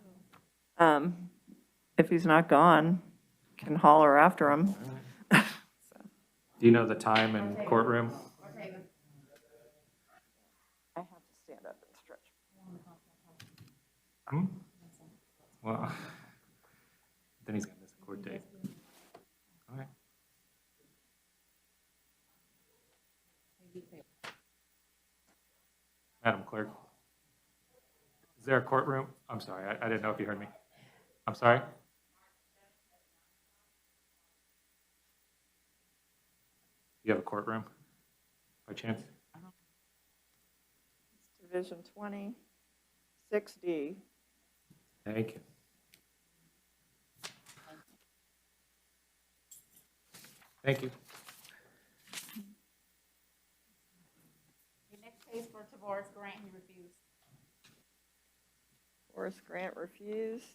If he's not gone, can holler after him. Do you know the time and courtroom? I have to stand up and stretch. Well, then he's gonna miss a court date. All right. Madam Clerk, is there a courtroom? I'm sorry, I didn't know if you heard me. I'm sorry? You have a courtroom by chance? Division 20, 6D. Thank you. Thank you. The next case for Tavares Grant, he refused. Forrest Grant refused.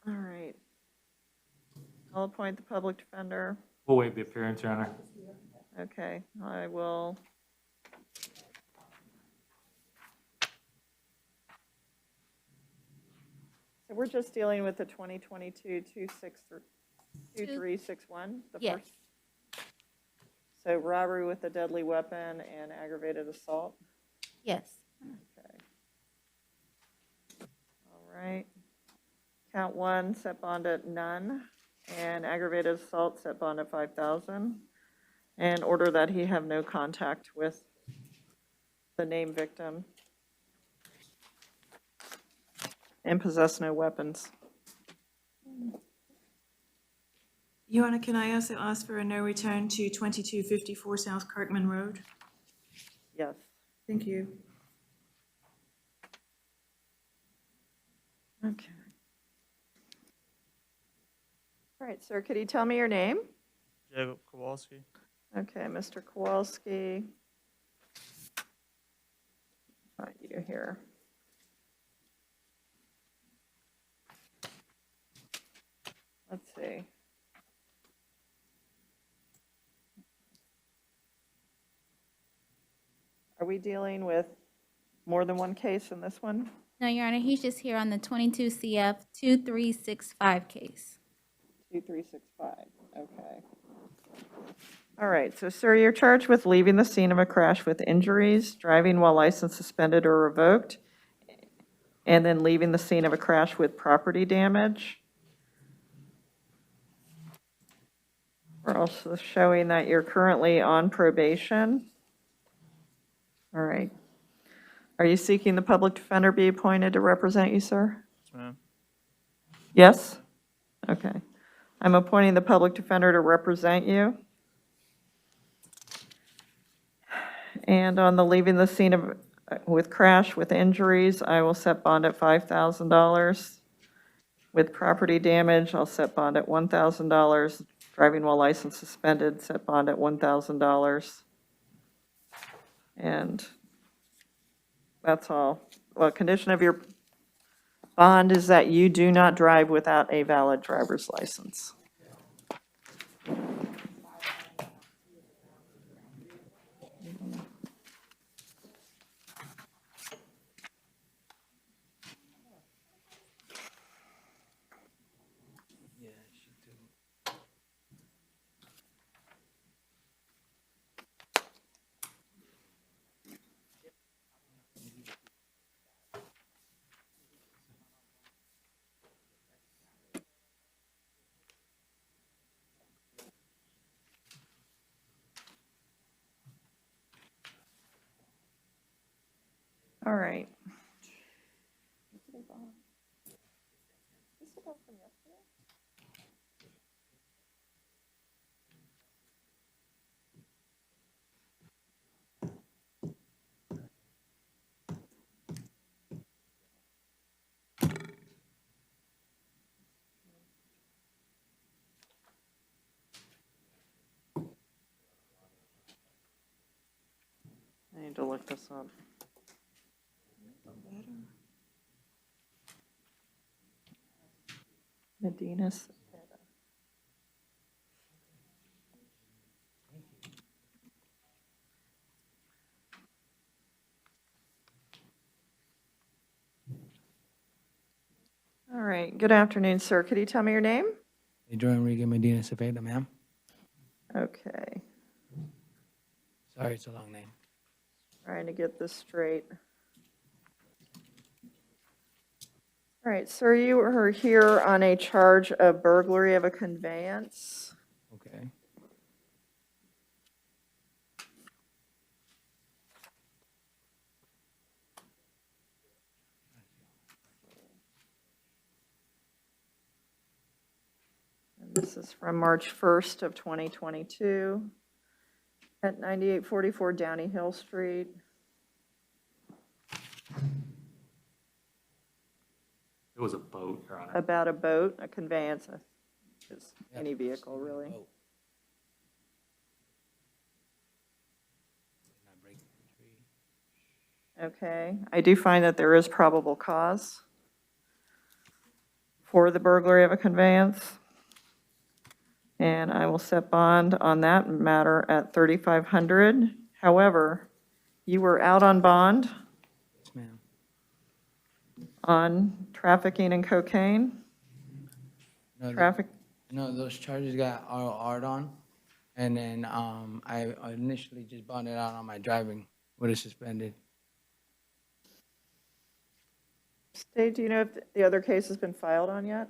All right. I'll appoint the public defender. We'll waive the appearance, Your Honor. Okay, I will. So we're just dealing with the 2022-2361, the Yes. first. So robbery with a deadly weapon and aggravated assault. Yes. Okay. All right. Count one, set bond at none, and aggravated assault, set bond at 5,000. And order that he have no contact with the named victim. And possess no weapons. Your Honor, can I also ask for a no return to 2254 South Kirkman Road? Yes. Thank you. Okay. All right, sir, could you tell me your name? Jacob Kowalski. Okay, Mr. Kowalski. Find you here. Let's see. Are we dealing with more than one case in this one? No, Your Honor, he's just here on the 22 CF 2365 case. 2365, okay. All right, so sir, you're charged with leaving the scene of a crash with injuries, driving while license suspended or revoked, and then leaving the scene of a crash with property damage. We're also showing that you're currently on probation. All right. Are you seeking the public defender be appointed to represent you, sir? Yes, ma'am. Yes? Okay. I'm appointing the public defender to represent you. And on the leaving the scene of, with crash with injuries, I will set bond at $5,000. With property damage, I'll set bond at $1,000. Driving while license suspended, set bond at $1,000. And that's all. Well, condition of your bond is that you do not drive without a valid driver's license. All right. I need to look this up. Medina. All right, good afternoon, sir. Could you tell me your name? Pedro Enrique Medina Cepeda, ma'am. Okay, Sorry, it's a long name. trying to get this straight. All right, sir, you are here on a charge of burglary of a conveyance. Okay. And this is from March 1st of 2022 at 9844 Downey Hill Street. It was a boat, Your Honor. About a boat, a conveyance, just any vehicle, really. Okay, I do find that there is probable cause for the burglary of a conveyance. And I will set bond on that matter at $3,500. However, you were out on bond Yes, ma'am. on trafficking and cocaine. No, Traffic, no, those charges got ROR'd on, and then I initially just bonded out on my driving with a suspended. Dave, do you know if the other case has been filed on yet?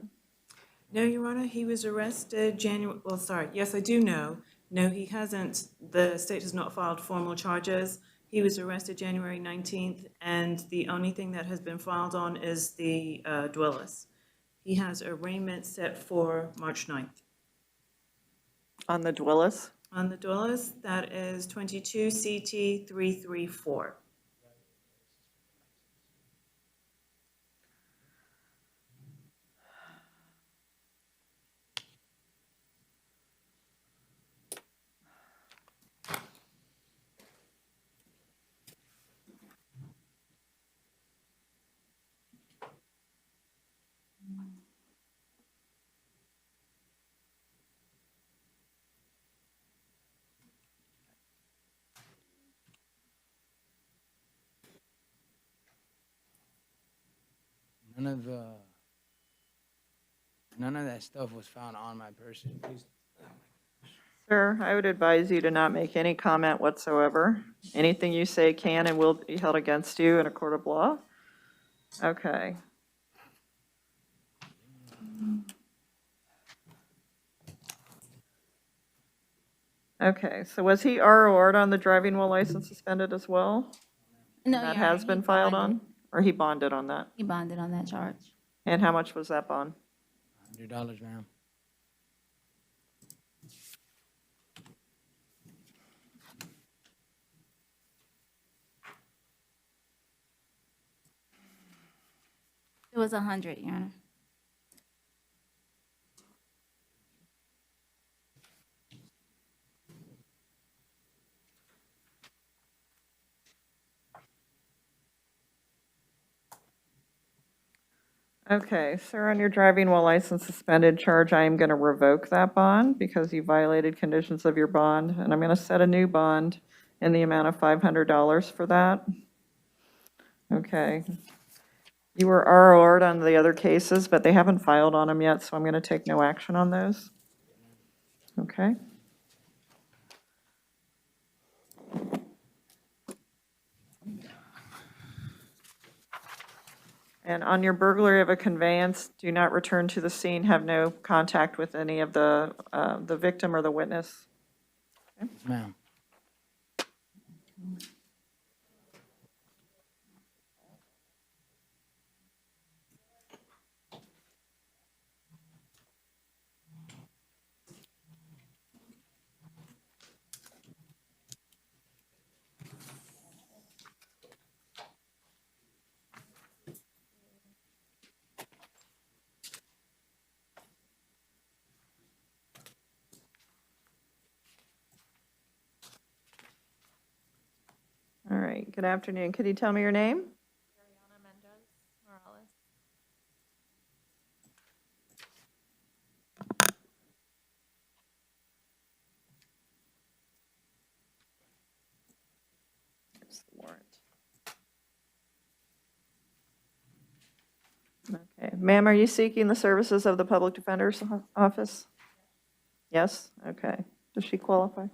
No, Your Honor, he was arrested yes, I do know. No, he hasn't. The state has not filed formal charges. He was arrested January 19th, and the only thing that has been filed on is the dwellers. He has arraignment set for March 9th. On the Dwellis? On the dwellers, that is 22 CT 334. None of that stuff was found on my person. Please. Sir, I would advise you to not make any comment whatsoever. Anything you say can and will be held against you in a court of law. Okay. Okay, so was he ROR'd on the driving while license suspended as well? No, That Your Honor, has been he filed bonded. on? Or he bonded on that? He bonded on that charge. And how much was that bond? $100, ma'am. It was 100, Your Honor. Okay, sir, on your driving while license suspended charge, I am going to revoke that bond because you violated conditions of your bond, and I'm going to set a new bond in the amount of $500 for that. Okay. You were ROR'd on the other cases, but they haven't filed on them yet, so I'm going to take no action on those. Okay. And on your burglary of a conveyance, do not return to the scene, have no contact with any of the victim or the witness. Ma'am. All right, good afternoon. Could you tell me your name? Here's the warrant. Okay, ma'am, are you seeking the services of the Public Defender's Office? Yes? Okay. Does she qualify?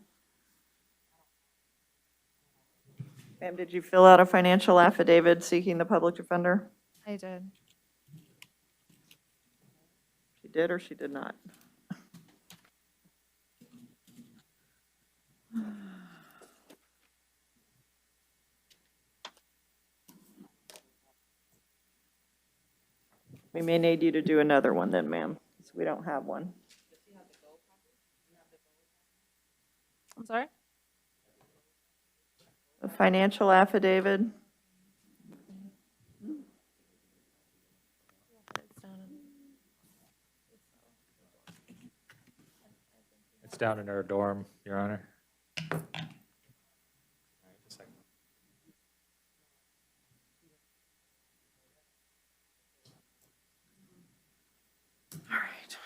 Ma'am, did you fill out a financial affidavit seeking the public defender? I did. She did or she did not? We may need you to do another one then, ma'am, because we don't have one. I'm sorry? A financial affidavit? It's down in our dorm, Your Honor. All right.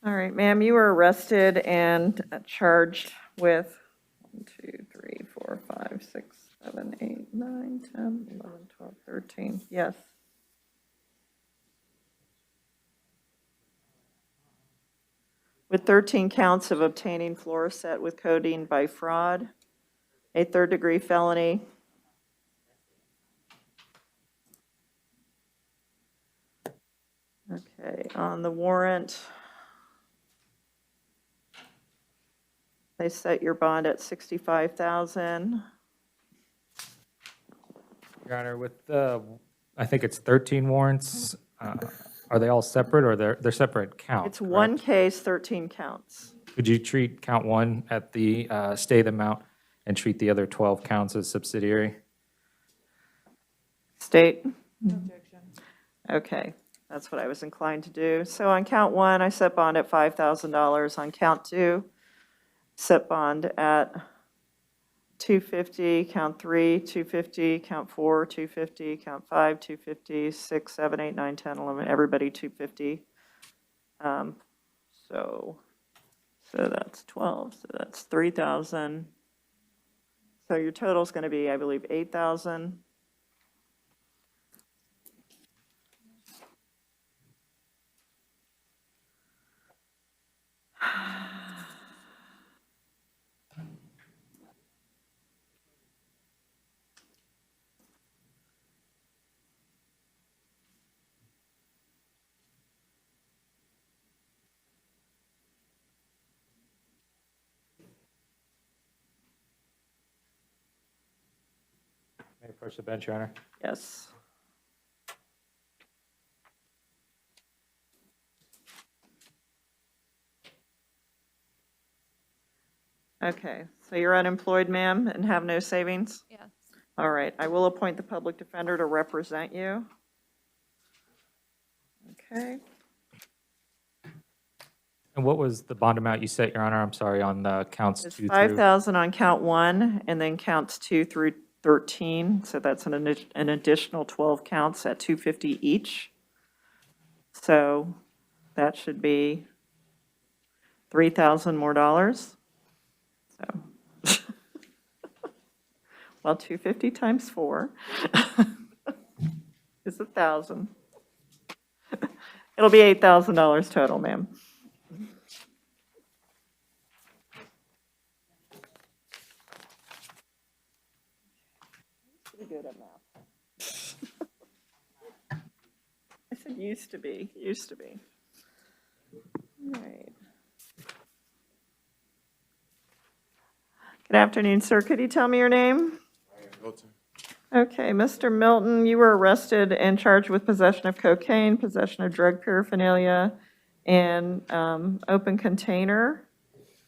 All right, ma'am, you were arrested and charged with 1, 2, 3, 4, 5, 6, 7, 8, 9, 10, 11, 12, 13. Yes. With 13 counts of obtaining Flores with codeine by fraud, a third-degree felony. Okay, on the warrant, they set your bond at $65,000. Your Honor, with I think it's 13 warrants. Are they all separate or they're separate counts? It's one case, 13 counts. Could you treat count one at the stated amount and treat the other 12 counts as subsidiary? State? No objection. Okay, that's what I was inclined to do. So on count one, I set bond at $5,000. On count two, set bond at $250, count 3, $250, count 4, $250, count 5, $250, 6, 7, 8, 9, 10, 11, everybody $250. So that's 12, so that's 3,000. So your total is going to be, I believe, 8,000. May I approach the bench, Your Honor? Yes. Okay, so you're unemployed, ma'am, and have no savings? Yes. All right, I will appoint the public defender to represent you. Okay. And what was the bond amount you set, Your Honor? I'm sorry, on the counts It's 2 through? 5,000 on count 1, and then counts 2 through 13, so that's an additional 12 counts at $250 each. So that should be $3,000 more dollars. So, well, 250 times 4 is 1,000. It'll be $8,000 total, ma'am. Pretty good at math. I said used to be. All right. Good afternoon, sir. Could you tell me your name? Milton. Okay, Mr. Milton, you were arrested and charged with possession of cocaine, possession of drug paraphernalia, and open container.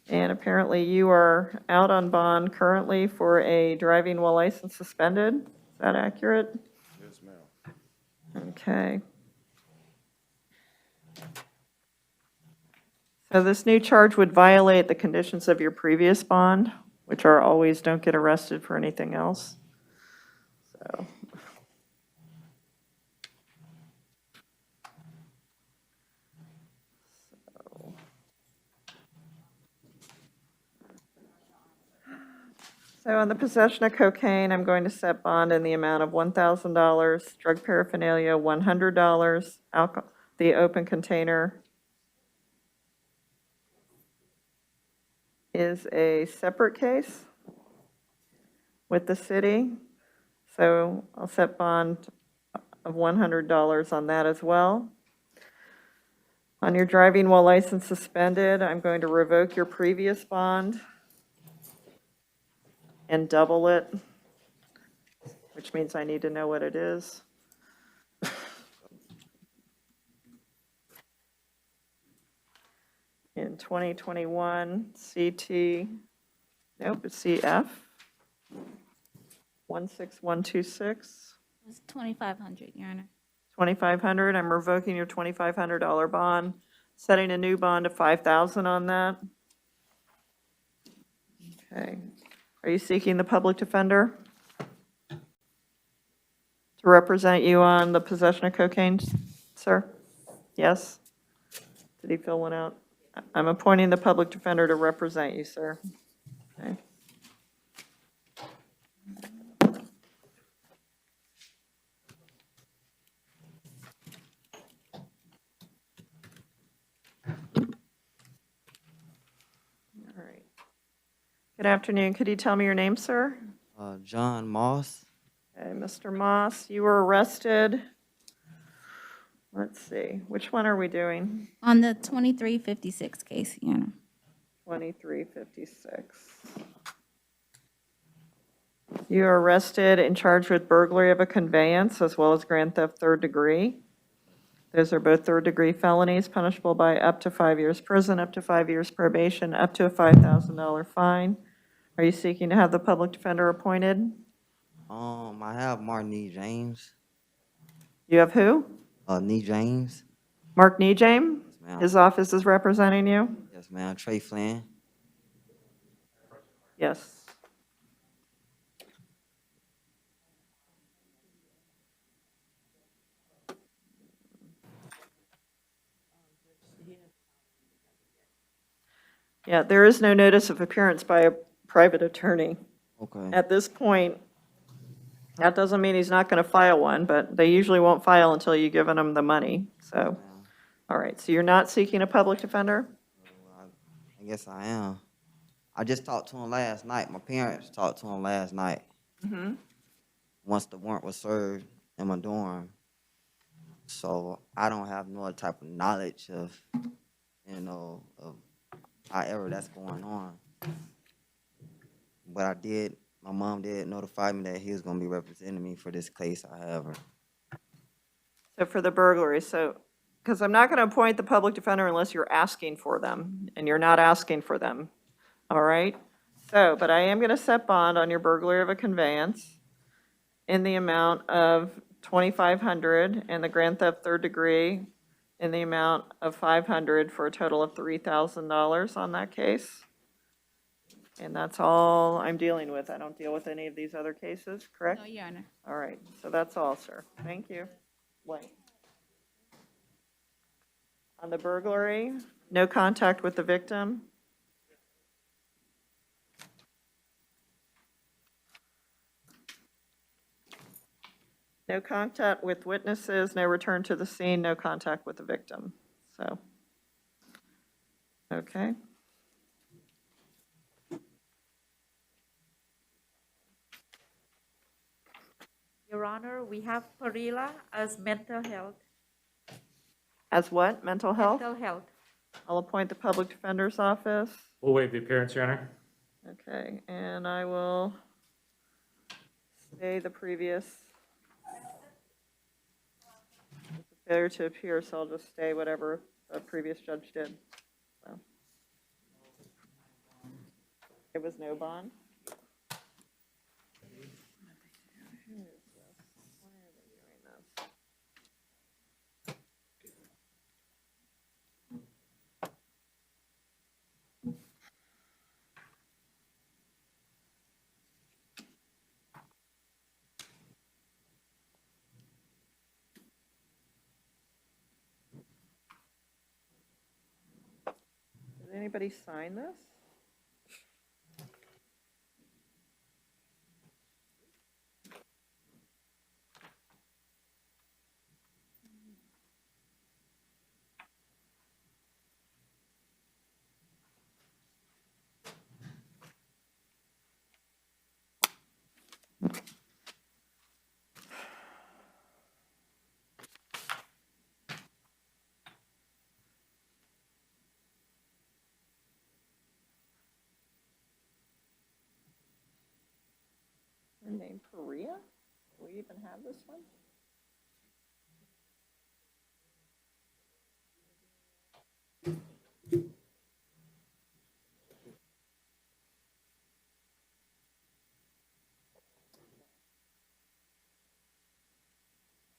And apparently you are out on bond currently for a driving while license suspended. Is that accurate? Yes, ma'am. Okay. So this new charge would violate the conditions of your previous bond, which are always don't get arrested for anything else. So. So on the possession of cocaine, I'm going to set bond in the amount of $1,000, drug paraphernalia, $100, alcohol, the open container is a separate case with the city. So I'll set bond of $100 on that as well. On your driving while license suspended, I'm going to revoke your previous bond and double it, which means I need to know what it is. In 2021, CT, nope, it's CF, 16126. It's 2,500, Your Honor. 2,500, I'm revoking your $2,500 bond, setting a new bond of 5,000 on that. Okay. Are you seeking the public defender to represent you on the possession of cocaine, sir? Yes? Did he fill one out? I'm appointing the public defender to represent you, sir. Okay. All right. Good afternoon. Could you tell me your name, sir? John Moss. Okay, Mr. Moss, you were arrested. Let's see, which one are we doing? On the 2356 case, Your Honor. 2356. You are arrested and charged with burglary of a conveyance as well as grand theft third degree. Those are both third-degree felonies punishable by up to 5 years prison, up to 5 years probation, up to a $5,000 fine. Are you seeking to have the public defender appointed? I have Mark Nee James. You have who? Nee James. Mark Nejame? ma'am. His office is representing you? Yes, ma'am. Trey Flynn. Yes. Yeah, there is no notice of appearance by a private attorney. Okay. At this point, that doesn't mean he's not going to file one, but they usually won't file until you've given them the money. So, all right, so you're not seeking a public defender? I guess I am. I just talked to him last night. My parents talked to him last night. Mm-hmm. Once the warrant was served in my dorm. So I don't have no type of knowledge of, of however that's going on. But I did, my mom did notify me that he was going to be representing me for this case, however. So for the burglary, because I'm not going to appoint the public defender unless you're asking for them, and you're not asking for them, all right? So, but I am going to set bond on your burglary of a conveyance in the amount of $2,500 and the grand theft third degree in the amount of $500 for a total of $3,000 on that case. And that's all I'm dealing with. I don't deal with any of these other cases, correct? No, Your Honor. All right, so that's all, sir. Thank you. Wait. On the burglary, no contact with the victim. No contact with witnesses, no return to the scene, no contact with the victim. So, okay. Your Honor, we have Parilla as mental health. As what? Mental health? Mental health. I'll appoint the public defender's office. We'll waive the appearance, Your Honor. Okay, and I will stay the previous. Failure to appear, so I'll just stay whatever the previous judge did. So. It was no bond. Did anybody sign this? Her name Perea? Do we even have this one?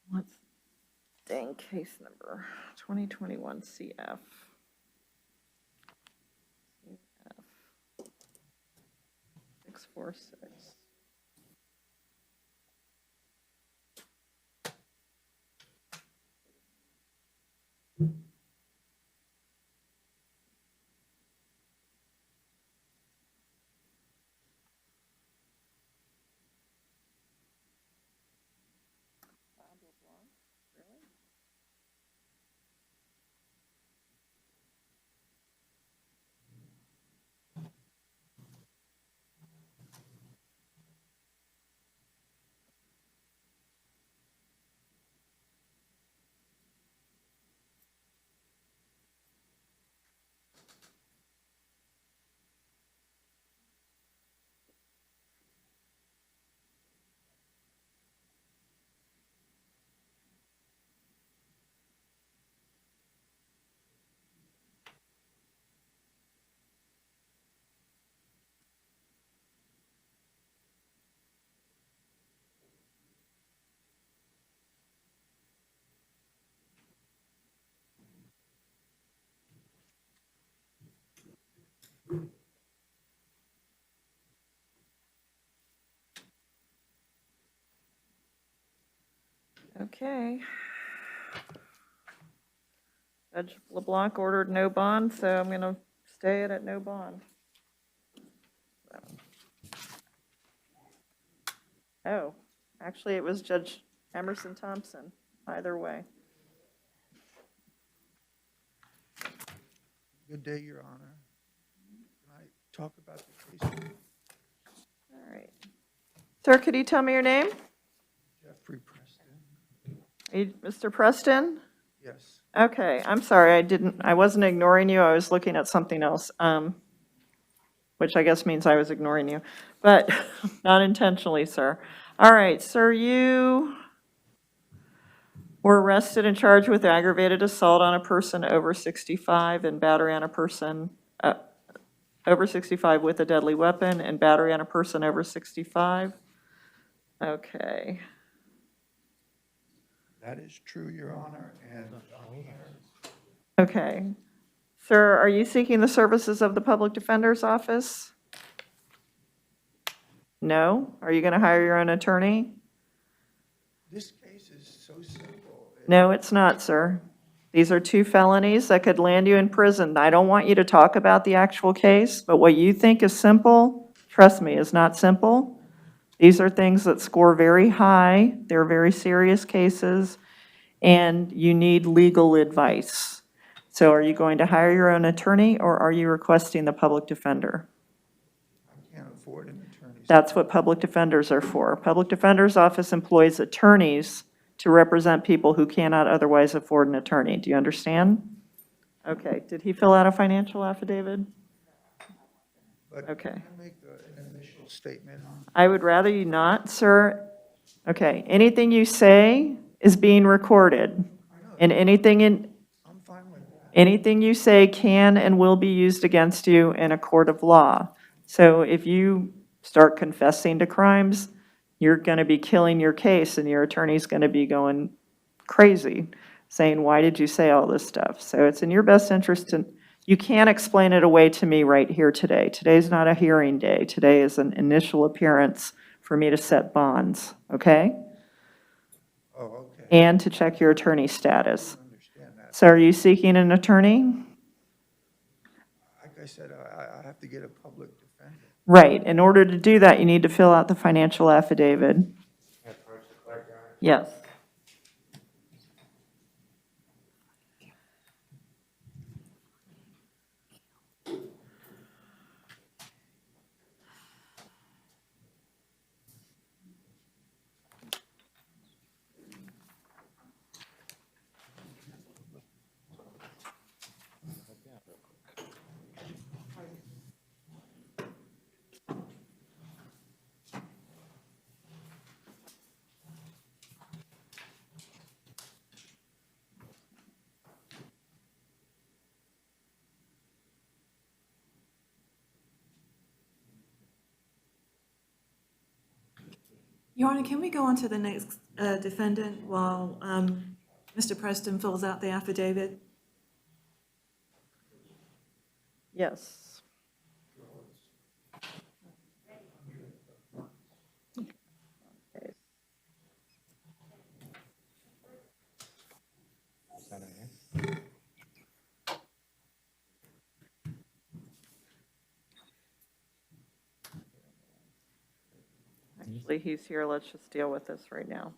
What's dang case number? 2021 CF. 646. Okay. Judge LeBlanc ordered no bond, so I'm going to stay it at no bond. Oh, actually, it was Judge Emerson Thompson, either way. Good day, Your Honor. Can I talk about the case? All right. Sir, could you tell me your name? Jeffrey Preston. Are you Mr. Preston? Yes. Okay, I'm sorry, I wasn't ignoring you, I was looking at something else, which I guess means I was ignoring you, but not intentionally, sir. All right, sir, you were arrested and charged with aggravated assault on a person over 65 and battery on a person over 65 with a deadly weapon and battery on a person over 65. Okay. That is true, Your Honor, and Okay. Sir, are you seeking the services of the Public Defender's Office? No? Are you going to hire your own attorney? This case is so simple. No, it's not, sir. These are 2 felonies that could land you in prison. I don't want you to talk about the actual case, but what you think is simple, trust me, is not simple. These are things that score very high. They're very serious cases, and you need legal advice. So are you going to hire your own attorney, or are you requesting the public defender? I can't afford an attorney. That's what public defenders are for. Public defender's office employs attorneys to represent people who cannot otherwise afford an attorney. Do you understand? Okay, did he fill out a financial affidavit? But Okay. can I make an initial statement on? I would rather you not, sir. Okay, anything you say is being recorded, and anything you say can and will be used against you in a court of law. So if you start confessing to crimes, you're going to be killing your case, and your attorney's going to be going crazy, saying, why did you say all this stuff? So it's in your best interest to, you can't explain it away to me right here today. Today's not a hearing day. Today is an initial appearance for me to set bonds, okay? Oh, okay. And to check your attorney status. I understand that. So are you seeking an attorney? Like I said, I have to get a public defender. Right. In order to do that, you need to fill out the financial affidavit. Yes. Your Honor, can we go on to the next defendant while Mr. Preston fills out the affidavit? Yes. Okay. Actually, he's here. Let's just deal with this right now.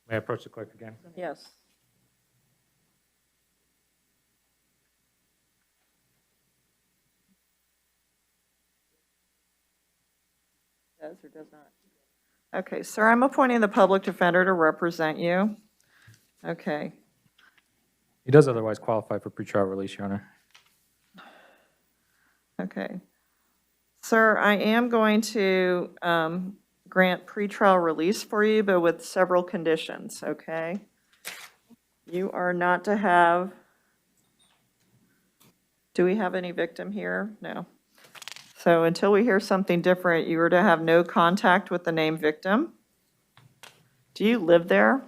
May I approach the clerk again? Yes. Does or does not? Okay, sir, I'm appointing the public defender to represent you. Okay, He does otherwise qualify for pretrial release, Your Honor. okay. Sir, I am going to grant pretrial release for you, but with several conditions, okay? You are not to have, do we have any victim here? No. So until we hear something different, you are to have no contact with the named victim. Do you live there?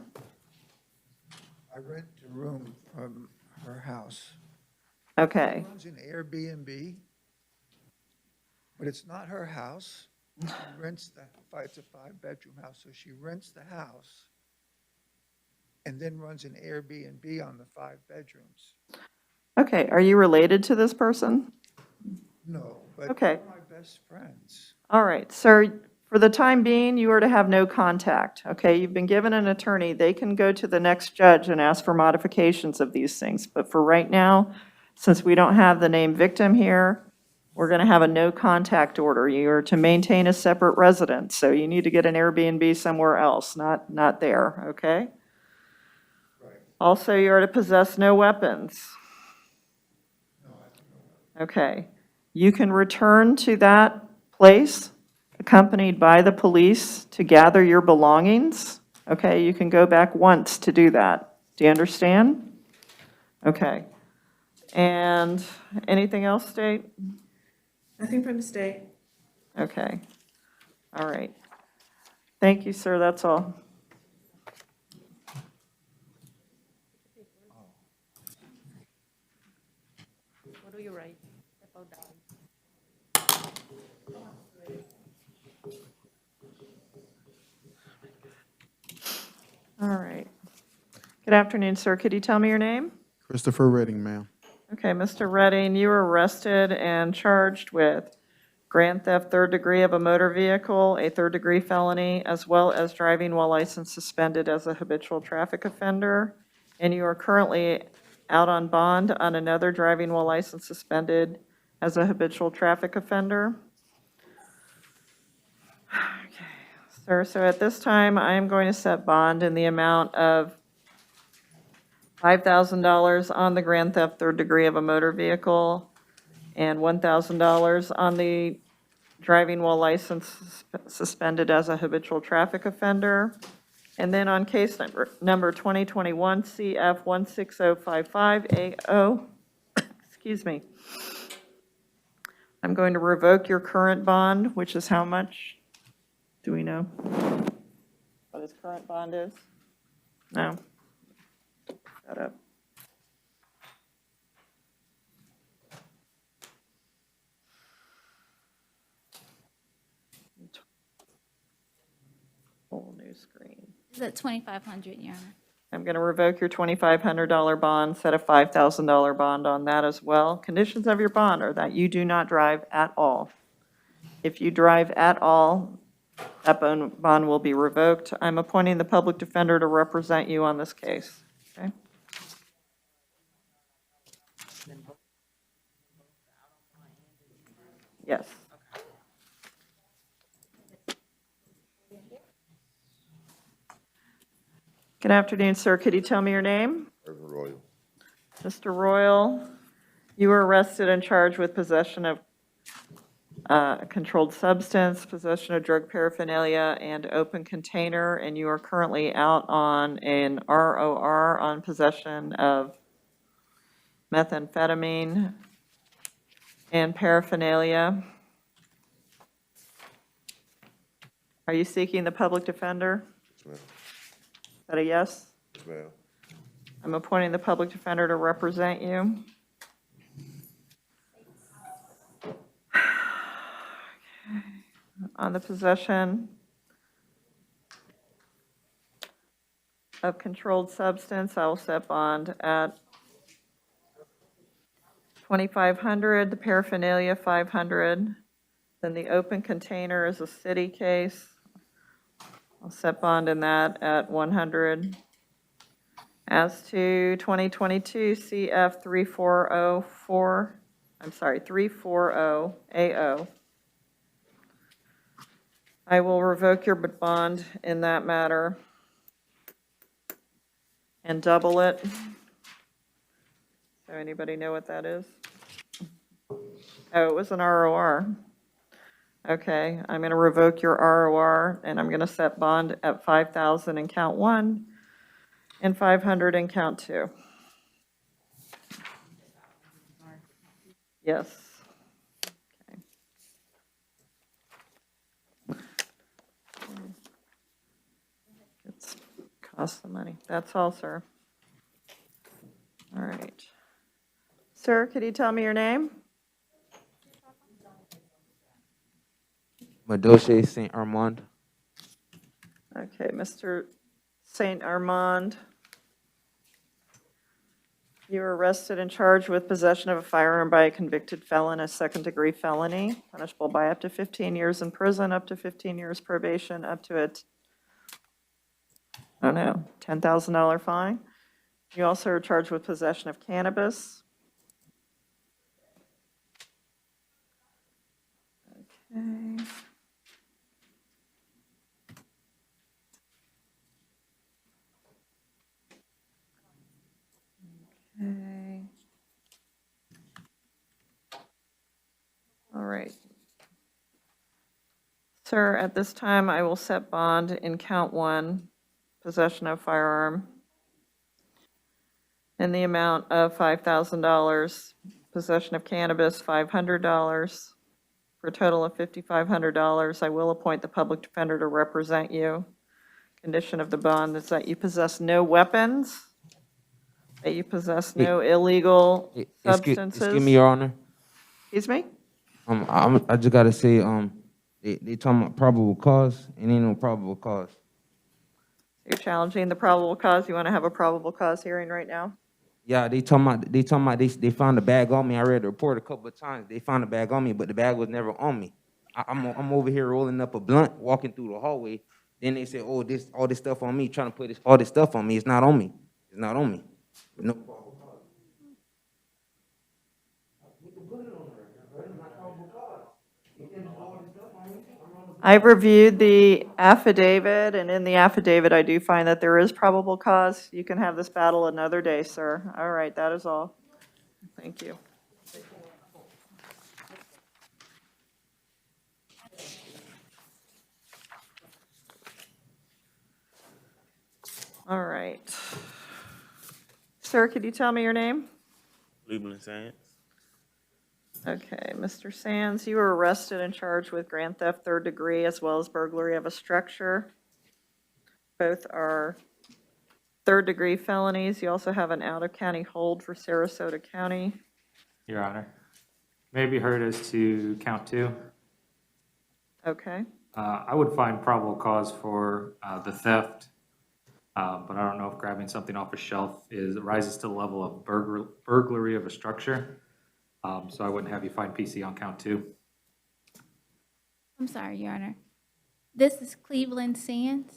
I rent a room from her house. Okay, She runs an Airbnb, but it's not her house. She rents it's a 5-bedroom house, so she rents the house and then runs an Airbnb on the 5 bedrooms. okay. Are you related to this person? No, but Okay. they're my best friends. All right, sir, for the time being, you are to have no contact, okay? You've been given an attorney. They can go to the next judge and ask for modifications of these things. But for right now, since we don't have the named victim here, we're going to have a no contact order. You are to maintain a separate residence, so you need to get an Airbnb somewhere else, not there, okay? Right. Also, you are to possess no weapons. Okay. You can return to that place accompanied by the police to gather your belongings. Okay, you can go back once to do that. Do you understand? Okay. And anything else, State? Nothing from the state. Okay. All right. Thank you, sir. That's all. What do you write about that? All right. Good afternoon, sir. Could you tell me your name? Christopher Redding, ma'am. Okay, Mr. Redding, you were arrested and charged with grand theft, third degree of a motor vehicle, a third degree felony, as well as driving while license suspended as a habitual traffic offender. And you are currently out on bond on another driving while license suspended as a habitual traffic offender. Okay, sir, so at this time, I am going to set bond in the amount of $5,000 on the grand theft third degree of a motor vehicle and $1,000 on the driving while license suspended as a habitual traffic offender. And then on case number 2021 CF 16055AO, excuse me, I'm going to revoke your current bond, which is how much? Do we know what his current bond is? No. Shut up. Whole new screen. Is it 2,500, Your Honor? I'm going to revoke your $2,500 bond, set a $5,000 bond on that as well. Conditions of your bond are that you do not drive at all. If you drive at all, that bond will be revoked. I'm appointing the public defender to represent you on this case. Okay? Yes. Good afternoon, sir. Could you tell me your name? Irvin Royal. Mr. Royal, you were arrested and charged with possession of a controlled substance, possession of drug paraphernalia, and open container, and you are currently out on an ROR on possession of methamphetamine and paraphernalia. Are you seeking the public defender? Yes, ma'am. Is that a yes? Yes, ma'am. I'm appointing the public defender to represent you. On the possession of controlled substance, I will set bond at $2,500, the paraphernalia $500, then the open container is a city case. I'll set bond in that at $100. As to 2022 CF 340AO, I will revoke your bond in that matter and double it. So anybody know what that is? Oh, it was an ROR. Okay, I'm going to revoke your ROR, and I'm going to set bond at $5,000 in count one and $500 in count two. Yes. Okay. It's costs the money. That's all, sir. All right. Sir, could you tell me your name? Madoche St. Armand. Okay, Mr. St. Armand. You were arrested and charged with possession of a firearm by a convicted felon, a second-degree felony, punishable by up to 15 years in prison, up to 15 years probation, up to a $10,000 fine. You also are charged with possession of cannabis. Okay. Okay. All right. Sir, at this time, I will set bond in count 1, possession of firearm, in the amount of $5,000, possession of cannabis, $500, for a total of $5,500. I will appoint the public defender to represent you. Condition of the bond is that you possess no weapons, that you possess no illegal substances. Excuse me, Your Honor. Excuse me? I just gotta say, they talking about probable cause, and ain't no probable cause. You're challenging the probable cause. You want to have a probable cause hearing right now? Yeah, they found the bag on me. I read the report a couple of times. They found the bag on me, but the bag was never on me. I'm over here rolling up a blunt, walking through the hallway. Then they say, oh, all this stuff on me, trying to put all this stuff on me. It's not on me. It's not on me. No probable cause. I've reviewed the affidavit, and in the affidavit, I do find that there is probable cause. You can have this battle another day, sir. All right, that is all. Thank you. All right. Sir, could you tell me your name? Cleveland Sands. Okay, Mr. Sands, you were arrested and charged with grand theft 3rd degree as well as burglary of a structure. Both are 3rd degree felonies. You also have an out-of-county hold for Sarasota County. Your Honor. May be heard as to count 2. Okay. I would find probable cause for the theft, but I don't know if grabbing something off a shelf rises to the level of burglary of a structure. So I wouldn't have you find PC on count 2. I'm sorry, Your Honor. This is Cleveland Sands,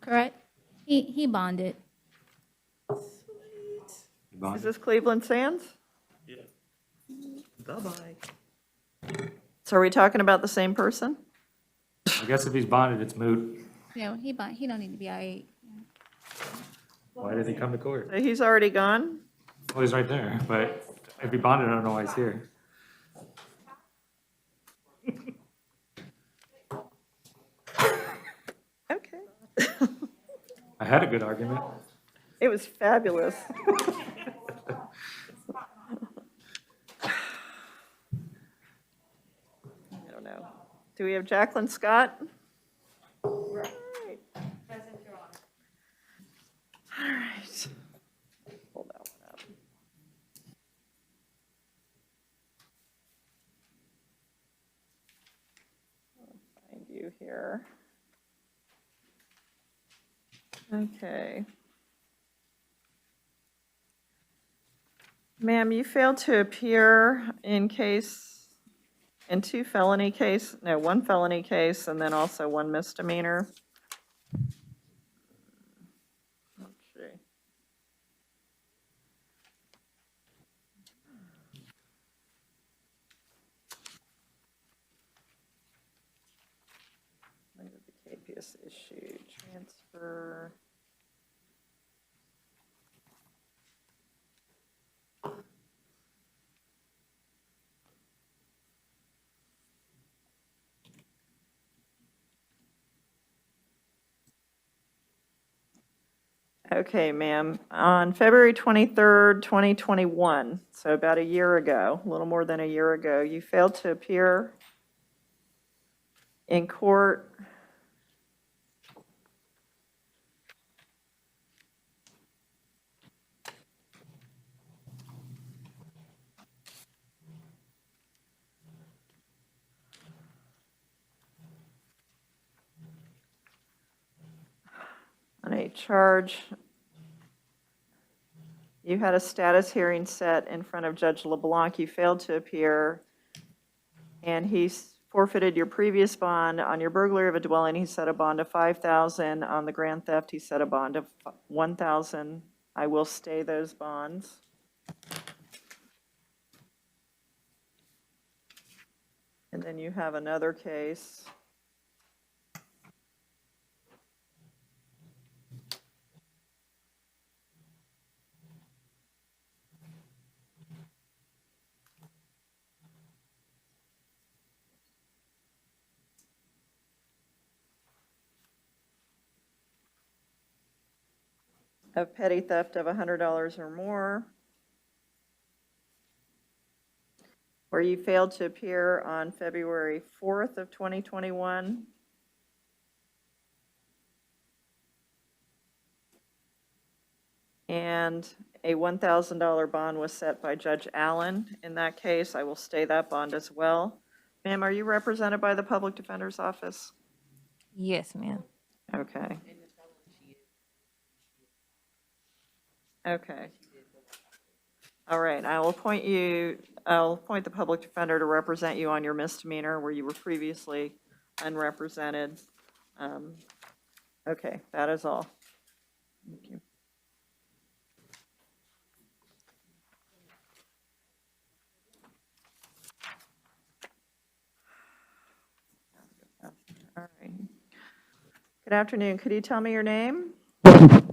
correct? He bonded. Is this Cleveland Sands? Yeah. Bye-bye. So are we talking about the same person? I guess if he's bonded, it's moot. No, he don't need to be I-8. Why did he come to court? So he's already gone? Well, he's right there, but if he bonded, I don't know why he's here. Okay. I had a good argument. It was fabulous. I don't know. Do we have Jacqueline Scott? Right. Present, Your Honor. All right. Pull that one up. I'll find you here. Okay. Ma'am, you failed to appear in 2 felony case, no, 1 felony case, and then also 1 misdemeanor. Let's see. When did the KPS issue? Transfer. Okay, ma'am. On February 23rd, 2021, so about a year ago, a little more than a year ago, you failed to appear in court on a charge. You had a status hearing set in front of Judge LeBlanc. You failed to appear, and he forfeited your previous bond. On your burglary of a dwelling, he set a bond of $5,000. On the grand theft, he set a bond of $1,000. I will stay those bonds. And then you have another case. of petty theft of $100 or more, where you failed to appear on February 4th of 2021, and a $1,000 bond was set by Judge Allen. In that case, I will stay that bond as well. Ma'am, are you represented by the Public Defender's Office? Yes, ma'am. Okay. Okay. All right, I'll appoint the public defender to represent you on your misdemeanor where you were previously unrepresented. Okay, that is all. Thank you. All right. Good afternoon. Could you tell me your name?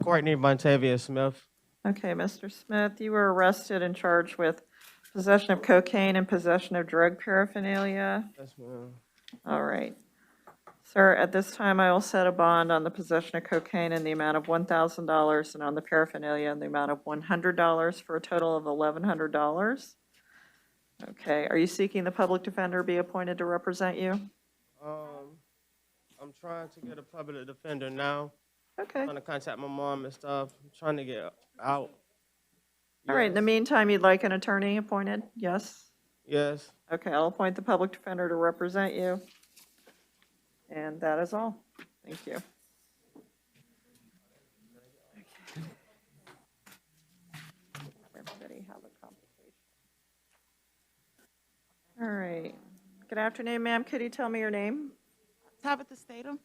Courtney Montavia Smith. Okay, Mr. Smith, you were arrested and charged with possession of cocaine and possession of drug paraphernalia. Yes, ma'am. All right. Sir, at this time, I will set a bond on the possession of cocaine in the amount of $1,000 and on the paraphernalia in the amount of $100 for a total of $1,100. Okay, are you seeking the public defender be appointed to represent you? I'm trying to get a public defender now. Okay. Trying to contact my mom and stuff. I'm trying to get out. All right, in the meantime, you'd like an attorney appointed? Yes? Yes. Okay, I'll appoint the public defender to represent you. And that is all. Thank you. Everybody have a complication. All right. Good afternoon, ma'am. Could you tell me your name? Tabitha Statham.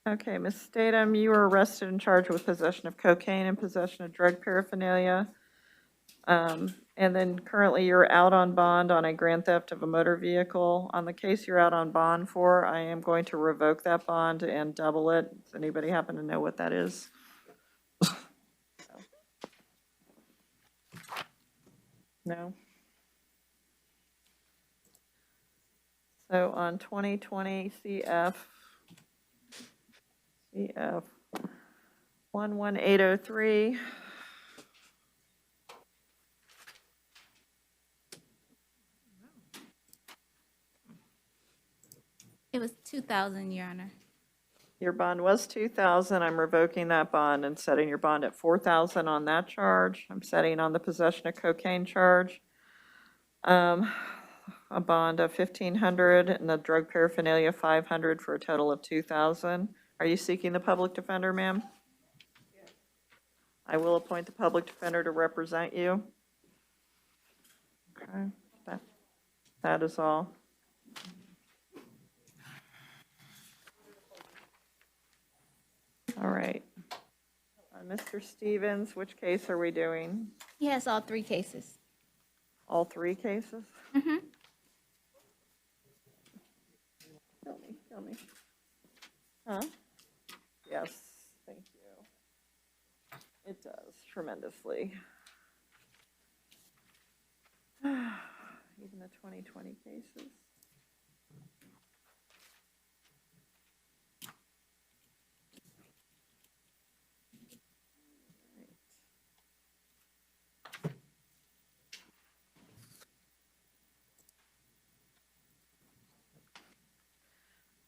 Okay, Ms. Statham, you were arrested and charged with possession of cocaine and possession of drug paraphernalia. And then currently you're out on bond on a grand theft of a motor vehicle. On the case you're out on bond for, I am going to revoke that bond and double it. Does anybody happen to know what that is? No? So on 2020 CF 11803. It was 2,000, Your Honor. Your bond was 2,000. I'm revoking that bond and setting your bond at 4,000 on that charge. I'm setting on the possession of cocaine charge a bond of 1,500 and the drug paraphernalia 500 for a total of 2,000. Are you seeking the public defender, ma'am? Yes. I will appoint the public defender to represent you. Okay, that is all. All right. Mr. Stevens, which case are we doing? He has all three cases. All three cases? Mm-hmm. Tell me. Huh? Yes, thank you. It does tremendously. Even the 2020 cases.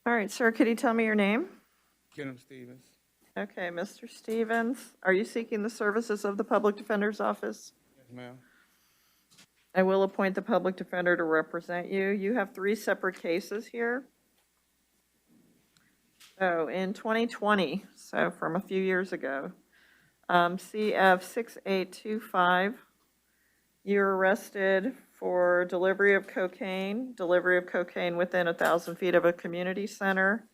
All right, sir, could you tell me your name? Kenneth Stevens. Okay, Mr. Stevens, are you seeking the services of the Public Defender's Office? Yes, ma'am. I will appoint the public defender to represent you. You have three separate cases here. So in 2020, so from a few years ago, CF 6825, you were arrested for delivery of cocaine within 1,000 feet of a community center,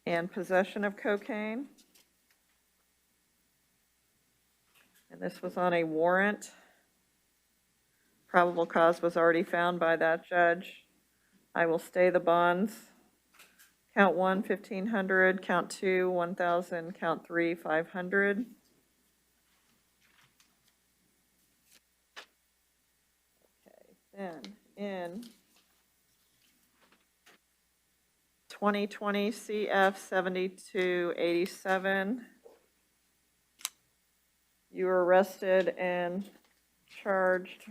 and possession of cocaine. And this was on a warrant. Probable cause was already found by that judge. I will stay the bonds. Count 1, 1,500, count 2, 1,000, count 3, 500. Then in 2020 CF 7287, you were arrested and charged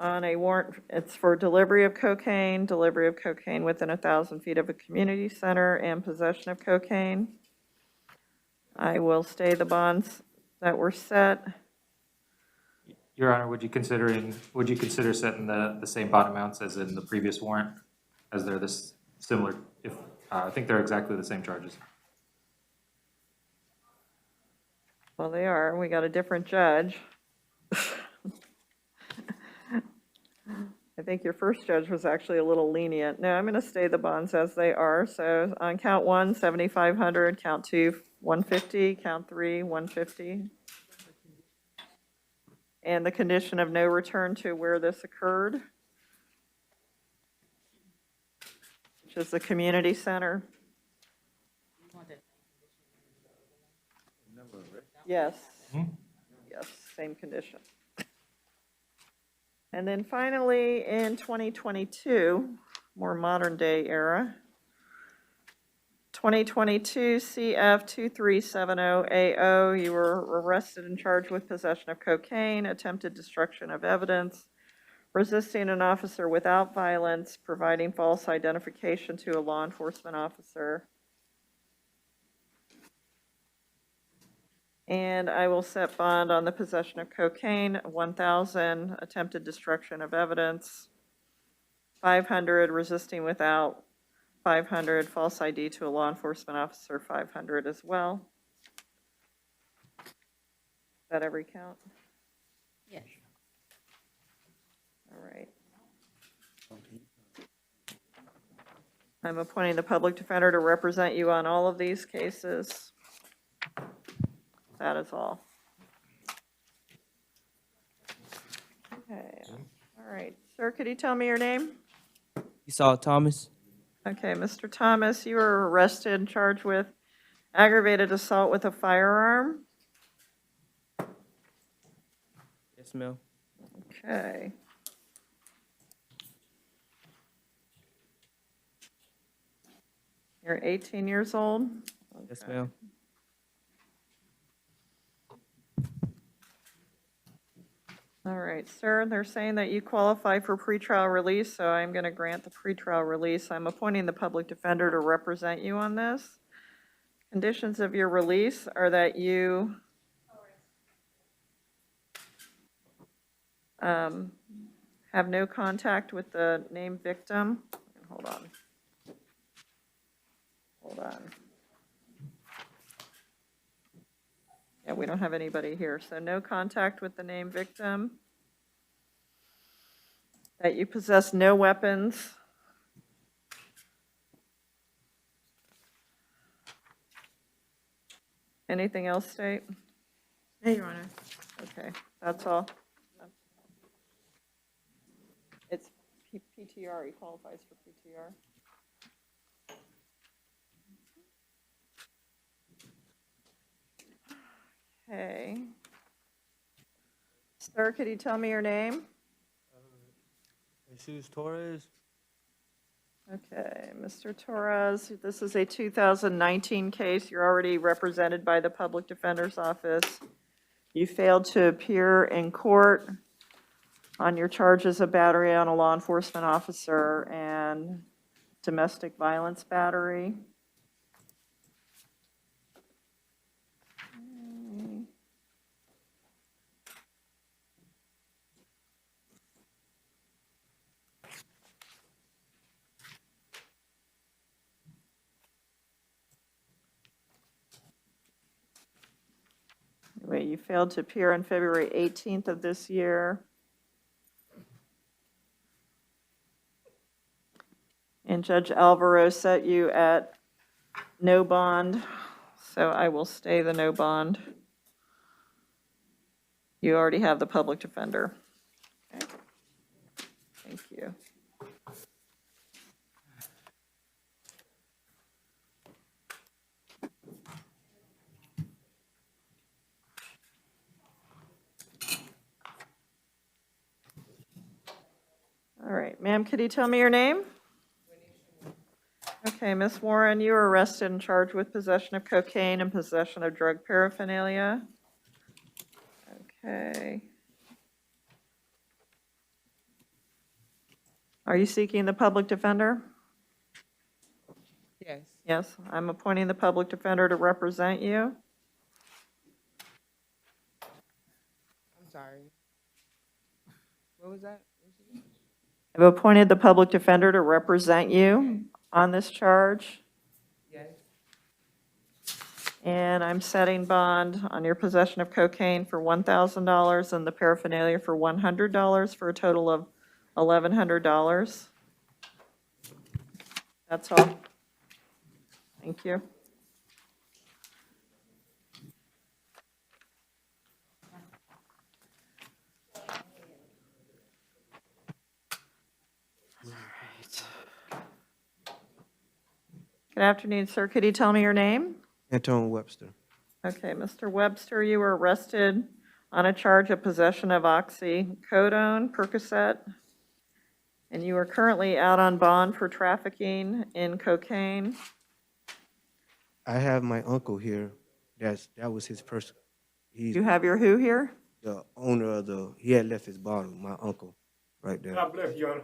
on a warrant. It's for delivery of cocaine within 1,000 feet of a community center, and possession of cocaine. I will stay the bonds that were set. Your Honor, would you consider setting the same bond amounts as in the previous warrant, as they're this similar, I think they're exactly the same charges. Well, they are. We got a different judge. I think your first judge was actually a little lenient. No, I'm going to stay the bonds as they are. So on count 1, 7,500, count 2, 150, count 3, 150. And the condition of no return to where this occurred, which is the community center. Yes. Yes, same condition. And then finally, in 2022, more modern day era, 2022 CF 2370AO, you were arrested and charged with possession of cocaine, attempted destruction of evidence, resisting an officer without violence, providing false identification to a law enforcement officer. And I will set bond on the possession of cocaine, 1,000, attempted destruction of evidence, 500, resisting without, 500, false ID to a law enforcement officer, 500 as well. Is that every count? Yes. All right. I'm appointing the public defender to represent you on all of these cases. That is all. Okay, all right. Sir, could you tell me your name? Esau Thomas. Okay, Mr. Thomas, you were arrested and charged with aggravated assault with a firearm. Yes, ma'am. Okay. You're 18 years old? Yes, ma'am. All right, sir, they're saying that you qualify for pretrial release, so I'm going to grant the pretrial release. I'm appointing the public defender to represent you on this. Conditions of your release are that you have no contact with the named victim. Hold on. Hold on. Yeah, we don't have anybody here, so no contact with the named victim. That you possess no weapons. Anything else, State? No, Your Honor. Okay, that's all. It's PTR, he qualifies for PTR. Okay. Sir, could you tell me your name? Jesus Torres. Okay, Mr. Torres, this is a 2019 case. You're already represented by the Public Defender's Office. You failed to appear in court on your charges of battery on a law enforcement officer and domestic violence battery. Anyway, you failed to appear on February 18th of this year. And Judge Alvaro set you at no bond, so I will stay the no bond. You already have the public defender. Okay. Thank you. All right, ma'am, could you tell me your name? Okay, Miss Warren, you were arrested and charged with possession of cocaine and possession of drug paraphernalia. Okay. Are you seeking the public defender? Yes. Yes, I'm appointing the public defender to represent you. I'm sorry. What was that? I've appointed the public defender to represent you on this charge. Yes. And I'm setting bond on your possession of cocaine for $1,000 and the paraphernalia for $100 for a total of $1,100. That's all. Thank you. Good afternoon, sir. Could you tell me your name? Anton Webster. Okay, Mr. Webster, you were arrested on a charge of possession of oxycodone, Percocet, and you are currently out on bond for trafficking in cocaine. I have my uncle here. That was his person. He's You have your who here? the owner of he had left his bottle, my uncle, right there. God bless you, Honor.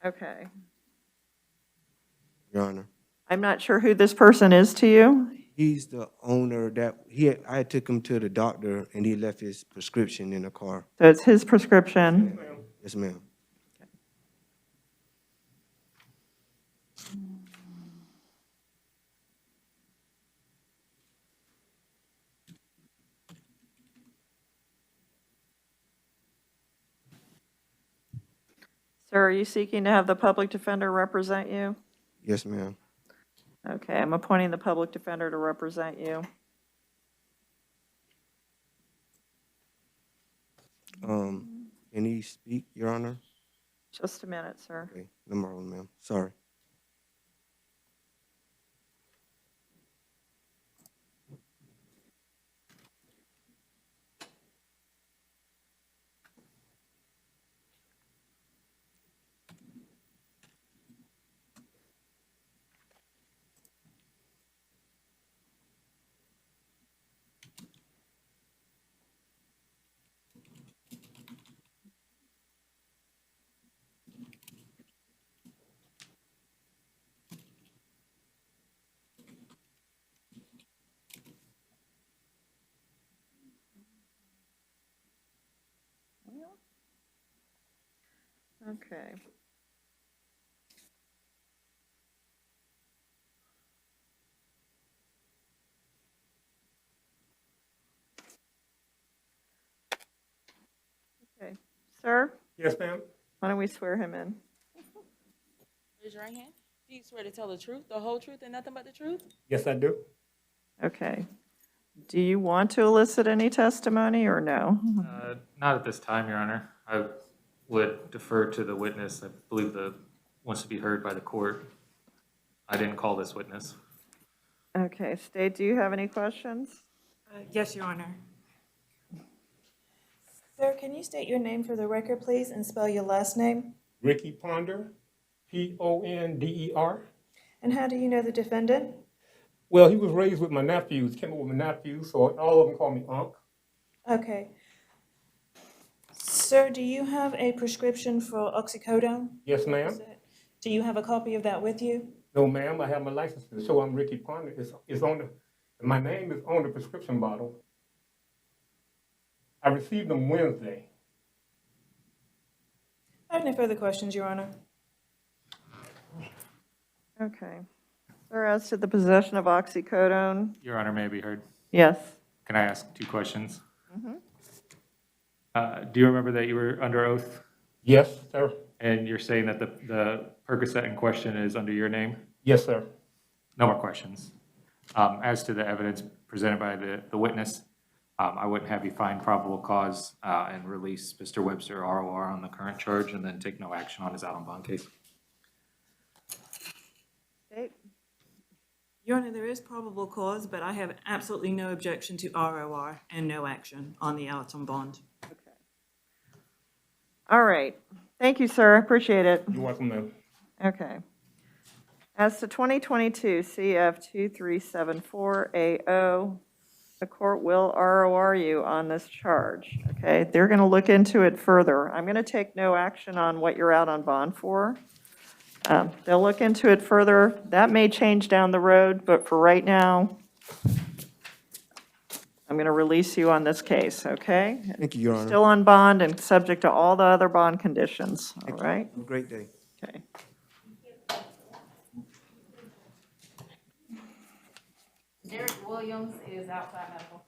Okay. Your Honor. I'm not sure who this person is to you. He's the owner I took him to the doctor and he left his prescription in the car. So it's his prescription. Yes, ma'am. Sir, are you seeking to have the public defender represent you? Yes, ma'am. Okay, I'm appointing the public defender to represent you. Can he speak, Your Honor? Just a minute, sir. Okay, number one, ma'am. Sorry. Okay. Okay, sir, Yes, ma'am. why don't we swear him in? Raise your right hand. Do you swear to tell the truth, the whole truth, and nothing but the truth? Yes, I do. Okay. Do you want to elicit any testimony or no? Not at this time, Your Honor. I would defer to the witness. I believe wants to be heard by the court. I didn't call this witness. Okay, State, do you have any questions? Yes, Your Honor. Sir, can you state your name for the record, please, and spell your last name? Ricky Ponder, Ponder. And how do you know the defendant? Well, he was raised with my nephews, came up with my nephews, so all of them call me Unc. Okay. Sir, do you have a prescription for oxycodone? Yes, ma'am. Do you have a copy of that with you? No, ma'am, I have my license to show I'm Ricky Ponder. It's on my name is on the prescription bottle. I received them Wednesday. I have no further questions, Your Honor. Okay. Sir, as to the possession of oxycodone? Your Honor, may I be heard? Yes. Can I ask 2 questions? Mhm. Do you remember that you were under oath? Yes, sir. And you're saying that the Percocet in question is under your name? Yes, sir. No more questions. As to the evidence presented by the witness, I wouldn't have you find probable cause and release Mr. Webster ROR on the current charge and then take no action on his out on bond case. State? Your Honor, there is probable cause, but I have absolutely no objection to ROR and no action on the out on bond. All right. Thank you, sir. Appreciate it. You're welcome, ma'am. Okay. As to 2022 CF 2374AO, The court will ROR you on this charge, okay? They're going to look into it further. I'm going to take no action on what you're out on bond for. They'll look into it further. That may change down the road, but for right now, I'm going to release you on this case, okay? Thank you, Your Honor. Still on bond and subject to all the other bond conditions, all Thank you. right? Have a great day. Okay. Derek Williams is outside medical.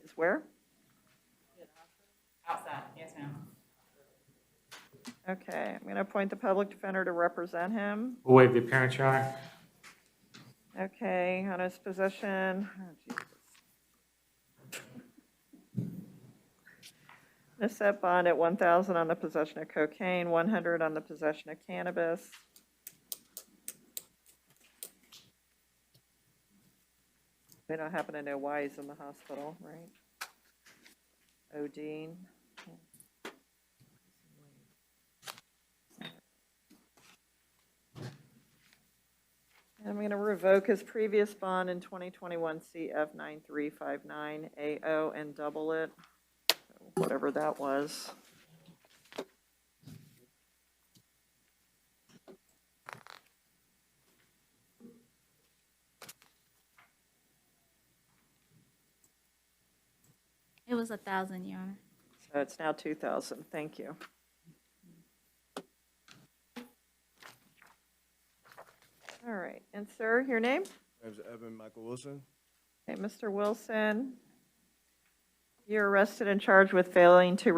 Is where? Outside, yes, ma'am. Okay, I'm going to appoint the public defender to represent him. We'll waive the appearance, Your Honor. Okay, on his possession, oh, Jesus. The set bond at 1,000 on the possession of cocaine, 100 on the possession of cannabis. They don't happen to know why he's in the hospital, right? Odine. I'm going to revoke his previous bond in 2021 CF 9359 AO and double it, whatever that was. It was 1,000, Your Honor. So it's now 2,000. Thank you. All right, and sir, your name? My name's Evan Michael Wilson. Okay, Mr. Wilson, you're arrested and charged with failing to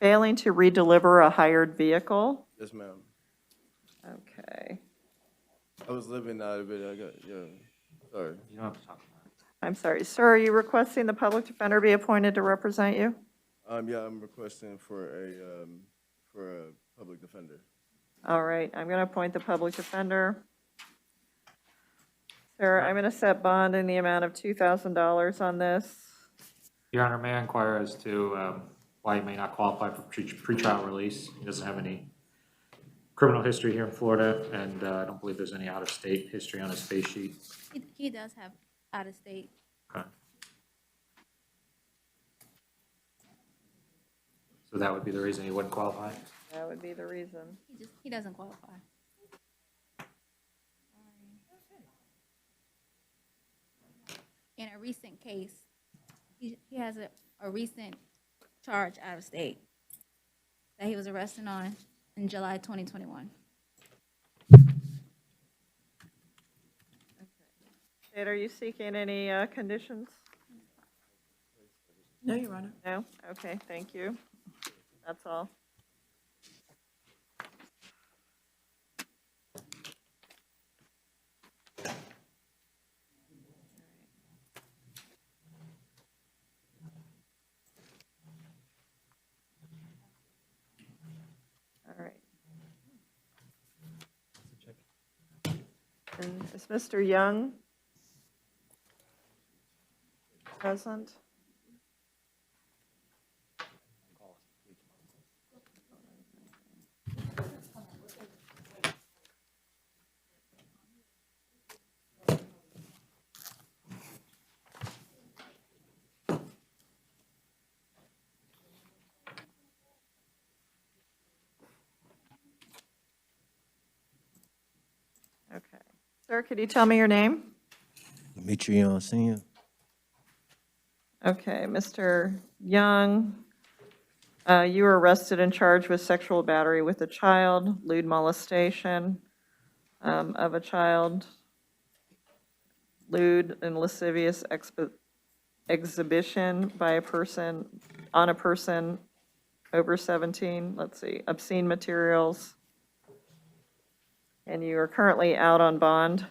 redeliver a hired vehicle. Yes, ma'am. Okay, I was living out of it. I got, yeah, sorry. You don't have to talk about it. I'm sorry, sir, are you requesting the public defender be appointed to represent you? Yeah, I'm requesting for a public defender. All right, I'm going to appoint the public defender. Sir, I'm going to set bond in the amount of $2,000 on this. Your Honor, may I inquire as to why he may not qualify for pretrial release? He doesn't have any criminal history here in Florida, and I don't believe there's any out-of-state history on his face sheet. He does have out-of-state. Okay. So that would be the reason he wouldn't qualify? That would be the reason. He doesn't qualify. In a recent case, he has a recent charge out of state that he was arrested on in July 2021. Ed, are you seeking any conditions? No, Your Honor. No? Okay, thank you. That's all. All right. And is Mr. Young present? Okay. Sir, could you tell me your name? Demetrion Senior. Okay, Mr. Young, you were arrested and charged with sexual battery with a child, lewd molestation of a child, lewd and lascivious exhibition by a person, on a person over 17, let's see, obscene materials, and you are currently out on bond.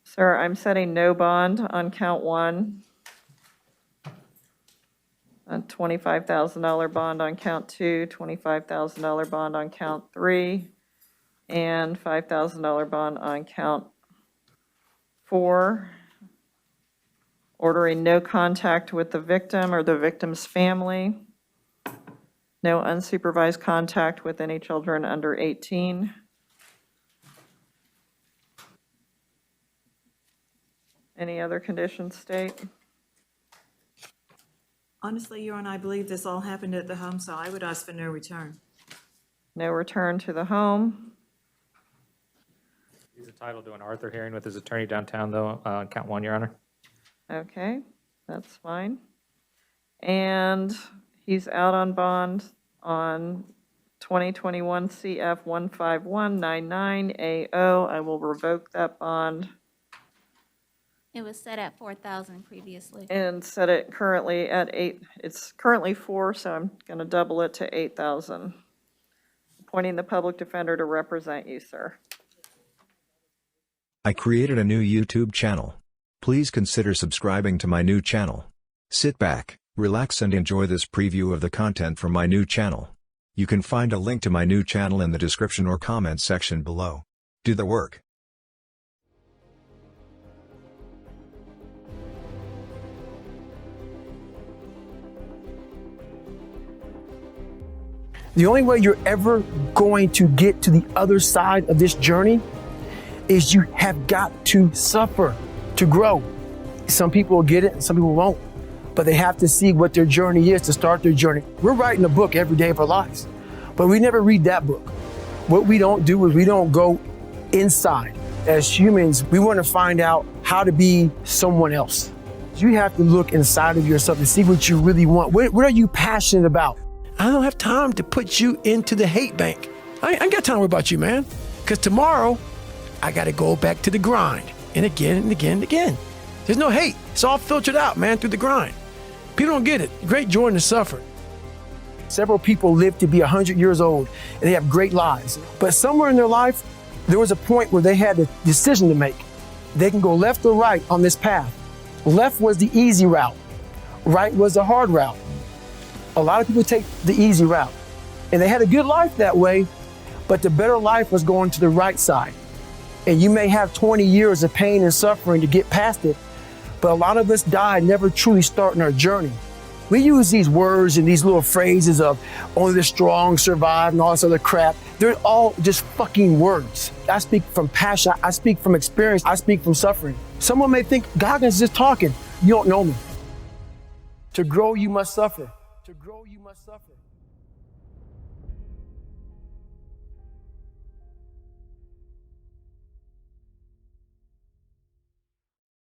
Sir, I'm setting no bond on count one. A $25,000 bond on count two, $25,000 bond on count three, and $5,000 bond on count four. Ordering no contact with the victim or the victim's family. No unsupervised contact with any children under 18. Any other conditions, State? Honestly, Your Honor, I believe this all happened at the home, so I would ask for no return. No return to the home. He's entitled to an Arthur hearing with his attorney downtown, though, on count one, Your Honor. Okay, that's fine. And he's out on bond on 2021 CF 15199AO. I will revoke that bond It was set at 4,000 previously. and set it currently at 8. It's currently 4, so I'm going to double it to 8,000. Appointing the public defender to represent you, sir. I created a new YouTube channel. Please consider subscribing to my new channel. Sit back, relax and enjoy this preview of the content from my new channel. You can find a link to my new channel in the description or comment section below. Do the work. The only way you're ever going to get to the other side of this journey is you have got to suffer to grow. Some people will get it and some people won't, but they have to see what their journey is to start their journey. We're writing a book every day of our lives, but we never read that book. What we don't do is we don't go inside. As humans, we want to find out how to be someone else. You have to look inside of yourself to see what you really want. What are you passionate about? I don't have time to put you into the hate bank. I ain't got time to worry about you, man. Because tomorrow, I got to go back to the grind. And again and again and again. There's no hate. It's all filtered out, man, through the grind. People don't get it. Great joy in the suffering. Several people live to be 100 years old, and they have great lives. But somewhere in their life, there was a point where they had a decision to make. They can go left or right on this path. Left was the easy route. Right was the hard route. A lot of people take the easy route, and they had a good life that way, but the better life was going to the right side. And you may have 20 years of pain and suffering to get past it, but a lot of us die never truly starting our journey. We use these words and these little phrases of only the strong survive and all this other crap. They're all just fucking words. I speak from passion, I speak from experience, I speak from suffering. Someone may think Goggins is just talking. You don't know me. To grow, you must suffer. To grow, you must suffer.